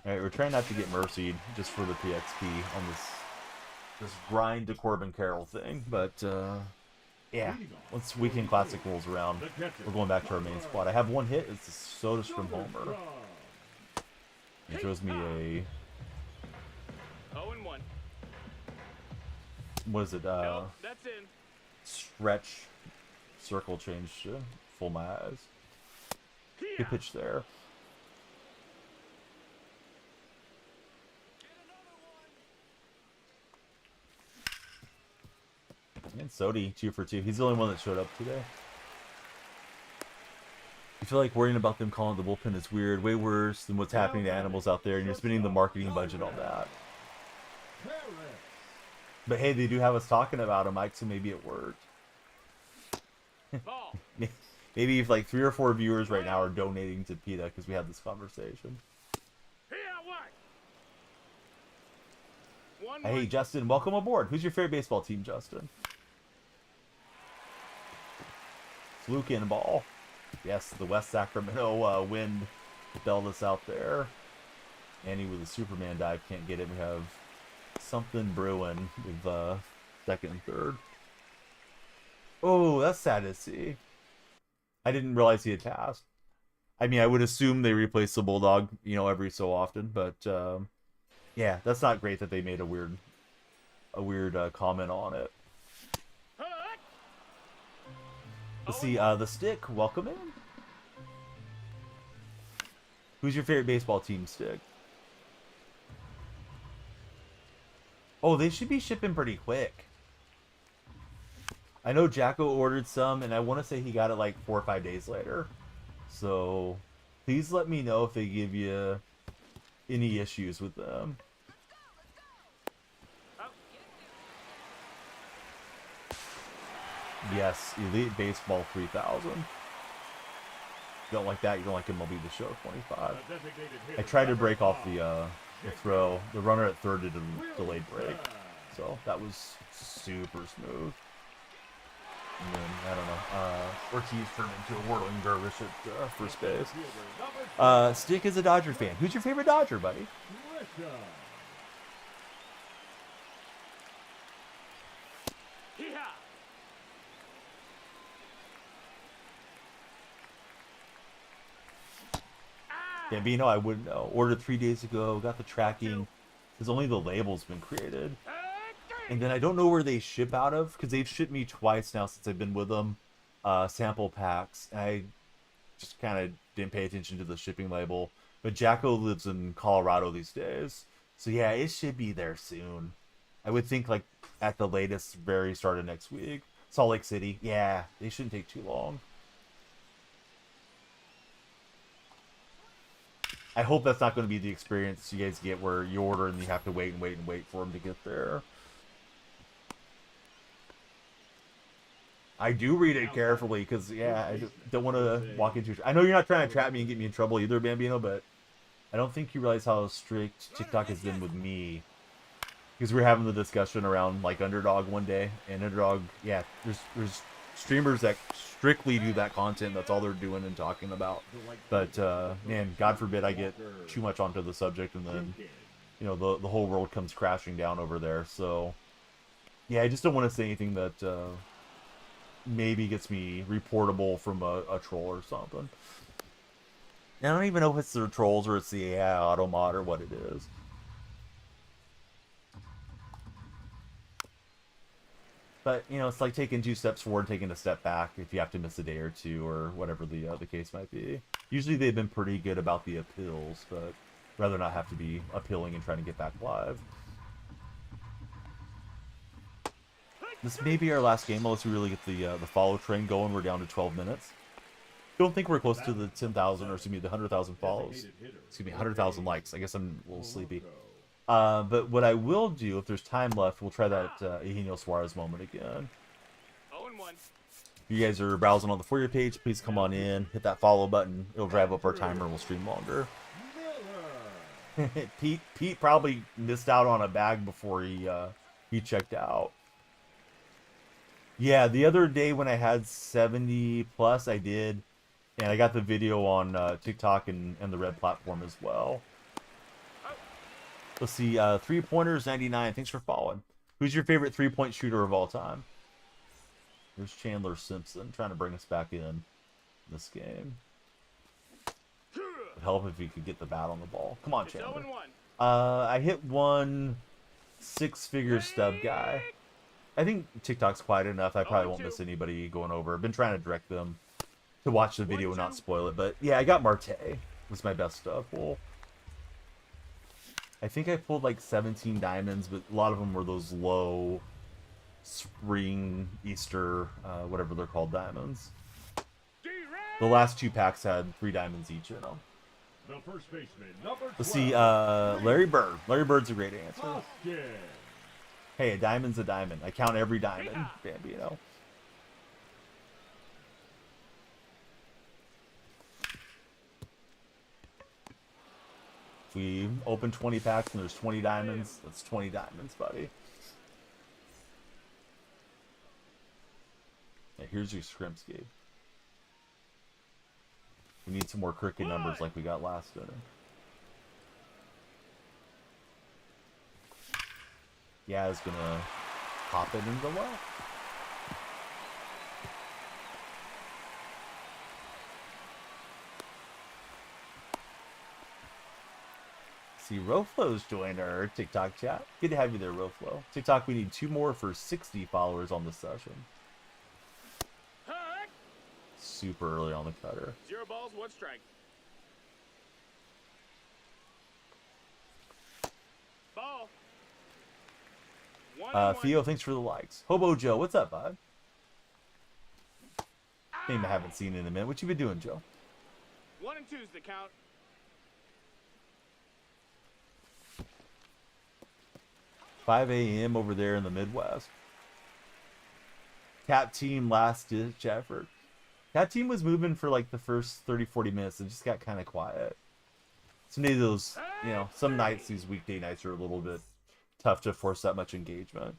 Alright, we're trying not to get mercied just for the PXP on this grind to Corbin Carroll thing, but yeah, once Weekend Classic rolls around, we're going back to our main squad. I have one hit, it's a Sodas from Homer. He throws me a 0-1. what is it? Nope, that's in. Stretch circle change to full my eyes. Good pitch there. And Sodi, 2 for 2. He's the only one that showed up today. I feel like worrying about them calling the bullpen is weird. Way worse than what's happening to animals out there, and you're spending the marketing budget on that. But hey, they do have us talking about him, Mike, so maybe it worked. Maybe if like 3 or 4 viewers right now are donating to PETA because we had this conversation. Hey, Justin, welcome aboard. Who's your favorite baseball team, Justin? Fluke in ball. Yes, the West Sacramento Wind bailed us out there. Annie with a Superman dive can't get it. We have something brewing with second and third. Oh, that's sad to see. I didn't realize he had passed. I mean, I would assume they replace the Bulldog, every so often, but yeah, that's not great that they made a weird comment on it. Let's see, the Stick, welcome in. Who's your favorite baseball team, Stick? Oh, they should be shipping pretty quick. I know Jacko ordered some, and I want to say he got it like 4 or 5 days later. So, please let me know if they give you any issues with them. Yes, Elite Baseball 3000. You don't like that, you don't like MLB The Show 25. I tried to break off the throw. The runner at third did a delayed break. So that was super smooth. And then, I don't know, Ortiz turned into a whirling dervish at first base. Stick is a Dodger fan. Who's your favorite Dodger, buddy? Gambino, I wouldn't know. Ordered 3 days ago, got the tracking, because only the label's been created. And then I don't know where they ship out of, because they've shipped me twice now since I've been with them, sample packs. And I just kind of didn't pay attention to the shipping label. But Jacko lives in Colorado these days. So yeah, it should be there soon. I would think like at the latest, very start of next week. Salt Lake City, yeah, they shouldn't take too long. I hope that's not going to be the experience you guys get where you order and you have to wait and wait and wait for them to get there. I do read it carefully because, yeah, I don't want to walk into... I know you're not trying to trap me and get me in trouble either, Bambino, but I don't think you realize how strict TikTok has been with me. Because we were having the discussion around, like, Underdog one day, and Underdog, yeah, there's streamers that strictly do that content. That's all they're doing and talking about. But, man, God forbid I get too much onto the subject and then, the whole world comes crashing down over there. So, yeah, I just don't want to say anything that... maybe gets me reportable from a troll or something. I don't even know if it's the trolls or it's the AI Automod or what it is. But, it's like taking 2 steps forward, taking a step back if you have to miss a day or two or whatever the case might be. Usually they've been pretty good about the appeals, but rather not have to be appealing and trying to get back live. This may be our last game unless we really get the follow train going. We're down to 12 minutes. Don't think we're close to the 10,000 or excuse me, the 100,000 follows. Excuse me, 100,000 likes. I guess I'm a little sleepy. But what I will do, if there's time left, we'll try that Eugenio Suarez moment again. 0-1. If you guys are browsing on the For You page, please come on in, hit that follow button. It'll drive up our timer and we'll stream longer. Miller. Pete probably missed out on a bag before he checked out. Yeah, the other day when I had 70 plus, I did, and I got the video on TikTok and the Red platform as well. Let's see, 3-pointers 99. Thanks for following. Who's your favorite 3-point shooter of all time? There's Chandler Simpson trying to bring us back in this game. Would help if he could get the bat on the ball. Come on, Chandler. I hit one 6-figure stub guy. I think TikTok's quiet enough. I probably won't miss anybody going over. I've been trying to direct them to watch the video and not spoil it. But yeah, I got Marte. Was my best pull. I think I pulled like 17 diamonds, but a lot of them were those low spring, Easter, whatever they're called, diamonds. The last 2 packs had 3 diamonds each in them. The first baseman, number 12. Let's see, Larry Bird. Larry Bird's a great answer. Austin. Hey, a diamond's a diamond. I count every diamond, Bambino. If we open 20 packs and there's 20 diamonds, that's 20 diamonds, buddy. Yeah, here's your Scrimsky. We need some more cricket numbers like we got last inning. Yeah, it's gonna pop it in the well. See, Roflo's joined our TikTok chat. Good to have you there, Roflo. TikTok, we need 2 more for 60 followers on the session. Super early on the cutter. 0 balls, 1 strike. Ball. Theo, thanks for the likes. Hobo Joe, what's up, bud? Name I haven't seen in a minute. What you been doing, Joe? 1 and 2's the count. $5 a.m. over there in the Midwest. Cap team last ditch effort. Cap team was moving for like the first 30, 40 minutes and just got kind of quiet. Some days those, you know, some nights, these weekday nights are a little bit tough to force that much engagement.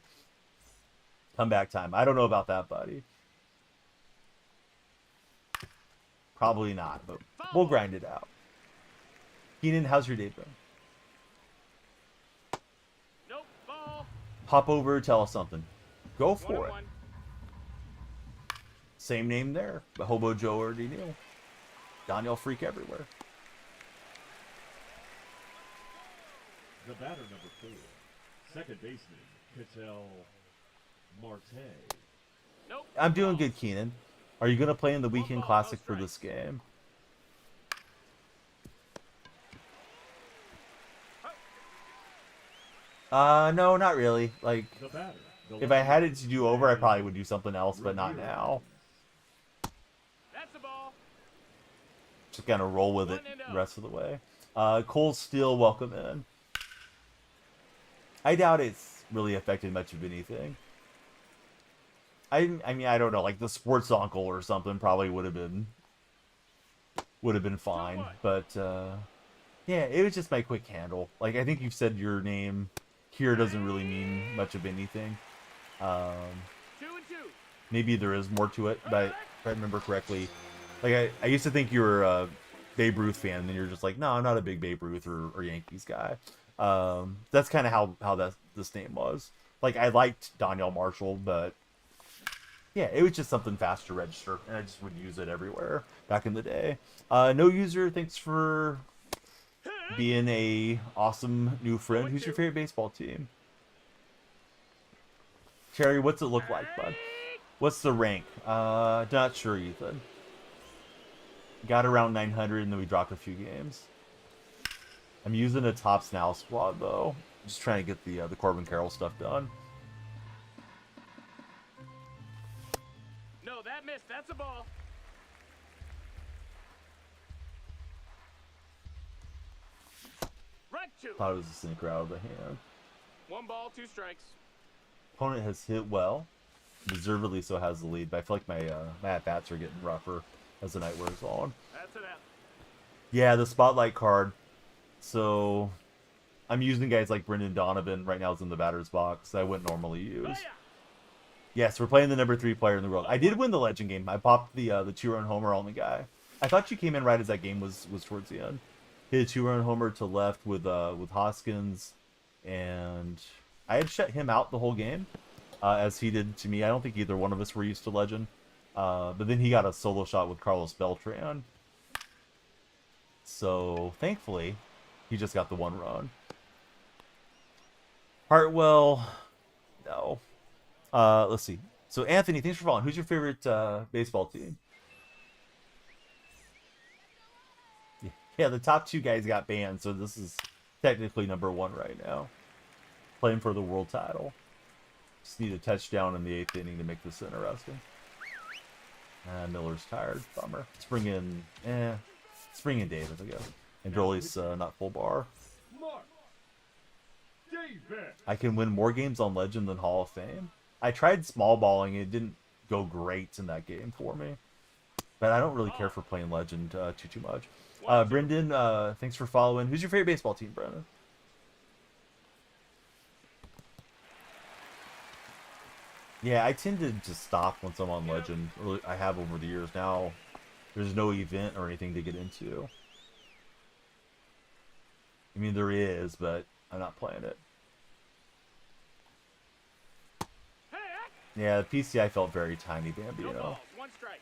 Comeback time. I don't know about that, buddy. Probably not, but we'll grind it out. Keenan, how's your day been? Nope, ball. Hop over, tell us something. Go 1 for and it. 1. Same name there, but Hobo Joe already knew. Daniel Freak everywhere. The batter, number 4. Second baseman, Ketel Marte. Nope. I'm doing good, Keenan. Are you going to play in the Weekend ball, Classic no for this game? No, not really. Like, The batter, the if I had it to do over, I probably would do something else, but not now. That's the ball. Just kind of roll with it the rest of the way. Cole Steele, welcome in. I doubt it's really affected much of anything. I mean, I don't know. Like the sports uncle or something probably would have been fine. But yeah, it was just my quick handle. Like I think you've said your name here doesn't really mean much of anything. 2 and 2. Maybe there is more to it, but if I remember correctly, like I used to think you were a Babe Ruth fan, and then you're just like, no, I'm not a big Babe Ruth or Yankees guy. That's kind of how this name was. Like I liked Donnell Marshall, but yeah, it was just something fast to register, and I just would use it everywhere back in the day. No user, thanks for being a awesome new friend. Who's your favorite baseball team? Cherry, what's it look like, bud? What's the rank? Not sure, Ethan. Got around 900, and then we dropped a few games. I'm using a Tops Now squad, though. Just trying to get the Corbin Carroll stuff done. No, that missed. That's a ball. Right 2. Thought it was a sinker out of the hand. 1 ball, 2 strikes. Opponent has hit well. deservedly so has the lead, but I feel like my at-bats are getting rougher as the night wears on. That's it out. Yeah, the spotlight card. So I'm using guys like Brendan Donovan right now is in the batter's box that I wouldn't normally use. Yes, we're playing the number 3 player in the world. I did win the legend game. I popped the 2-run homer on the guy. I thought you came in right as that game was towards the end. Hit a 2-run homer to left with Hoskins, and I had shut him out the whole game, as he did to me. I don't think either one of us were used to legend. But then he got a solo shot with Carlos Beltran. So thankfully, he just got the 1 run. Hartwell, no. Let's see. So Anthony, thanks for following. Who's your favorite baseball team? Yeah, the top 2 guys got banned, so this is technically number 1 right now. Playing for the world title. Just need a touchdown in the 8th inning to make this interesting. Miller's tired. Bummer. Let's bring in David, I guess. Androli's not full bar. I can win more games on Legend than Hall of Fame. I tried small balling. It didn't go great in that game for me. But I don't really care for playing Legend too much. Brendan, thanks for following. Who's your favorite baseball team, Brendan? Yeah, I tend to just stop once I'm on Legend. Or I have over the years. Now, there's no event or anything to get into. I mean, there is, but I'm not playing it. Yeah, the PCI felt very tiny, Bambino. One strike.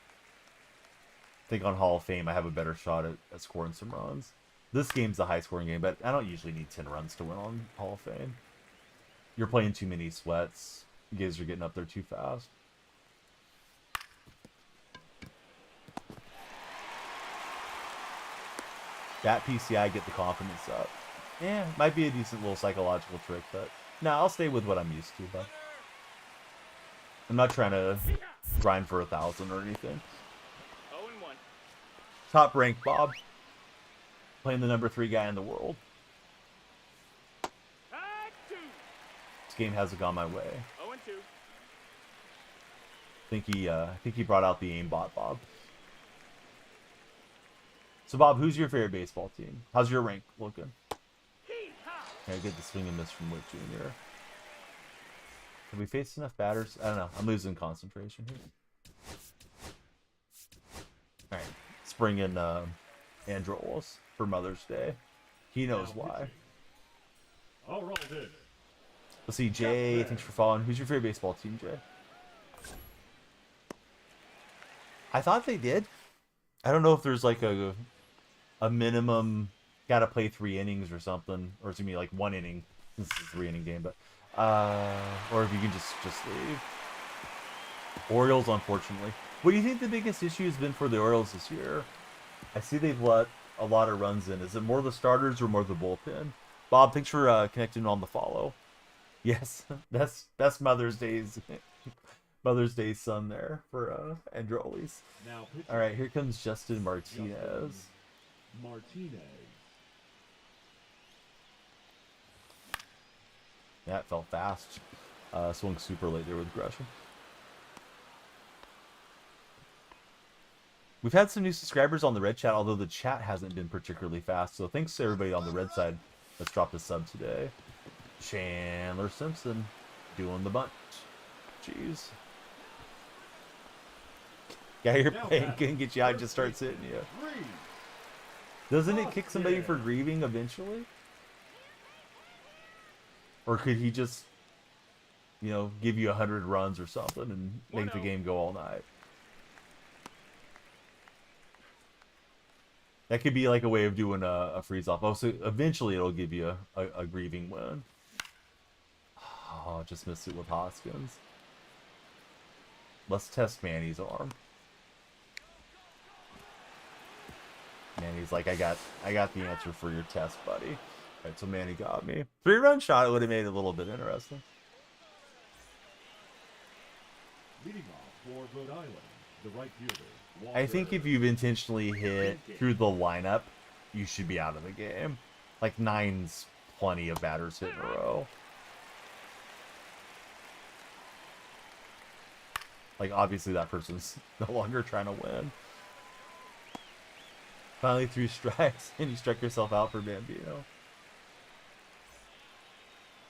I think on Hall of Fame, I have a better shot at scoring some runs. This game's a high-scoring game, but I don't usually need 10 runs to win on Hall of Fame. You're playing too many sweats. You guys are getting up there too fast. That PCI, get the confidence up. Yeah, might be a decent little psychological trick, but no, I'll stay with what I'm used to, though. I'm not trying to grind for 1,000 or anything. 0-1. Top rank, Bob. Playing the number 3 guy in the world. This game hasn't gone my way. 0-2. I think he brought out the aimbot, Bob. So, Bob, who's your favorite baseball team? How's your rank looking? I get the swing and miss from Wick Jr. Have we faced enough batters? I don't know. I'm losing concentration here. Alright. Let's bring in Androlos for Mother's Day. He knows why. Let's see, Jay. Thanks for following. Who's your favorite baseball team, Jay? I thought they did. I don't know if there's like a minimum, gotta play 3 innings or something, or it's gonna be like 1 inning. This is a 3-inning game, but or if you can just leave. Orioles, unfortunately. What do you think the biggest issue has been for the Orioles this year? I see they've let a lot of runs in. Is it more the starters or more the bullpen? Bob, thanks for connecting on the follow. Yes, best Mother's Day son there for Androlis. All right, here comes Justin Martinez. Yeah, it felt fast. Swung super late there with Gresham. We've had some new subscribers on the red chat, although the chat hasn't been particularly fast. So thanks to everybody on the red side that's dropped a sub today. Chandler Simpson doing the bunch. Jeez. Yeah, you're playing can get you out and just starts hitting you. Doesn't it kick somebody for grieving eventually? Or could he just, give you 100 runs or something and make the game go all night? That could be like a way of doing a freeze off. Oh, so eventually it'll give you a grieving win. Oh, just missed it with Hoskins. Let's test Manny's arm. Manny's like, I got the answer for your test, buddy. All right, so Manny got me. 3-run shot would have made it a little bit interesting. Leading off for Rhode Island, the right fielder. I think if you've intentionally hit through the lineup, you should be out of the game. Like 9's plenty of batters hit in a row. Like, obviously that person's no longer trying to win. Finally 3 strikes, and you struck yourself out for Bambino.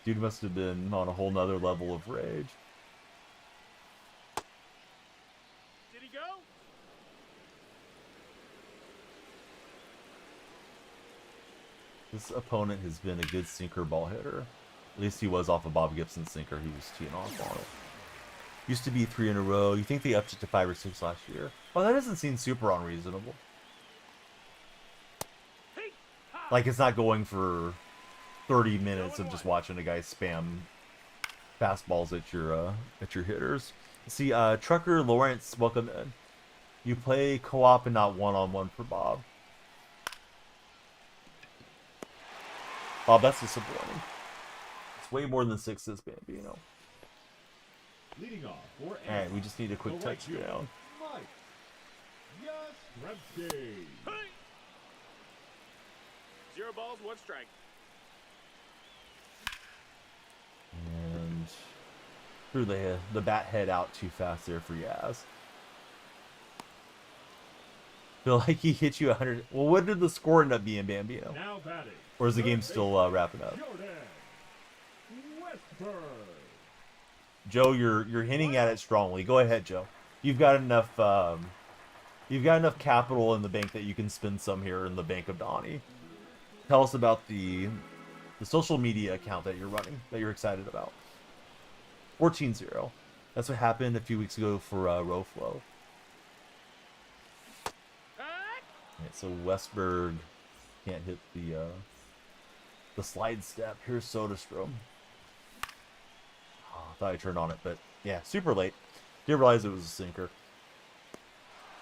Dude must have been on a whole nother level of rage. Did he go? This opponent has been a good sinker ball hitter. At least he was off of Bob Gibson's sinker. He was teeing off on it. Used to be 3 in a row. You think they upped it to 5 or 6 last year? Well, that doesn't seem super unreasonable. Like, it's not going for 30 minutes of just watching a guy spam fastballs at your hitters. See, Trucker Lawrence, welcome in. You play co-op and not one-on-one for Bob. Bob, that's disappointing. It's way more than 6 this Bambino. Leading off for Alright, we just need a quick the right touchdown. fielder, Mike Yastrzemski. Hey! 0 balls, 1 strike. And threw the bat head out too fast there for Yaz. Feel like he hit you 100. Well, what did the score end up being, Bambino? Now batting. Or is the game still wrapping up? Jordan Westberg. Joe, you're hinting at it strongly. Go ahead, Joe. You've got enough capital in the bank that you can spend some here in the Bank of Donnie. Tell us about the social media account that you're running, that you're excited about. 14-0. That's what happened a few weeks ago for Roflo. Alright, so Westberg can't hit the slide step. Here's Soderstrom. Oh, I thought I turned on it, but yeah, super late. Didn't realize it was a sinker.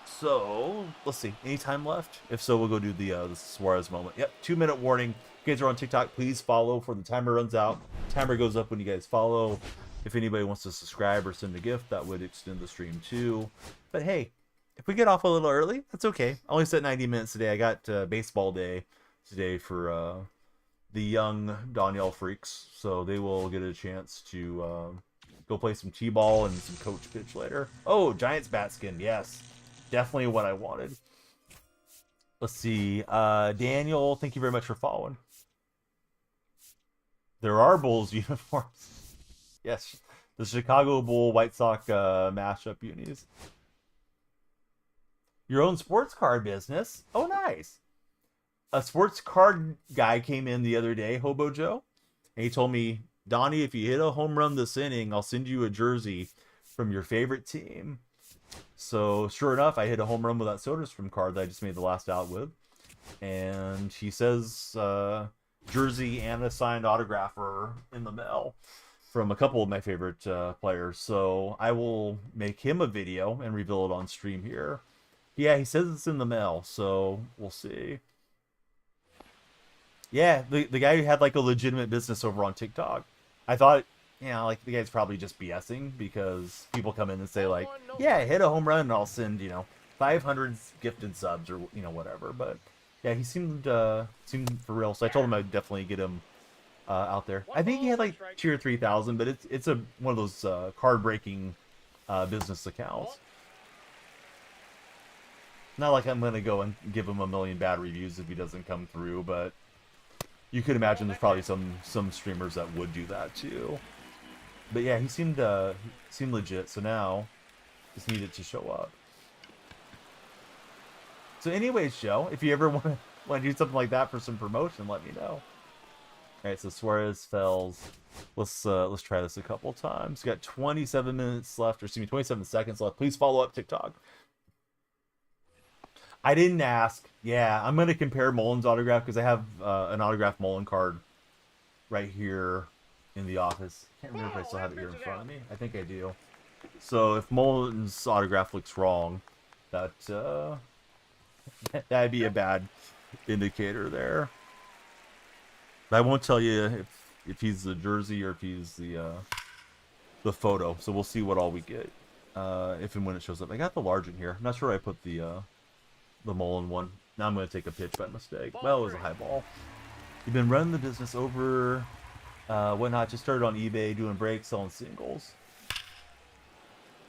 So, let's see. Any time left? If so, we'll go do the Suarez moment. Yep, 2-minute warning. If you guys are on TikTok, please follow before the timer runs out. Timer goes up when you guys follow. If anybody wants to subscribe or send a gift, that would extend the stream too. But hey, if we get off a little early, that's okay. I only set 90 minutes today. I got baseball day today for the young Danielle freaks, so they will get a chance to go play some t-ball and some coach pitch later. Oh, Giants bat skin, yes. Definitely what I wanted. Let's see. Daniel, thank you very much for following. There are Bulls uniforms. Yes. The Chicago Bull White Sox mashup unis. Your own sports card business. Oh, nice. A sports card guy came in the other day, Hobo Joe, and he told me, Donnie, if you hit a home run this inning, I'll send you a jersey from your favorite team. So sure enough, I hit a home run with that Soderstrom card that I just made the last out with. And he says jersey and a signed autograph are in the mail from a couple of my favorite players. So I will make him a video and reveal it on stream here. Yeah, he says it's in the mail, so we'll see. Yeah, the guy who had like a legitimate business over on TikTok. I thought, like the guy's probably just BSing because people come in and say like, yeah, hit a home run and I'll send, 500 gifted subs or, whatever. But yeah, he seemed for real. So I told him I'd definitely get him out there. I think he had like 2,000 or 3,000, but it's one of those card breaking business accounts. Not like I'm going to go and give him a million bad reviews if he doesn't come through, but you could imagine there's probably some streamers that would do that too. But yeah, he seemed legit. So now, just need it to show up. So anyways, Joe, if you ever want to do something like that for some promotion, let me know. All right, so Suarez Fells. Let's try this a couple times. Got 27 minutes left, or excuse me, 27 seconds left. Please follow up TikTok. I didn't ask. Yeah, I'm going to compare Mullen's autograph because I have an autographed Mullen card right here in the office. Can't remember if I still have it here in front of me. I think I do. So if Mullen's autograph looks wrong, that'd be a bad indicator there. But I won't tell you if he's the jersey or if he's the photo. So we'll see what all we get if and when it shows up. I got the large in here. I'm not sure I put the Mullen one. Now I'm going to take a pitch by mistake. Well, it was a high ball. You've been running the business over whatnot. Just started on eBay doing breaks, selling singles.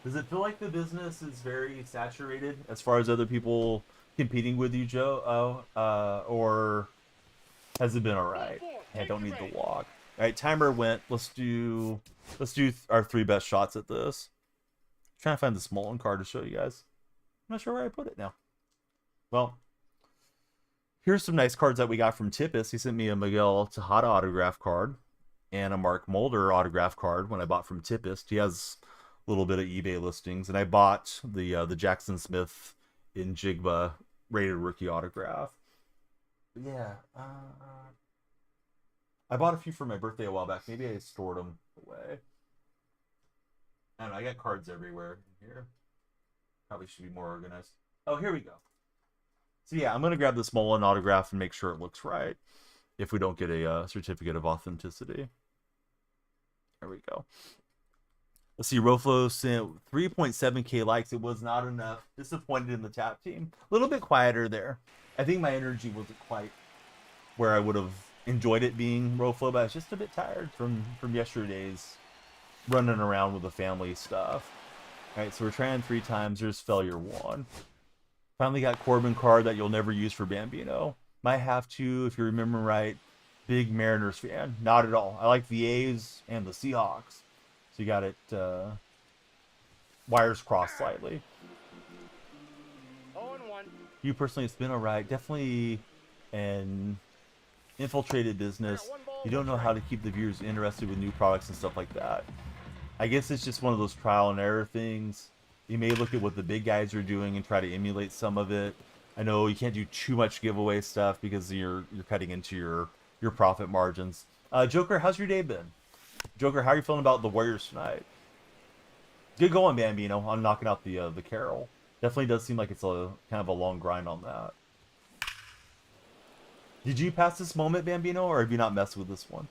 Does it feel like the business is very saturated as far as other people competing with you, Joe? Or has it been all right? Hey, I don't need the walk. All right, timer went. Let's do our 3 best shots at this. Trying to find the Smolin card to show you guys. I'm not sure where I put it now. Well, here's some nice cards that we got from Tippis. He sent me a Miguel Tejada autograph card and a Mark Mulder autograph card when I bought from Tippis. He has a little bit of eBay listings, and I bought the Jackson Smith in Jigba rated rookie autograph. Yeah, I bought a few for my birthday a while back. Maybe I stored them away. I don't know, I got cards everywhere here. Probably should be more organized. Oh, here we go. So yeah, I'm going to grab this Mullen autograph and make sure it looks right if we don't get a certificate of authenticity. There we go. Let's see, Roflo sent 3.7k likes. It was not enough. Disappointed in the tap team. A little bit quieter there. I think my energy wasn't quite where I would have enjoyed it being, Roflo, but I was just a bit tired from yesterday's running around with the family stuff. All right, so we're trying 3 times. There's failure 1. Finally got Corbin card that you'll never use for Bambino. Might have to, if you remember right. Big Mariners fan. Not at all. I like the A's and the Seahawks. So you got it wires crossed slightly. 0-1. You personally, it's been all right. Definitely an infiltrated business. You don't know how to keep the viewers interested with new products and stuff like that. I guess it's just one of those trial and error things. You may look at what the big guys are doing and try to emulate some of it. I know you can't do too much giveaway stuff because you're cutting into your profit margins. Joker, how's your day been? Joker, how are you feeling about the Warriors tonight? Good going, Bambino, on knocking out the Carroll. Definitely does seem like it's a kind of a long grind on that. Did you pass this moment, Bambino, or have you not messed with this one?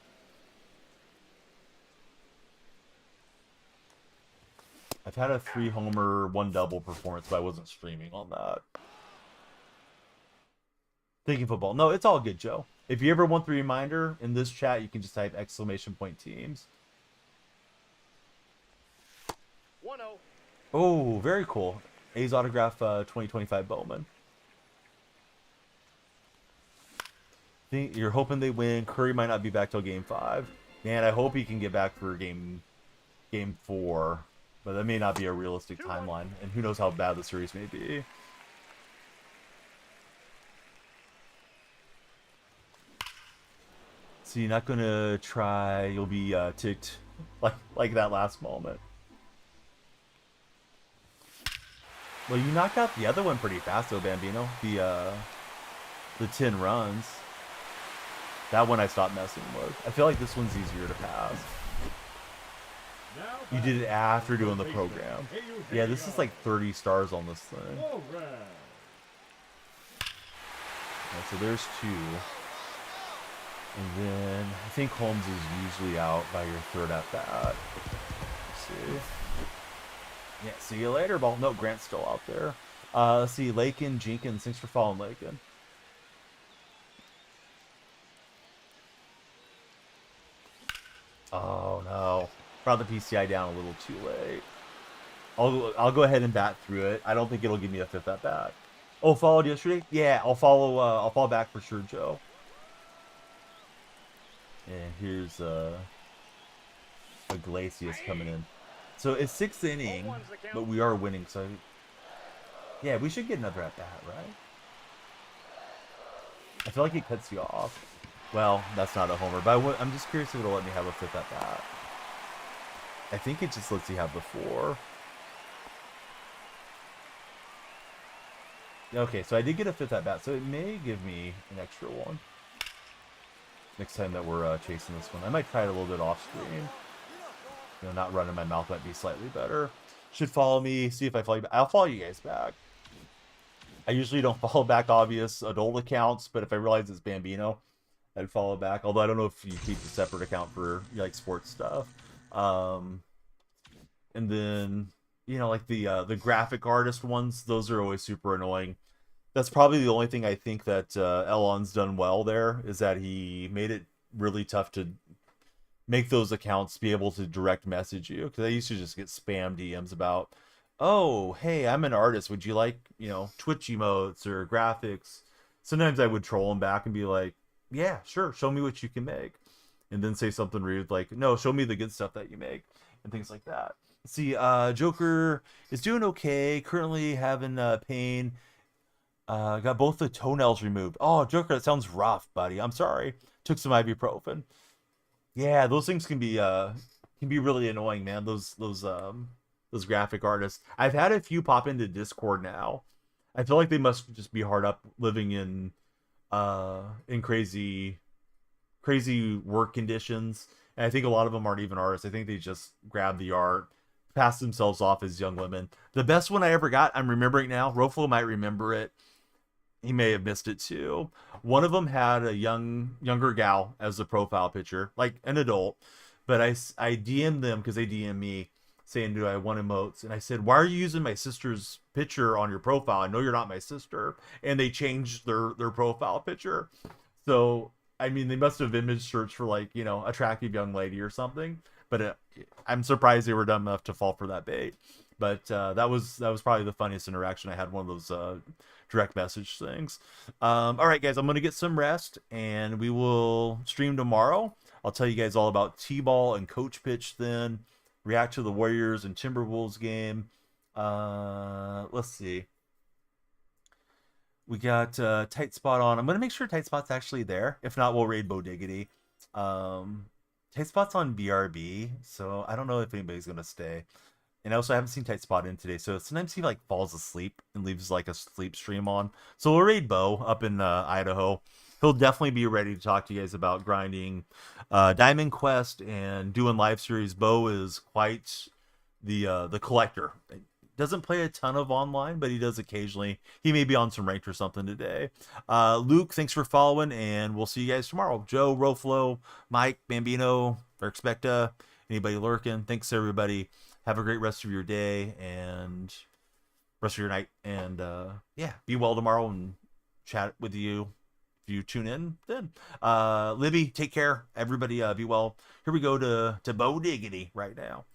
I've had a 3 homer, 1 double performance, but I wasn't streaming on that. Thinking football. No, it's all good, Joe. If you ever want the reminder in this chat, you can just type !teams. 1-0. Oh, very cool. A's autograph 2025 Bowman. You're hoping they win. Curry might not be back till game 5. Man, I hope he can get back for game 4. But that may not be a realistic timeline. And who knows how bad the series may be. So you're not going to try. You'll be ticked like that last moment. Well, you knocked out the other one pretty fast, though, Bambino. The 10 runs. That one I stopped messing with. I feel like this one's easier to pass. You did it after doing the program. Yeah, this is like 30 stars on this thing. Right, so there's 2. And then I think Holmes is usually out by your 3rd at bat. Let's see. Yeah, see you later, ball. No, Grant's still out there. Let's see, Lakin, Jenkins. Thanks for following, Lakin. Oh no, brought the PCI down a little too late. I'll go ahead and bat through it. I don't think it'll give me a 5th at bat. Oh, followed yesterday? Yeah, I'll fall back for sure, Joe. And here's Iglesias coming in. So it's 6th inning, but we are winning. So yeah, we should get another at bat, right? I feel like it cuts you off. Well, that's not a homer, but I'm just curious if it'll let me have a 5th at bat. I think it just lets you have the 4. Okay, so I did get a 5th at bat, so it may give me an extra one next time that we're chasing this one. I might try it a little bit off screen. You know, not running my mouth might be slightly better. Should follow me, see if I follow you back. I'll follow you guys back. I usually don't follow back obvious adult accounts, but if I realize it's Bambino, I'd follow back. Although I don't know if you keep a separate account for like sports stuff. And then, you know, like the graphic artist ones, those are always super annoying. That's probably the only thing I think that Elon's done well there, is that he made it really tough to make those accounts be able to direct message you, because I used to just get spam DMs about, oh, hey, I'm an artist, would you like, Twitch emotes or graphics? Sometimes I would troll them back and be like, yeah, sure, show me what you can make, and then say something rude like, no, show me the good stuff that you make, and things like that. See, Joker is doing okay, currently having pain. Got both the toenails removed. Oh, Joker, that sounds rough, buddy. I'm sorry. Took some ibuprofen. Yeah, those things can be really annoying, man. Those graphic artists. I've had a few pop into Discord now. I feel like they must just be hard up living in crazy work conditions. And I think a lot of them aren't even artists. I think they just grab the art, pass themselves off as young women. The best one I ever got, I'm remembering now. Roflo might remember it. He may have missed it too. One of them had a younger gal as the profile picture, like an adult. But I DM'd them because they DM'd me saying, do I want emotes? And I said, why are you using my sister's picture on your profile? I know you're not my sister. And they changed their profile picture. So, I mean, they must have image searched for, like, attractive young lady or something. But I'm surprised they were dumb enough to fall for that bait. But that was probably the funniest interaction I had, one of those direct message things. All right, guys, I'm going to get some rest, and we will stream tomorrow. I'll tell you guys all about T-ball and coach pitch then, react to the Warriors and Timberwolves game. Let's see. We got Tight Spot on. I'm going to make sure Tight Spot's actually there. If not, we'll raid Bo Diggity. Tight Spot's on BRB, so I don't know if anybody's going to stay. And also, I haven't seen Tight Spot in today, so sometimes he falls asleep and leaves like a sleep stream on. So we'll raid Bo up in Idaho. He'll definitely be ready to talk to you guys about grinding Diamond Quest and doing live series. Bo is quite the collector. Doesn't play a ton of online, but he does occasionally. He may be on some ranked or something today. Luke, thanks for following, and we'll see you guys tomorrow. Joe, Roflo, Mike, Bambino, Expecta, anybody lurking. Thanks, everybody. Have a great rest of your day and rest of your night. And yeah, be well tomorrow and chat with you if you tune in then. Libby, take care. Everybody be well. Here we go to Bo Diggity right now.